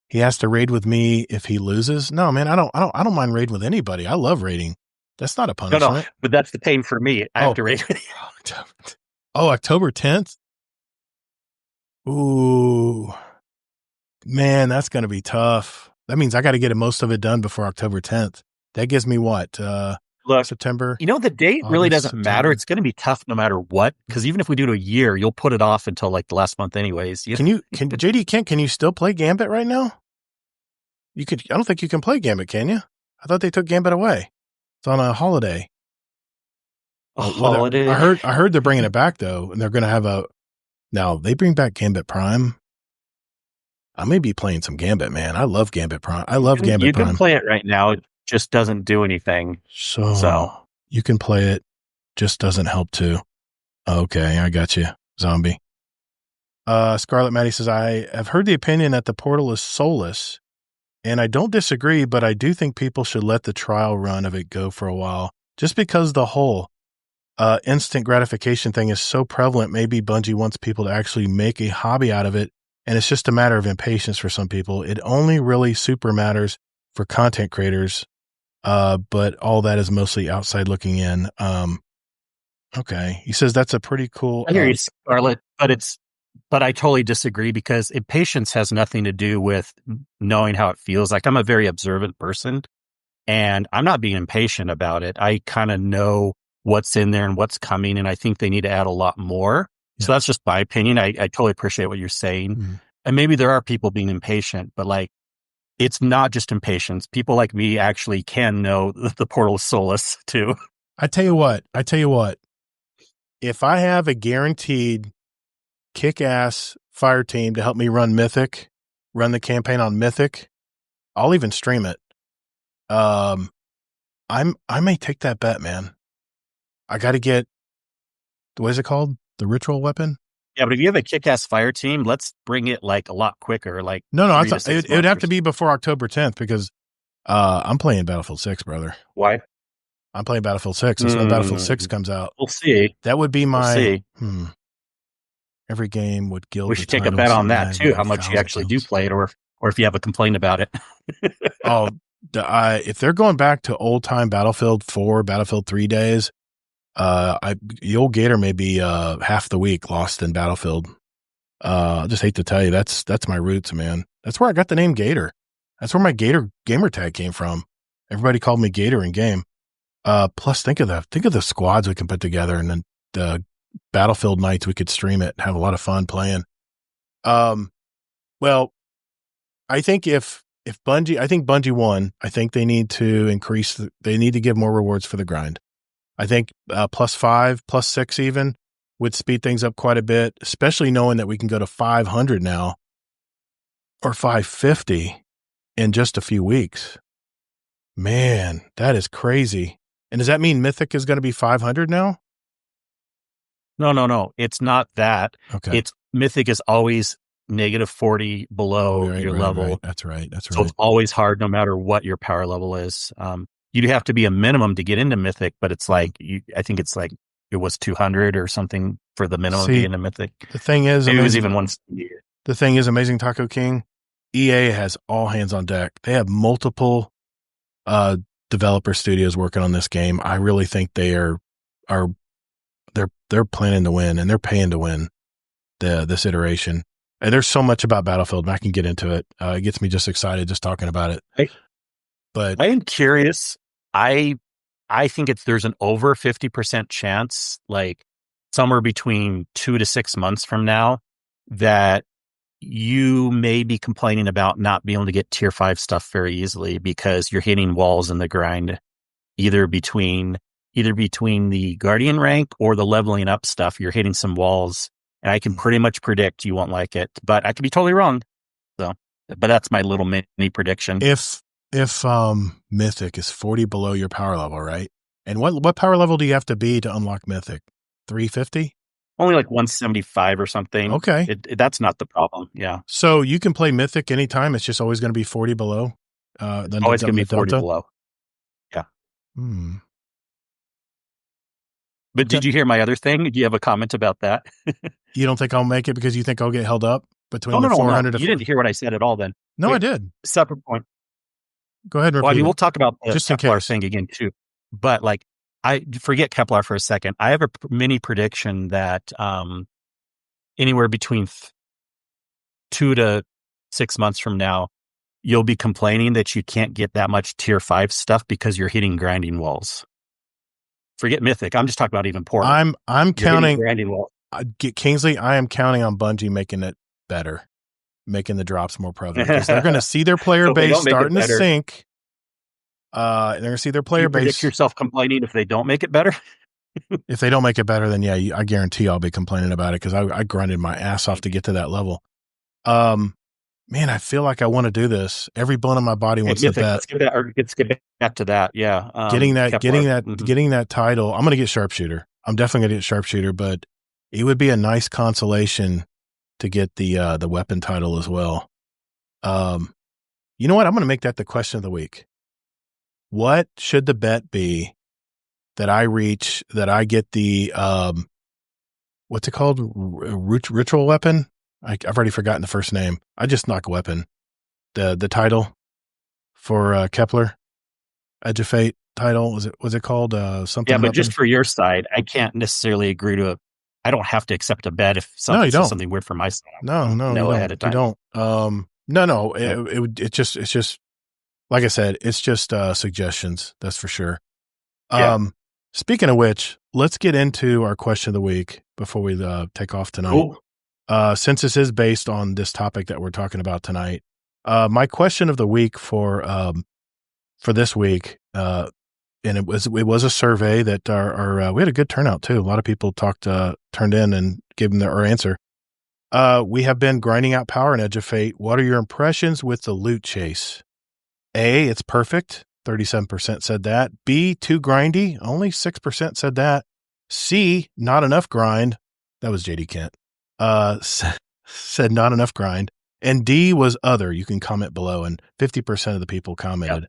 He has to raid with me if he loses. No, man, I don't mind raiding with anybody. I love raiding. That's not a punishment. No, but that's the pain for me. I have to raid with you. Oh, October 10th? Ooh. Man, that's going to be tough. That means I got to get most of it done before October 10th. That gives me what? Look, September. The date really doesn't matter. It's going to be tough no matter what. Because even if we do it a year, you'll put it off until like the last month, anyways. Can you still play Gambit right now? I don't think you can play Gambit, can you? I thought they took Gambit away. It's on a holiday. Holiday. I heard they're bringing it back though, and they're going to have now they bring back Gambit Prime. I may be playing some Gambit, man. I love Gambit Prime. I love Gambit Prime. You can play it right now. It just doesn't do anything. So you can play it, just doesn't help too. Okay, I got you, zombie. Scarlet Maddie says, I have heard the opinion that the portal is soulless, and I don't disagree, but I do think people should let the trial run of it go for a while, just because the whole instant gratification thing is so prevalent. Maybe Bungie wants people to actually make a hobby out of it, and it's just a matter of impatience for some people. It only really super matters for content creators, but all that is mostly outside looking in. Okay. He says that's a pretty cool. I hear you, Scarlet, but I totally disagree because impatience has nothing to do with knowing how it feels. Like I'm a very observant person. And I'm not being impatient about it. I kind of know what's in there and what's coming, and I think they need to add a lot more. Yeah. So that's just my opinion. I totally appreciate what you're saying. Mm-hmm. And maybe there are people being impatient, but like, it's not just impatience. People like me actually can know the Portal of Solace too. I tell you what, if I have a guaranteed kick-ass fire team to help me run the campaign on Mythic, I'll even stream it. I may take that bet, man. I got to get, what is it called? The ritual weapon? Yeah, but if you have a kick-ass fire team, let's bring it like a lot quicker. Like no, I thought it would have to be before October 10th because I'm playing Battlefield 6, brother. Why? I'm playing Battlefield 6. That's when Battlefield 6 comes out. We'll see. That would be my every game would gild. We should take a bet on that too. How much you actually do play it, or if you have a complaint about it. If they're going back to old time Battlefield 4, Battlefield 3 days, the old Gatr may be half the week lost in Battlefield. I just hate to tell you, that's my roots, man. That's where I got the name Gatr. That's where my Gatr gamertag came from. Everybody called me Gatr in game. Plus, think of the squads we can put together, and then the Battlefield nights we could stream it and have a lot of fun playing. Well, I think if Bungie won, I think they need to they need to give more rewards for the grind. I think +5, +6 even would speed things up quite a bit, especially knowing that we can go to 500 now or 550 in just a few weeks. Man, that is crazy. And does that mean Mythic is going to be 500 now? No. It's not that. Okay. It's Mythic is always -40 below your level. Right. That's right. So it's always hard no matter what your power level is. You'd have to be a minimum to get into Mythic, but it's like, I think it's like, it was 200 or something for the minimum to get into Mythic. The thing is, it was even once. The thing is, Amazing Taco King, EA has all hands on deck. They have multiple developer studios working on this game. I really think they're planning to win, and they're paying to win this iteration. And there's so much about Battlefield, and I can get into it. It gets me just excited just talking about it. But I am curious. I think there's an over 50% chance, like somewhere between 2 to 6 months from now, that you may be complaining about not being able to get tier 5 stuff very easily because you're hitting walls in the grind, either between the Guardian rank or the leveling up stuff. You're hitting some walls, and I can pretty much predict you won't like it, but I could be totally wrong. So, but that's my little mini prediction. If Mythic is 40 below your power level, right? And what power level do you have to be to unlock Mythic? 350? Only like 175 or something. Okay. That's not the problem. Yeah. So you can play Mythic anytime. It's just always going to be 40 below. Always going to be 40 below. Yeah. But did you hear my other thing? Do you have a comment about that? You don't think I'll make it because you think I'll get held up between the 400 No. You didn't hear what I said at all then. No, I did. Separate point. Go ahead and repeat. Well, I mean, we'll talk about the just in Kepler case thing again too. But like, I forget Kepler for a second. I have a mini prediction that anywhere between 2 to 6 months from now, you'll be complaining that you can't get that much tier 5 stuff because you're hitting grinding walls. Forget Mythic. I'm just talking about even Portal. I'm counting grinding walls. Kingsley, I am counting on Bungie making it better, making the drops more prevalent, because they're going to see their player base starting to sink. They're going to see their player base. Predict yourself complaining if they don't make it better? If they don't make it better, then yeah, I guarantee I'll be complaining about it because I grinded my ass off to get to that level. Man, I feel like I want to do this. Every bone in my body wants to bet. Let's get back to that. Yeah, getting that title. I'm going to get Sharpshooter. I'm definitely going to get Sharpshooter, but it would be a nice consolation to get the weapon title as well. You know what? I'm going to make that the question of the week. What should the bet be that I get the what's it called? Ritual weapon? I've already forgotten the first name. I just knock weapon. The title for Kepler, Edge of Fate title. Was it called something? Yeah, but just for your side, I can't necessarily agree to I don't have to accept a bet if something says something weird for my side. No, ahead of time. You don't. No. It's just like I said, it's just suggestions. That's for sure. Yeah. Speaking of which, let's get into our question of the week before we take off tonight. Cool. Since this is based on this topic that we're talking about tonight, my question of the week for this week, and it was a survey that we had a good turnout too. A lot of people turned in and gave them their answer. We have been grinding out power in Edge of Fate. What are your impressions with the loot chase? A, it's perfect. 37% said that. B, too grindy. Only 6% said that. C, not enough grind. That was JD Kent. Said not enough grind. And D was other. You can comment below, and 50% of the people commented.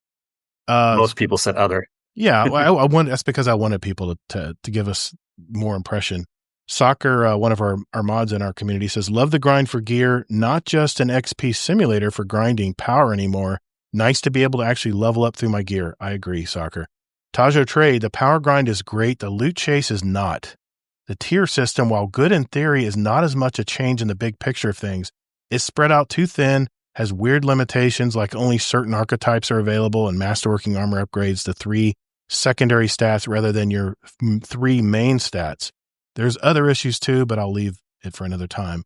Yep. Most people said other. Yeah, that's because I wanted people to give us more impression. Soccer, one of our mods in our community, says, love the grind for gear, not just an XP simulator for grinding power anymore. Nice to be able to actually level up through my gear. I agree, Soccer. Tajo Trade, the power grind is great. The loot chase is not. The tier system, while good in theory, is not as much a change in the big picture of things. It's spread out too thin, has weird limitations like only certain archetypes are available and masterworking armor upgrades to 3 secondary stats rather than your 3 main stats. There's other issues too, but I'll leave it for another time.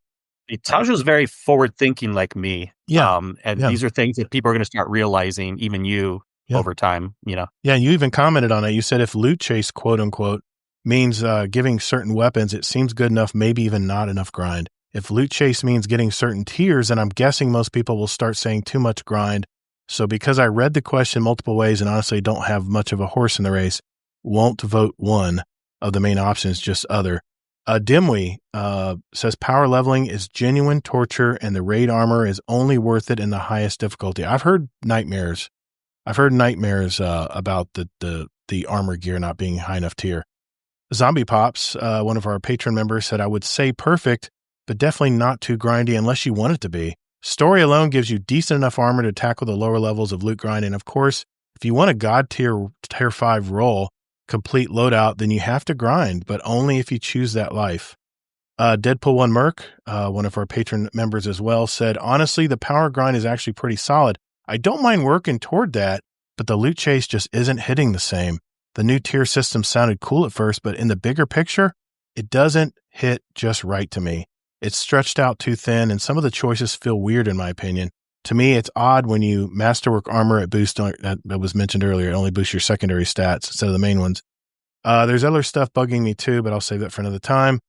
Tajo's very forward thinking like me. Yeah. These are things that people are going to start realizing, even you, over time, Yeah, and you even commented on it. You said if loot chase, quote unquote, means giving certain weapons, it seems good enough, maybe even not enough grind. If loot chase means getting certain tiers, then I'm guessing most people will start saying too much grind. So because I read the question multiple ways and honestly don't have much of a horse in the race, won't vote one of the main options, just other. Dimwee says power leveling is genuine torture and the raid armor is only worth it in the highest difficulty. I've heard nightmares about the armor gear not being high enough tier. Zombie Pops, one of our patron members, said, I would say perfect, but definitely not too grindy unless you want it to be. Story alone gives you decent enough armor to tackle the lower levels of loot grind. And of course, if you want a god tier 5 roll, complete loadout, then you have to grind, but only if you choose that life. Deadpool 1 Merc, one of our patron members as well, said, honestly, the power grind is actually pretty solid. I don't mind working toward that, but the loot chase just isn't hitting the same. The new tier system sounded cool at first, but in the bigger picture, it doesn't hit just right to me. It's stretched out too thin, and some of the choices feel weird in my opinion. To me, it's odd when you masterwork armor at boost that was mentioned earlier. It only boosts your secondary stats instead of the main ones. There's other stuff bugging me too, but I'll save that for another time.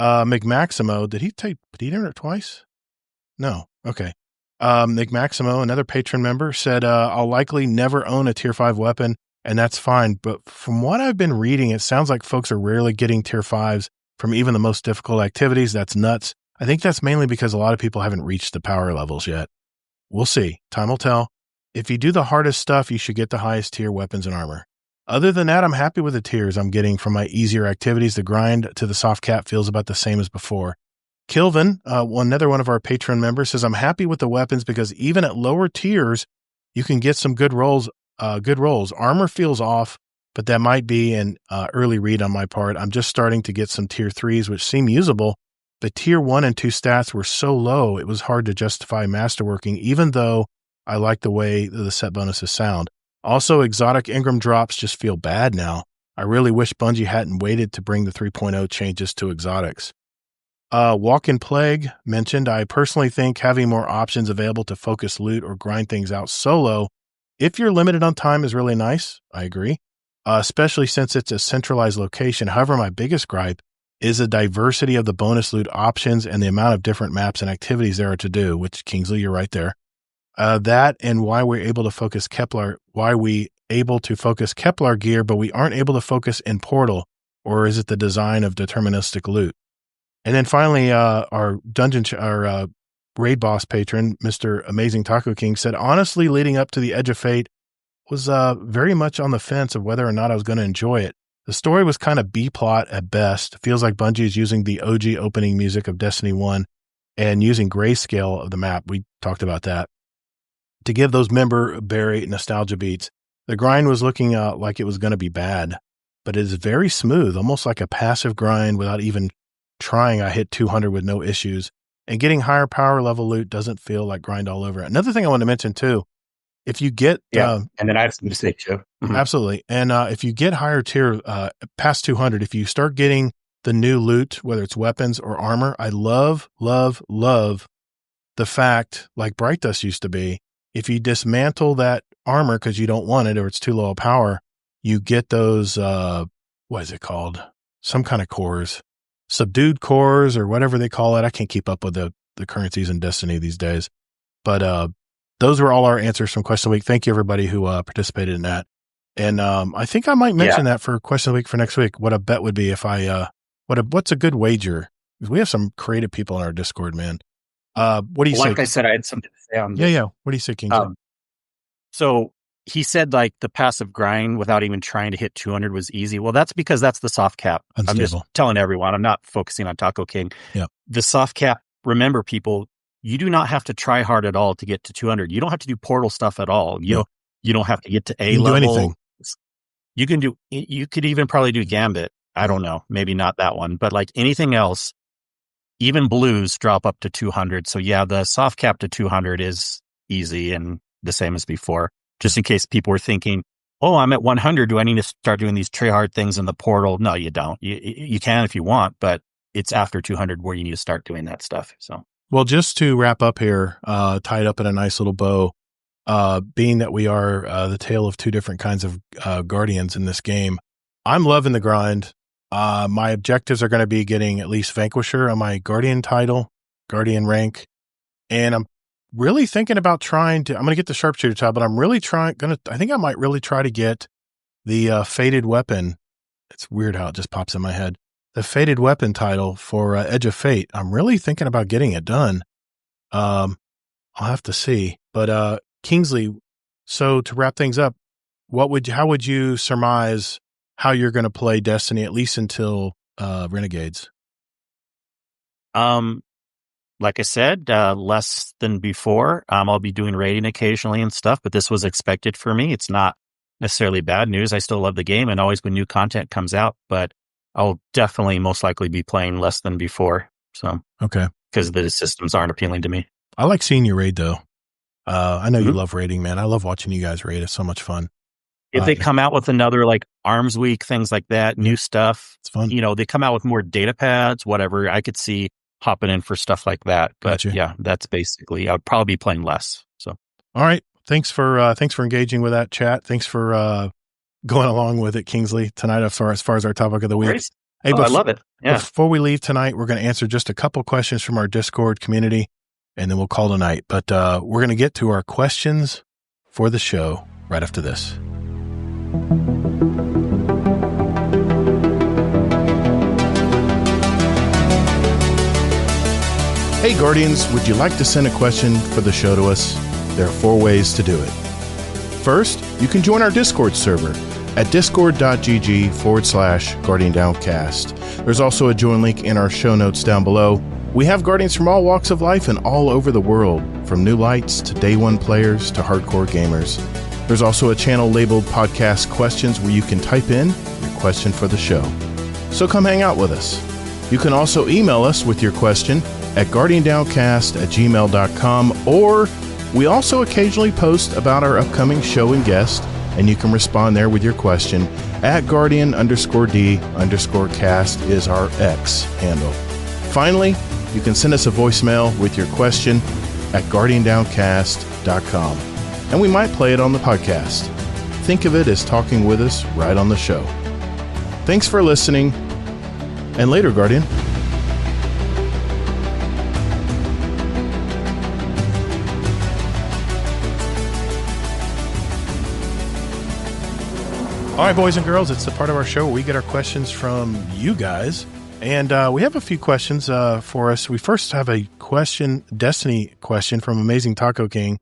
McMaximo, did he enter it twice? No. Okay. McMaximo, another patron member, said, I'll likely never own a tier 5 weapon, and that's fine. But from what I've been reading, it sounds like folks are rarely getting tier 5s from even the most difficult activities. That's nuts. I think that's mainly because a lot of people haven't reached the power levels yet. We'll see. Time will tell. If you do the hardest stuff, you should get the highest tier weapons and armor. Other than that, I'm happy with the tiers I'm getting from my easier activities. The grind to the soft cap feels about the same as before. Kilvin, another one of our patron members, says, I'm happy with the weapons because even at lower tiers, you can get some good rolls. Armor feels off, but that might be an early read on my part. I'm just starting to get some tier 3s, which seem usable. But tier 1 and 2 stats were so low, it was hard to justify masterworking, even though I like the way the set bonuses sound. Also, exotic Ingram drops just feel bad now. I really wish Bungie hadn't waited to bring the 3.0 changes to exotics. Walk-in Plague mentioned, I personally think having more options available to focus loot or grind things out solo, if you're limited on time, is really nice. I agree. Especially since it's a centralized location. However, my biggest gripe is the diversity of the bonus loot options and the amount of different maps and activities there are to do, which, Kingsley, you're right there. That and why we able to focus Kepler gear, but we aren't able to focus in Portal, or is it the design of deterministic loot? And then finally, our raid boss patron, Mr. Amazing Taco King, said, honestly, leading up to the Edge of Fate was very much on the fence of whether or not I was going to enjoy it. The story was kind of B-plot at best. It feels like Bungie is using the OG opening music of Destiny 1 and using grayscale of the map. We talked about that to give those member berry nostalgia beats. The grind was looking like it was going to be bad, but it is very smooth, almost like a passive grind without even trying. I hit 200 with no issues, and getting higher power level loot doesn't feel like grind all over. Another thing I want to mention too if you get and then I have something to say too. Absolutely, and if you get higher tier past 200, if you start getting the new loot, whether it's weapons or armor, I love the fact, like Bright Dust used to be, if you dismantle that armor because you don't want it or it's too low a power, you get those, what is it called? Some kind of cores, subdued cores or whatever they call it. I can't keep up with the currencies in Destiny these days. But those were all our answers from Question of the Week. Thank you, everybody who participated in that. And I think I might mention that for Question of the Week for next week, what a bet would be if I, what's a good wager? Because we have some creative people in our Discord, man. What do you say? Like I said, I had something to say on this. Yeah. What do you say, Kingsley? So he said like the passive grind without even trying to hit 200 was easy. Well, that's because that's the soft cap. Unstable. I'm just telling everyone. I'm not focusing on Taco King. Yeah. The soft cap, remember people, you do not have to try hard at all to get to 200. You don't have to do portal stuff at all. You don't have to get to A level. Do anything. You could even probably do Gambit. I don't know. Maybe not that one, but like anything else, even blues drop up to 200. So yeah, the soft cap to 200 is easy and the same as before. Just in case people were thinking, oh, I'm at 100. Do I need to start doing these try hard things in the portal? No, you don't. You can if you want, but it's after 200 where you need to start doing that stuff. So, well, just to wrap up here, tied up in a nice little bow, being that we are the tale of two different kinds of guardians in this game, I'm loving the grind. My objectives are going to be getting at least Vanquisher on my Guardian title, Guardian rank. And I'm really thinking about I'm going to get the Sharpshooter title, but I'm really I think I might really try to get the Fated Weapon. It's weird how it just pops in my head. The Fated Weapon title for Edge of Fate. I'm really thinking about getting it done. I'll have to see. But Kingsley, so to wrap things up, how would you surmise how you're going to play Destiny, at least until Renegades? Like I said, less than before. I'll be doing raiding occasionally and stuff, but this was expected for me. It's not necessarily bad news. I still love the game and always when new content comes out, but I'll definitely most likely be playing less than before. So, okay. Because the systems aren't appealing to me. I like seeing you raid though. I know you love raiding, man. I love watching you guys raid. It's so much fun. If they come out with another like Arms Week, things like that, new stuff, it's fun. They come out with more data pads, whatever. I could see hopping in for stuff like that. But yeah, that's basically, I'd probably be playing less. So, all right. Thanks for engaging with that chat. Thanks for going along with it, Kingsley, tonight as far as our topic of the week. Hey, I love it. Yeah. Before we leave tonight, we're going to answer just a couple questions from our Discord community, and then we'll call tonight. But we're going to get to our questions for the show right after this. Hey Guardians, would you like to send a question for the show to us? There are 4 ways to do it. First, you can join our Discord server at discord.gg/Guardian Downcast. There's also a join link in our show notes down below. We have Guardians from all walks of life and all over the world, from new lights to day one players to hardcore gamers. There's also a channel labeled Podcast Questions where you can type in your question for the show. So come hang out with us. You can also email us with your question at guardiandowncast@gmail.com, or we also occasionally post about our upcoming show and guest, and you can respond there with your question at Guardian_D_cast is our X handle. Finally, you can send us a voicemail with your question at guardiandowncast.com, and we might play it on the podcast. Think of it as talking with us right on the show. Thanks for listening, and later, Guardian. All right, boys and girls, it's the part of our show where we get our questions from you guys. And we have a few questions for us. We first have a Destiny question from Amazing Taco King.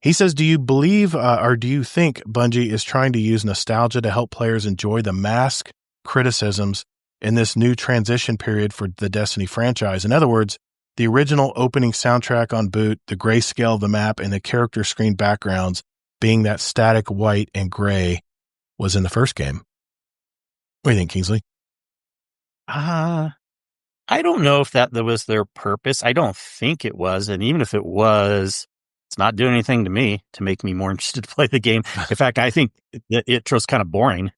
He says, do you believe or do you think Bungie is trying to use nostalgia to help players enjoy the mask criticisms in this new transition period for the Destiny franchise? In other words, the original opening soundtrack on boot, the grayscale of the map, and the character screen backgrounds being that static white and gray was in the first game. What do you think, Kingsley? I don't know if that was their purpose. I don't think it was. And even if it was, It's not doing anything to me to make me more interested to play the game. In fact, I think the intro's kind of boring.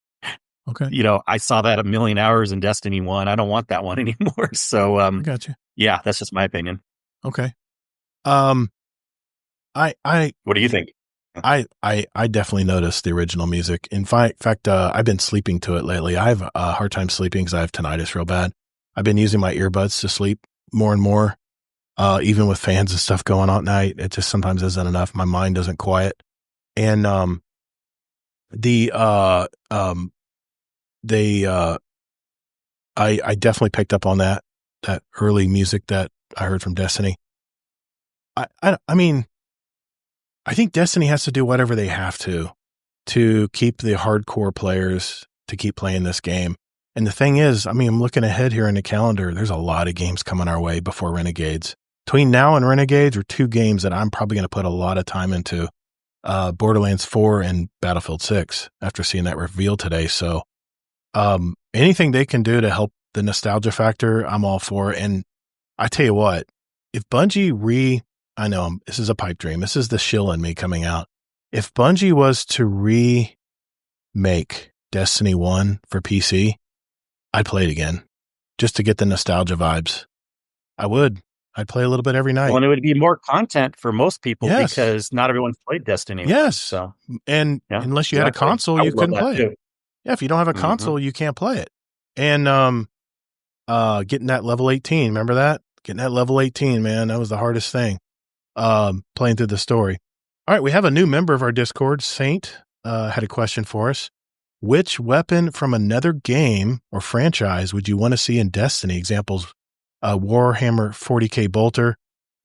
Okay. I saw that 1 million hours in Destiny 1. I don't want that one anymore. So, I got you. Yeah, that's just my opinion. Okay. What do you think? I definitely noticed the original music. In fact, I've been sleeping to it lately. I have a hard time sleeping because I have tinnitus real bad. I've been using my earbuds to sleep more and more. Even with fans and stuff going on at night, it just sometimes isn't enough. My mind doesn't quiet. And, I definitely picked up on that early music that I heard from Destiny. I mean, I think Destiny has to do whatever they have to keep the hardcore players to keep playing this game. And the thing is, I mean, I'm looking ahead here in the calendar. There's a lot of games coming our way before Renegades. Between now and Renegades are 2 games that I'm probably going to put a lot of time into, Borderlands 4 and Battlefield 6 after seeing that reveal today. So, anything they can do to help the nostalgia factor, I'm all for. And I tell you what, if Bungie I know this is a pipe dream. This is the shill in me coming out. If Bungie was to remake Destiny 1 for PC, I'd play it again just to get the nostalgia vibes. I would. I'd play a little bit every night. Well, and it would be more content for most people Yes. because not everyone's played Destiny. Yes. So, and yeah, unless you had a exactly. console, I you would love couldn't that play too. it. Yeah, if you don't have a console, you can't play it. And getting that level 18, remember that? Getting that level 18, man, that was the hardest thing. Playing through the story. All right, we have a new member of our Discord. Saint had a question for us. Which weapon from another game or franchise would you want to see in Destiny? Examples, Warhammer 40k Bolter,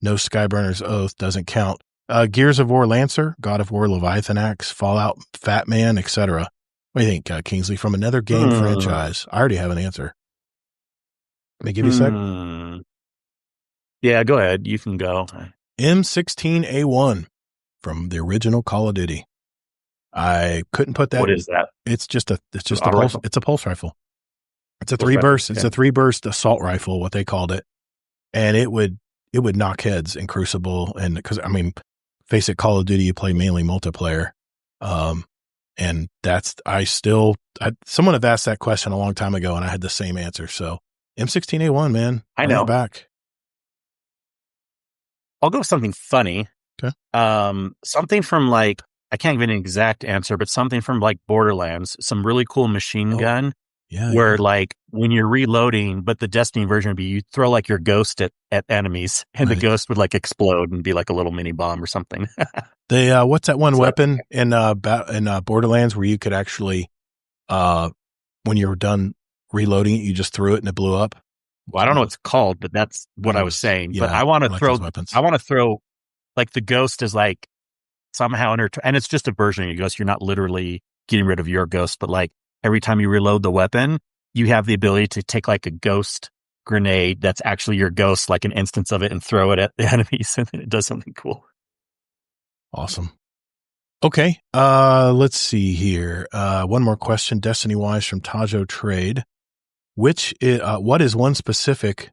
no Skyburner's Oath, doesn't count. Gears of War Lancer, God of War Leviathan Axe, Fallout Fat Man, etc. What do you think, Kingsley? From another game franchise? I already have an answer. Let me give you a sec. Yeah, go ahead. You can go. M16A1 from the original Call of Duty. I couldn't put that. What is that? It's just a pulse rifle. It's a pulse rifle. It's a Pulse 3 rifle, burst. okay. It's a 3 burst assault rifle, what they called it. And it would knock heads in Crucible. And because, I mean, face it, Call of Duty, you play mainly multiplayer. And someone had asked that question a long time ago and I had the same answer. So M16A1, man. I know. Back. I'll go with something funny. Okay. Something from I can't give an exact answer, but something from Borderlands, some really cool machine gun. Yeah. Where when you're reloading, but the Destiny version would be you throw your ghost at enemies and the ghost would explode and be like a little mini bomb or something. What's that one weapon in Borderlands where you could actually, when you were done reloading it, you just threw it and it blew up? Well, I don't know what it's called, but that's what I was saying. Yeah, but I want to throw weapons. I want to throw the ghost is somehow and it's just a version of your ghost. You're not literally getting rid of your ghost, but every time you reload the weapon, you have the ability to take a ghost grenade that's actually your ghost, an instance of it, and throw it at the enemies, and it does something cool. Awesome. Okay. Let's see here. One more question, Destiny wise, from Tajo Trade. What is one specific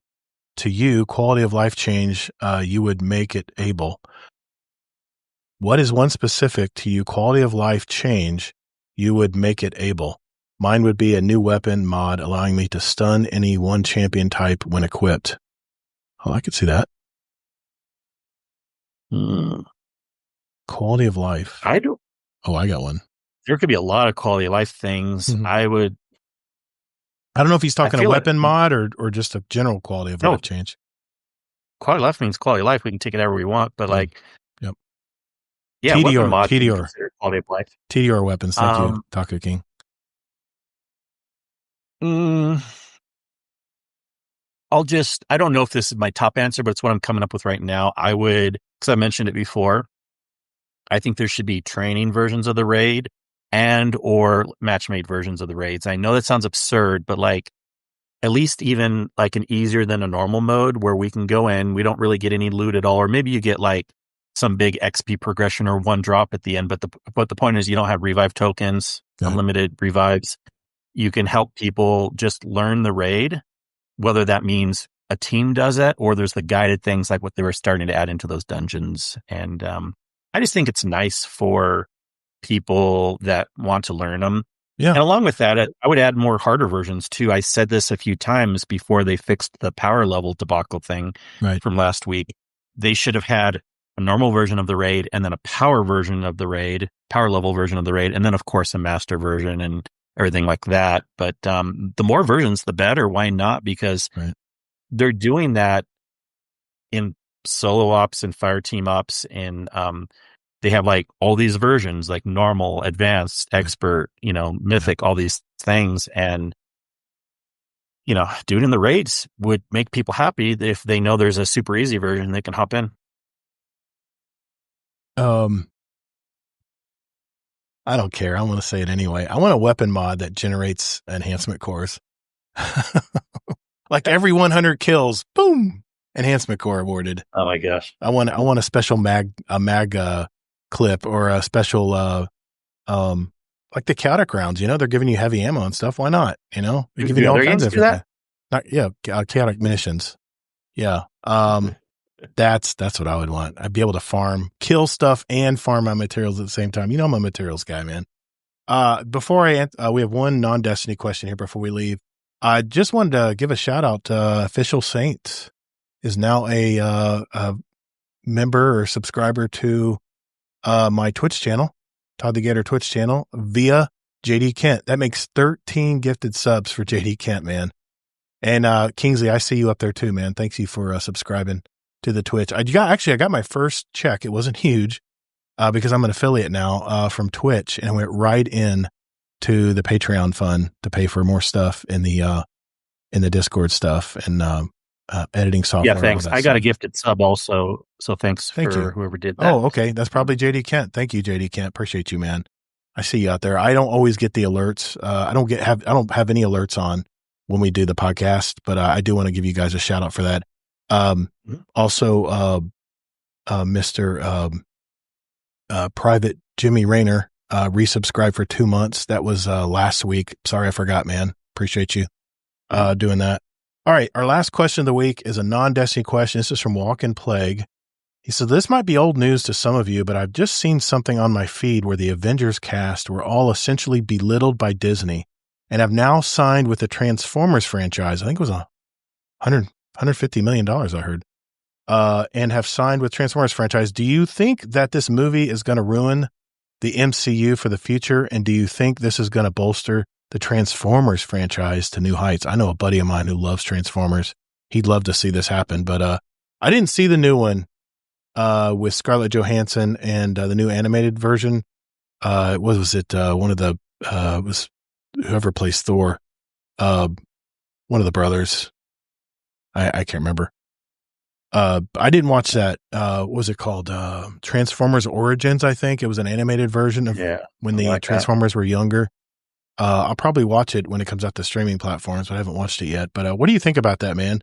to you quality of life change you would make it able? What is one specific to you quality of life change you would make it able? Mine would be a new weapon mod allowing me to stun any one champion type when equipped. Oh, I could see that. Quality of life. I do. Oh, I got one. There could be a lot of quality of life things. Mm-hmm. I don't know if he's talking a weapon mod or just a general quality of life change. Quality of life means quality of life. We can take it however we want, but yep. Yeah, TDR, mod TDR. Quality of life. TDR weapons. Thank you, Taco King. I don't know if this is my top answer, but it's what I'm coming up with right now. I would, because I mentioned it before, I think there should be training versions of the raid and or match-made versions of the raids. I know that sounds absurd, but at least even an easier than a normal mode where we can go in, we don't really get any loot at all, or maybe you get some big XP progression or one drop at the end. But the point is you don't have revive tokens, unlimited revives. You can help people just learn the raid, whether that means a team does it or there's the guided things like what they were starting to add into those dungeons. And I just think it's nice for people that want to learn them. Yeah. And along with that, I would add more harder versions too. I said this a few times before they fixed the power level debacle thing from last week. They should have had a normal version of the raid and then a power version of the raid, power level version of the raid, and then of course a master version and everything like that. But the more versions, the better. Why not? Because they're doing that in solo ops and fire team ops, and they have like all these versions, like normal, advanced, expert, mythic, all these things. And, doing in the raids would make people happy if they know there's a super easy version they can hop in. I don't care. I'm going to say it anyway. I want a weapon mod that generates enhancement cores. Like every 100 kills, boom, enhancement core awarded. Oh my gosh. I want a special mag clip or a special, like the chaotic rounds, they're giving you heavy ammo and stuff. Why not? They're giving you all kinds of that. Chaotic munitions. Yeah. That's what I would want. I'd be able to kill stuff and farm my materials at the same time. I'm a materials guy, man. Before we have one non-Destiny question here before we leave. I just wanted to give a shout out to Official Saints is now a member or subscriber to my Twitch channel, ToddtheGatr Twitch channel via JD Kent. That makes 13 gifted subs for JD Kent, man. And Kingsley, I see you up there too, man. Thanks you for subscribing to the Twitch. I got my first check. It wasn't huge because I'm an affiliate now from Twitch, and it went right in to the Patreon fund to pay for more stuff in the Discord stuff and editing software. Yeah, thanks. I got a gifted sub also, so thanks for whoever did that. Oh, okay. That's probably JD Kent. Thank you, JD Kent. Appreciate you, man. I see you out there. I don't always get the alerts. I don't have any alerts on when we do the podcast, but I do want to give you guys a shout out for that. Also, Mr. Private Jimmy Rayner resubscribed for 2 months. That was last week. Sorry, I forgot, man. Appreciate you doing that. All right, our last question of the week is a non-Destiny question. This is from Walk-in Plague. He said, this might be old news to some of you, but I've just seen something on my feed where the Avengers cast were all essentially belittled by Disney and have now signed with the Transformers franchise. I think it was $150 million, I heard, and have signed with Transformers franchise. Do you think that this movie is going to ruin the MCU for the future? And do you think this is going to bolster the Transformers franchise to new heights? I know a buddy of mine who loves Transformers. He'd love to see this happen, but I didn't see the new one with Scarlett Johansson and the new animated version. Was it one of the was whoever plays Thor, one of the brothers. I can't remember. I didn't watch that. What was it called? Transformers Origins, I think. It was an animated version of when the Transformers were younger. I'll probably watch it when it comes out to streaming platforms, but I haven't watched it yet. But what do you think about that, man?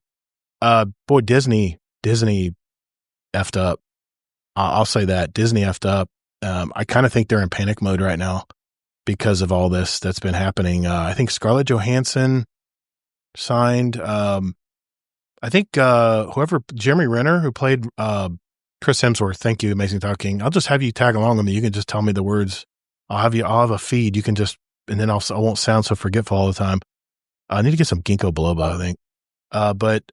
Boy, Disney effed up. I'll say that. Disney effed up. I kind of think they're in panic mode right now because of all this that's been happening. I think Scarlett Johansson signed. I think whoever, Jeremy Renner, who played Chris Hemsworth. Thank you, Amazing Talking. I'll just have you tag along with me. You can just tell me the words. I'll have a feed. You can just, and then I won't sound so forgetful all the time. I need to get some ginkgo biloba, I think. But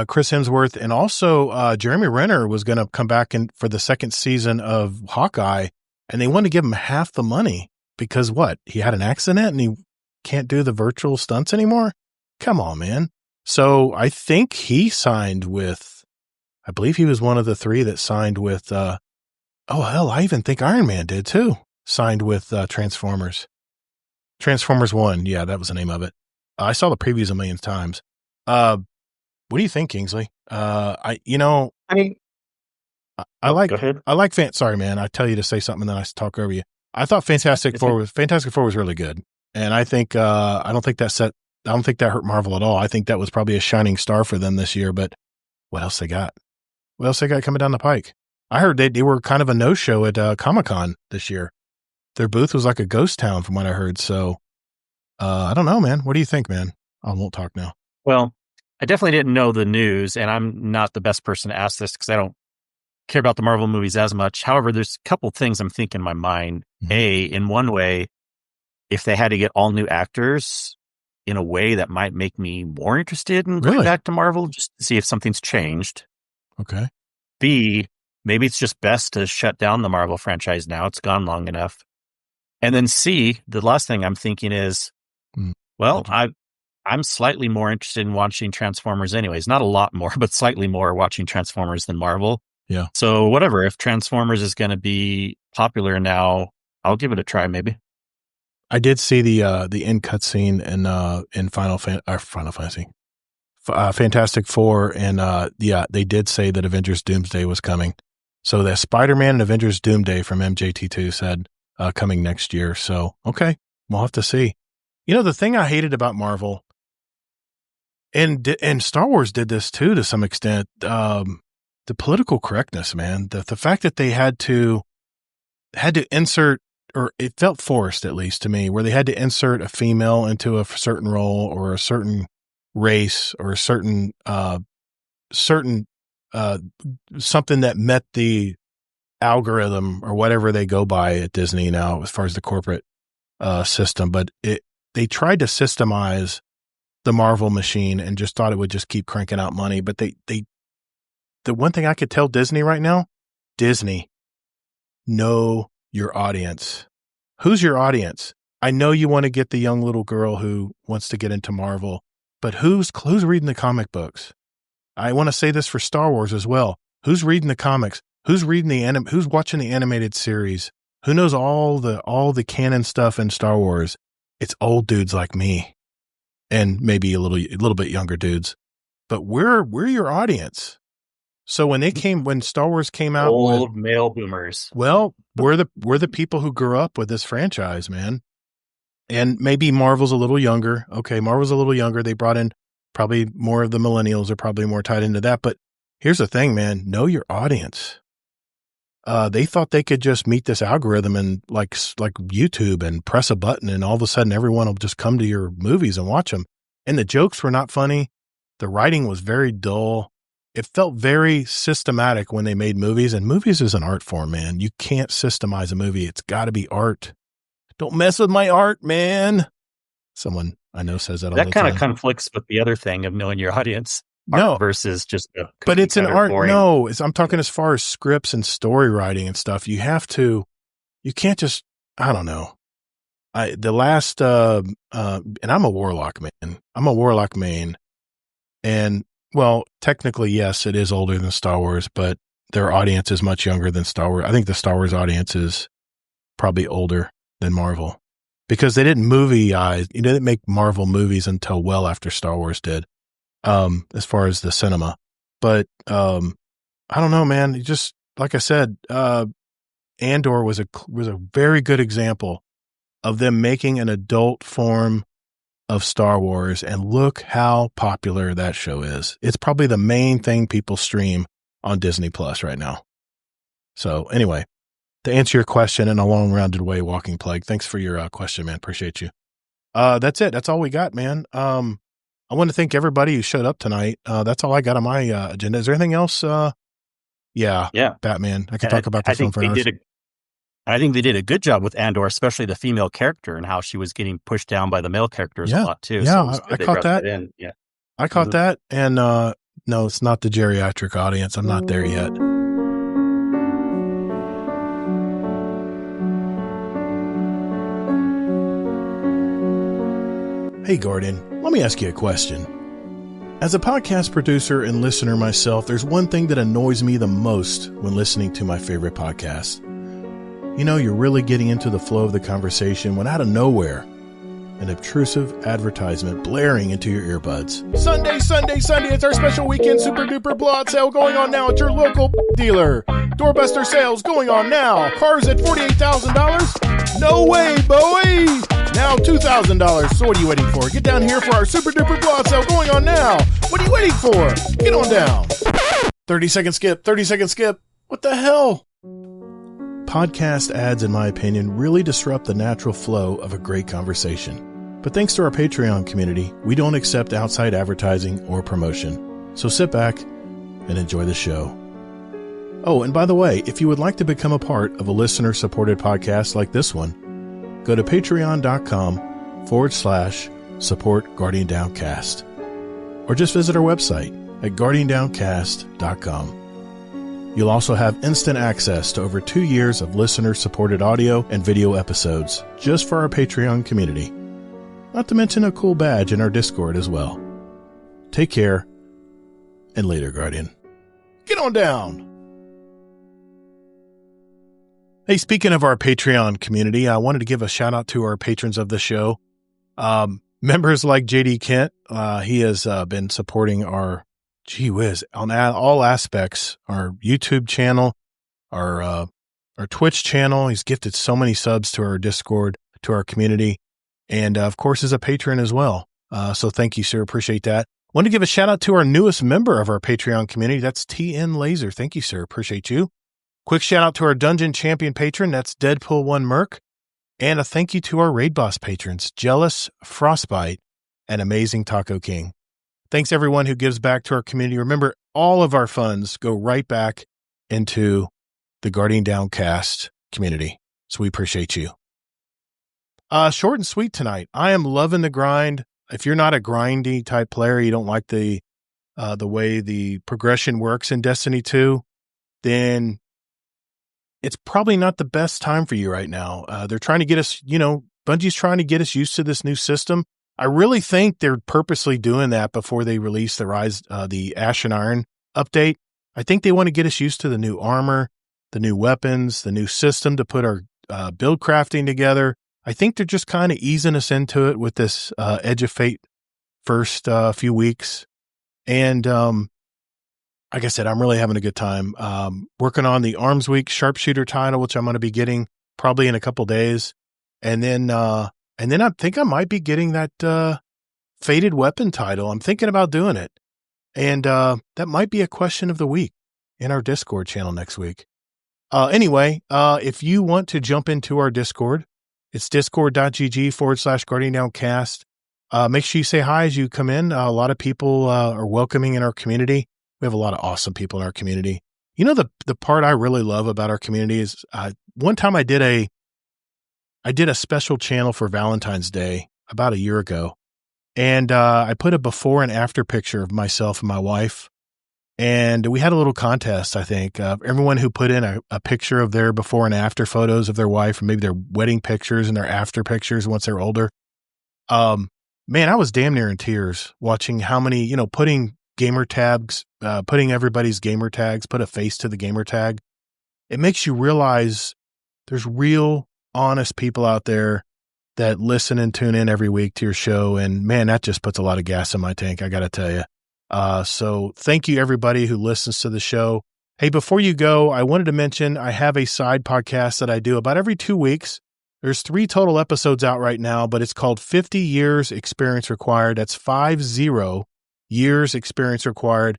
Chris Hemsworth and also Jeremy Renner was going to come back for the second season of Hawkeye, and they wanted to give him half the money because he had an accident and he can't do the virtual stunts anymore. Come on, man. So I think he signed with, I believe he was one of the three that signed with, I even think Iron Man did too. Signed with Transformers. Transformers 1. Yeah, that was the name of it. I saw the previews a million times. What do you think, Kingsley? I like sorry, man. I tell you to say something and then I talk over you. I thought Fantastic Four was really good. And I think, I don't think that hurt Marvel at all. I think that was probably a shining star for them this year, but what else they got? What else they got coming down the pike? I heard they were kind of a no-show at Comic-Con this year. Their booth was like a ghost town from what I heard. So, I don't know, man. What do you think, man? I won't talk now. Well, I definitely didn't know the news, and I'm not the best person to ask this because I don't care about the Marvel movies as much. However, there's a couple things I'm thinking in my mind. Mm-hmm. In one way, if they had to get all new actors in a way that might make me more interested in going back to Marvel, just to see if something's changed. Okay. B, maybe it's just best to shut down the Marvel franchise now. It's gone long enough. And then C, the last thing I'm thinking is, I'm slightly more interested in watching Transformers anyways. Not a lot more, but slightly more watching Transformers than Marvel. Yeah. So whatever, if Transformers is going to be popular now, I'll give it a try maybe. I did see the end cutscene in Final Fantasy. Fantastic Four, and they did say that Avengers Doomsday was coming. So the Spider-Man and Avengers Doomsday from MJT2 said coming next year. So, okay, we'll have to see. You know, the thing I hated about Marvel, and Star Wars did this too to some extent, the political correctness, man. The fact that they had to insert, or it felt forced at least to me, where they had to insert a female into a certain role or a certain race or a certain something that met the algorithm or whatever they go by at Disney now as far as the corporate system. But they tried to systemize the Marvel machine and just thought it would just keep cranking out money. But the one thing I could tell Disney right now, Disney, know your audience. Who's your audience? I know you want to get the young little girl who wants to get into Marvel, but who's reading the comic books? I want to say this for Star Wars as well. Who's reading the comics? Who's reading who's watching the animated series? Who knows all the canon stuff in Star Wars? It's old dudes like me, and maybe a little bit younger dudes. But we're your audience. So when Star Wars came out, old male boomers. Well, we're the people who grew up with this franchise, man. And maybe Marvel's a little younger. Okay, Marvel's a little younger. They brought in probably more of the millennials are probably more tied into that. But here's the thing, man. Know your audience. They thought they could just meet this algorithm and like YouTube and press a button and all of a sudden everyone will just come to your movies and watch them. And the jokes were not funny. The writing was very dull. It felt very systematic when they made movies, and movies is an art form, man. You can't systemize a movie. It's got to be art. Don't mess with my art, man. Someone I know says that all the time. That kind of conflicts with the other thing of knowing your audience. No, versus just but it's an art. Boring. No, I'm talking as far as scripts and story writing and stuff. You can't just, I don't know. And I'm a Warlock man. I'm a Warlock main. And well, technically, yes, it is older than Star Wars, but their audience is much younger than Star Wars. I think the Star Wars audience is probably older than Marvel because they didn't they didn't make Marvel movies until well after Star Wars did, as far as the cinema. But I don't know, man. You just, like I said, Andor was a very good example of them making an adult form of Star Wars, and look how popular that show is. It's probably the main thing people stream on Disney Plus right now. So anyway, to answer your question in a long rounded way, Walking Plague, thanks for your question, man. Appreciate you. That's it. That's all we got, man. I want to thank everybody who showed up tonight. That's all I got on my agenda. Is there anything else? Yeah. Batman. I could talk about this one for hours. I think they did a good job with Andor, especially the female character and how she was getting pushed down by the male characters a lot too. Yeah, so I caught that. Yeah, I caught that. And no, it's not the geriatric audience. I'm not there yet. Hey, Guardian, let me ask you a question. As a podcast producer and listener myself, there's one thing that annoys me the most when listening to my favorite podcast. You know, you're really getting into the flow of the conversation when out of nowhere, an obtrusive advertisement blaring into your earbuds. Sunday, it's our special weekend super duper blowout sale going on now at your local dealer. Doorbuster sales going on now. Cars at $48,000? No way, boy! Now $2,000. So what are you waiting for? Get down here for our super duper blowout sale going on now. What are you waiting for? Get on down. 30-second skip. What the hell? Podcast ads, in my opinion, really disrupt the natural flow of a great conversation. But thanks to our Patreon community, we don't accept outside advertising or promotion. So sit back and enjoy the show. Oh, and by the way, if you would like to become a part of a listener-supported podcast like this one, go to patreon.com/support Guardian Downcast. Or just visit our website at guardiandowncast.com. You'll also have instant access to over 2 years of listener-supported audio and video episodes just for our Patreon community. Not to mention a cool badge in our Discord as well. Take care, and later, Guardian. Get on down! Hey, speaking of our Patreon community, I wanted to give a shout out to our patrons of the show. Members like JD Kent, he has been supporting our, on all aspects, our YouTube channel, our Twitch channel. He's gifted so many subs to our Discord, to our community, and of course is a patron as well. So thank you, sir. Appreciate that. Want to give a shout out to our newest member of our Patreon community. That's TN Laser. Thank you, sir. Appreciate you. Quick shout out to our Dungeon Champion patron. That's Deadpool1 Merc. And a thank you to our Raid Boss patrons, Jealous, Frostbite, and Amazing Taco King. Thanks everyone who gives back to our community. Remember, all of our funds go right back into the Guardian Downcast community. So we appreciate you. Short and sweet tonight. I am loving the grind. If you're not a grindy type player, you don't like the way the progression works in Destiny 2, then it's probably not the best time for you right now. They're trying to get us, Bungie's trying to get us used to this new system. I really think they're purposely doing that before they release the Ash and Iron update. I think they want to get us used to the new armor, the new weapons, the new system to put our build crafting together. I think they're just kind of easing us into it with this Edge of Fate first few weeks. And like I said, I'm really having a good time working on the Arms Week Sharpshooter title, which I'm going to be getting probably in a couple days. And then I think I might be getting that Fated Weapon title. I'm thinking about doing it. And that might be a question of the week in our Discord channel next week. Anyway, if you want to jump into our Discord, it's discord.gg/Guardian Downcast. Make sure you say hi as you come in. A lot of people are welcoming in our community. We have a lot of awesome people in our community. The part I really love about our community is one time I did a special channel for Valentine's Day about a year ago. And I put a before and after picture of myself and my wife. And we had a little contest, I think. Everyone who put in a picture of their before and after photos of their wife, or maybe their wedding pictures and their after pictures once they're older. Man, I was damn near in tears watching how many, putting gamer tags, putting everybody's gamer tags, put a face to the gamer tag. It makes you realize there's real, honest people out there that listen and tune in every week to your show. And man, that just puts a lot of gas in my tank, I got to tell you. So thank you everybody who listens to the show. Hey, before you go, I wanted to mention I have a side podcast that I do about every 2 weeks. There's 3 total episodes out right now, but it's called 50 Years Experience Required. That's 50 years experience required.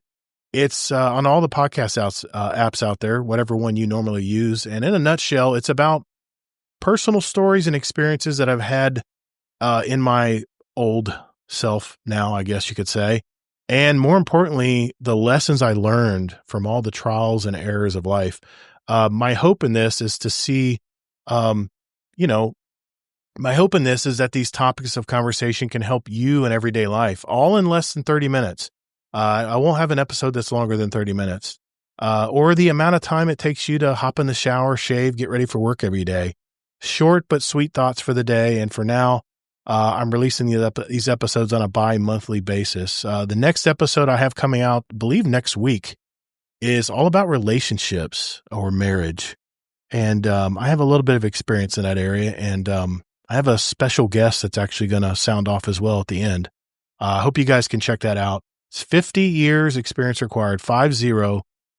It's on all the podcast apps out there, whatever one you normally use. And in a nutshell, it's about personal stories and experiences that I've had in my old self now, I guess you could say. And more importantly, the lessons I learned from all the trials and errors of life. My hope in this is to see, my hope in this is that these topics of conversation can help you in everyday life, all in less than 30 minutes. I won't have an episode that's longer than 30 minutes, or the amount of time it takes you to hop in the shower, shave, get ready for work every day. Short but sweet thoughts for the day. And for now, I'm releasing these episodes on a bi-monthly basis. The next episode I have coming out, I believe next week, is all about relationships or marriage. And I have a little bit of experience in that area. And I have a special guest that's actually going to sound off as well at the end. I hope you guys can check that out. It's 50 years experience required, 50,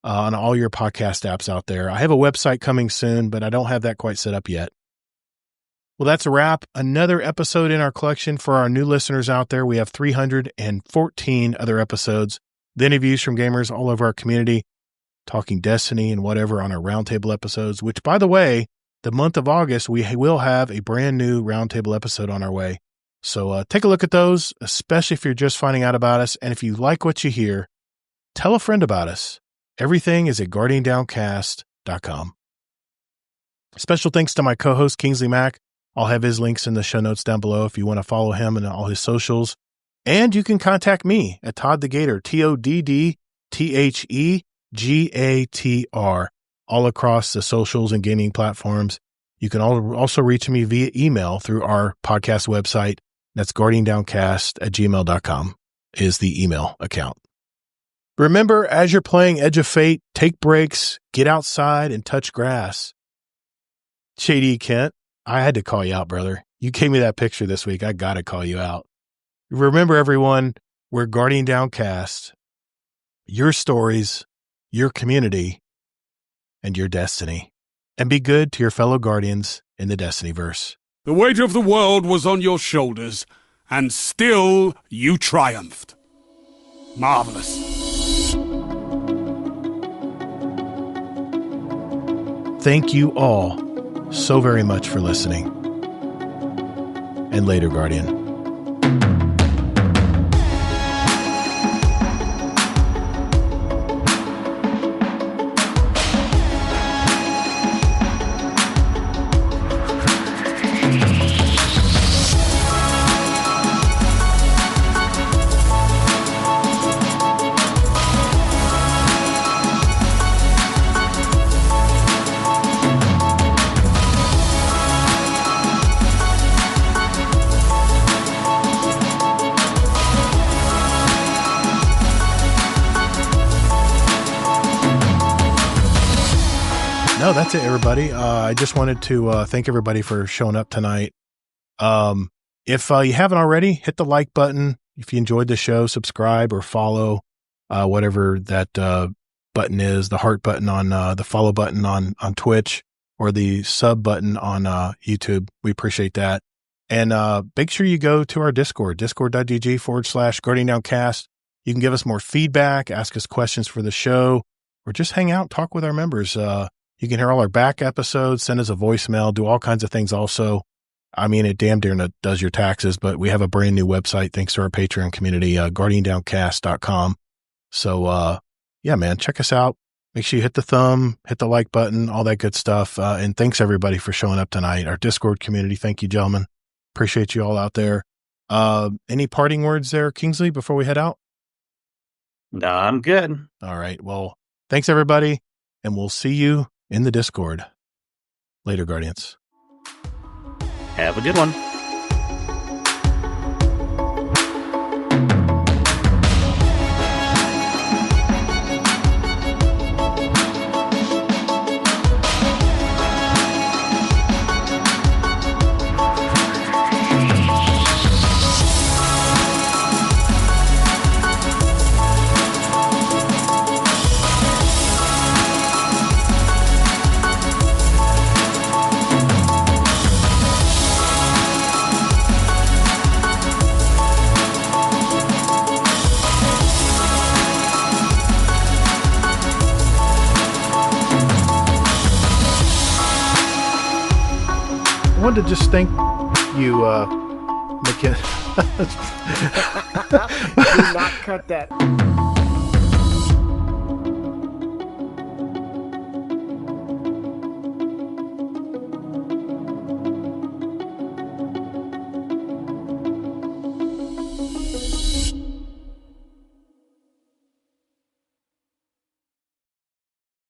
on all your podcast apps out there. I have a website coming soon, but I don't have that quite set up yet. Well, that's a wrap. Another episode in our collection for our new listeners out there. We have 314 other episodes, the interviews from gamers all over our community, talking Destiny and whatever on our roundtable episodes, which, by the way, the month of August, we will have a brand new roundtable episode on our way. So take a look at those, especially if you're just finding out about us. And if you like what you hear, tell a friend about us. Everything is at guardiandowncast.com. Special thanks to my co-host, Kingsley Mac. I'll have his links in the show notes down below if you want to follow him and all his socials. And you can contact me at ToddtheGatr, ToddtheGatr, all across the socials and gaming platforms. You can also reach me via email through our podcast website. That's guardiandowncast@gmail.com is the email account. Remember, as you're playing Edge of Fate, take breaks, get outside, and touch grass. Shady Kent, I had to call you out, brother. You gave me that picture this week. I got to call you out. Remember, everyone, we're Guardian Downcast. Your stories, your community, and your destiny. And be good to your fellow Guardians in the Destinyverse. The weight of the world was on your shoulders, and still you triumphed. Marvelous. Thank you all so very much for listening. And later, Guardian. No, that's it, everybody. I just wanted to thank everybody for showing up tonight. If you haven't already, hit the like button. If you enjoyed the show, subscribe or follow, whatever that button is, the heart button on the follow button on Twitch, or the sub button on YouTube. We appreciate that. And make sure you go to our Discord, discord.gg/GuardianDownCast. You can give us more feedback, ask us questions for the show, or just hang out and talk with our members. You can hear all our back episodes, send us a voicemail, do all kinds of things also. I mean, it damn near does your taxes, but we have a brand new website thanks to our Patreon community, guardiandowncast.com. So, yeah, man, check us out. Make sure you hit the thumb, hit the like button, all that good stuff. And thanks, everybody, for showing up tonight. Our Discord community, thank you, gentlemen. Appreciate you all out there. Any parting words there, Kingsley, before we head out? No, I'm good. All right. Well, thanks, everybody, and we'll see you in the Discord. Later, Guardians. Have a good one. I wanted to just thank you, McKin. Do not cut that.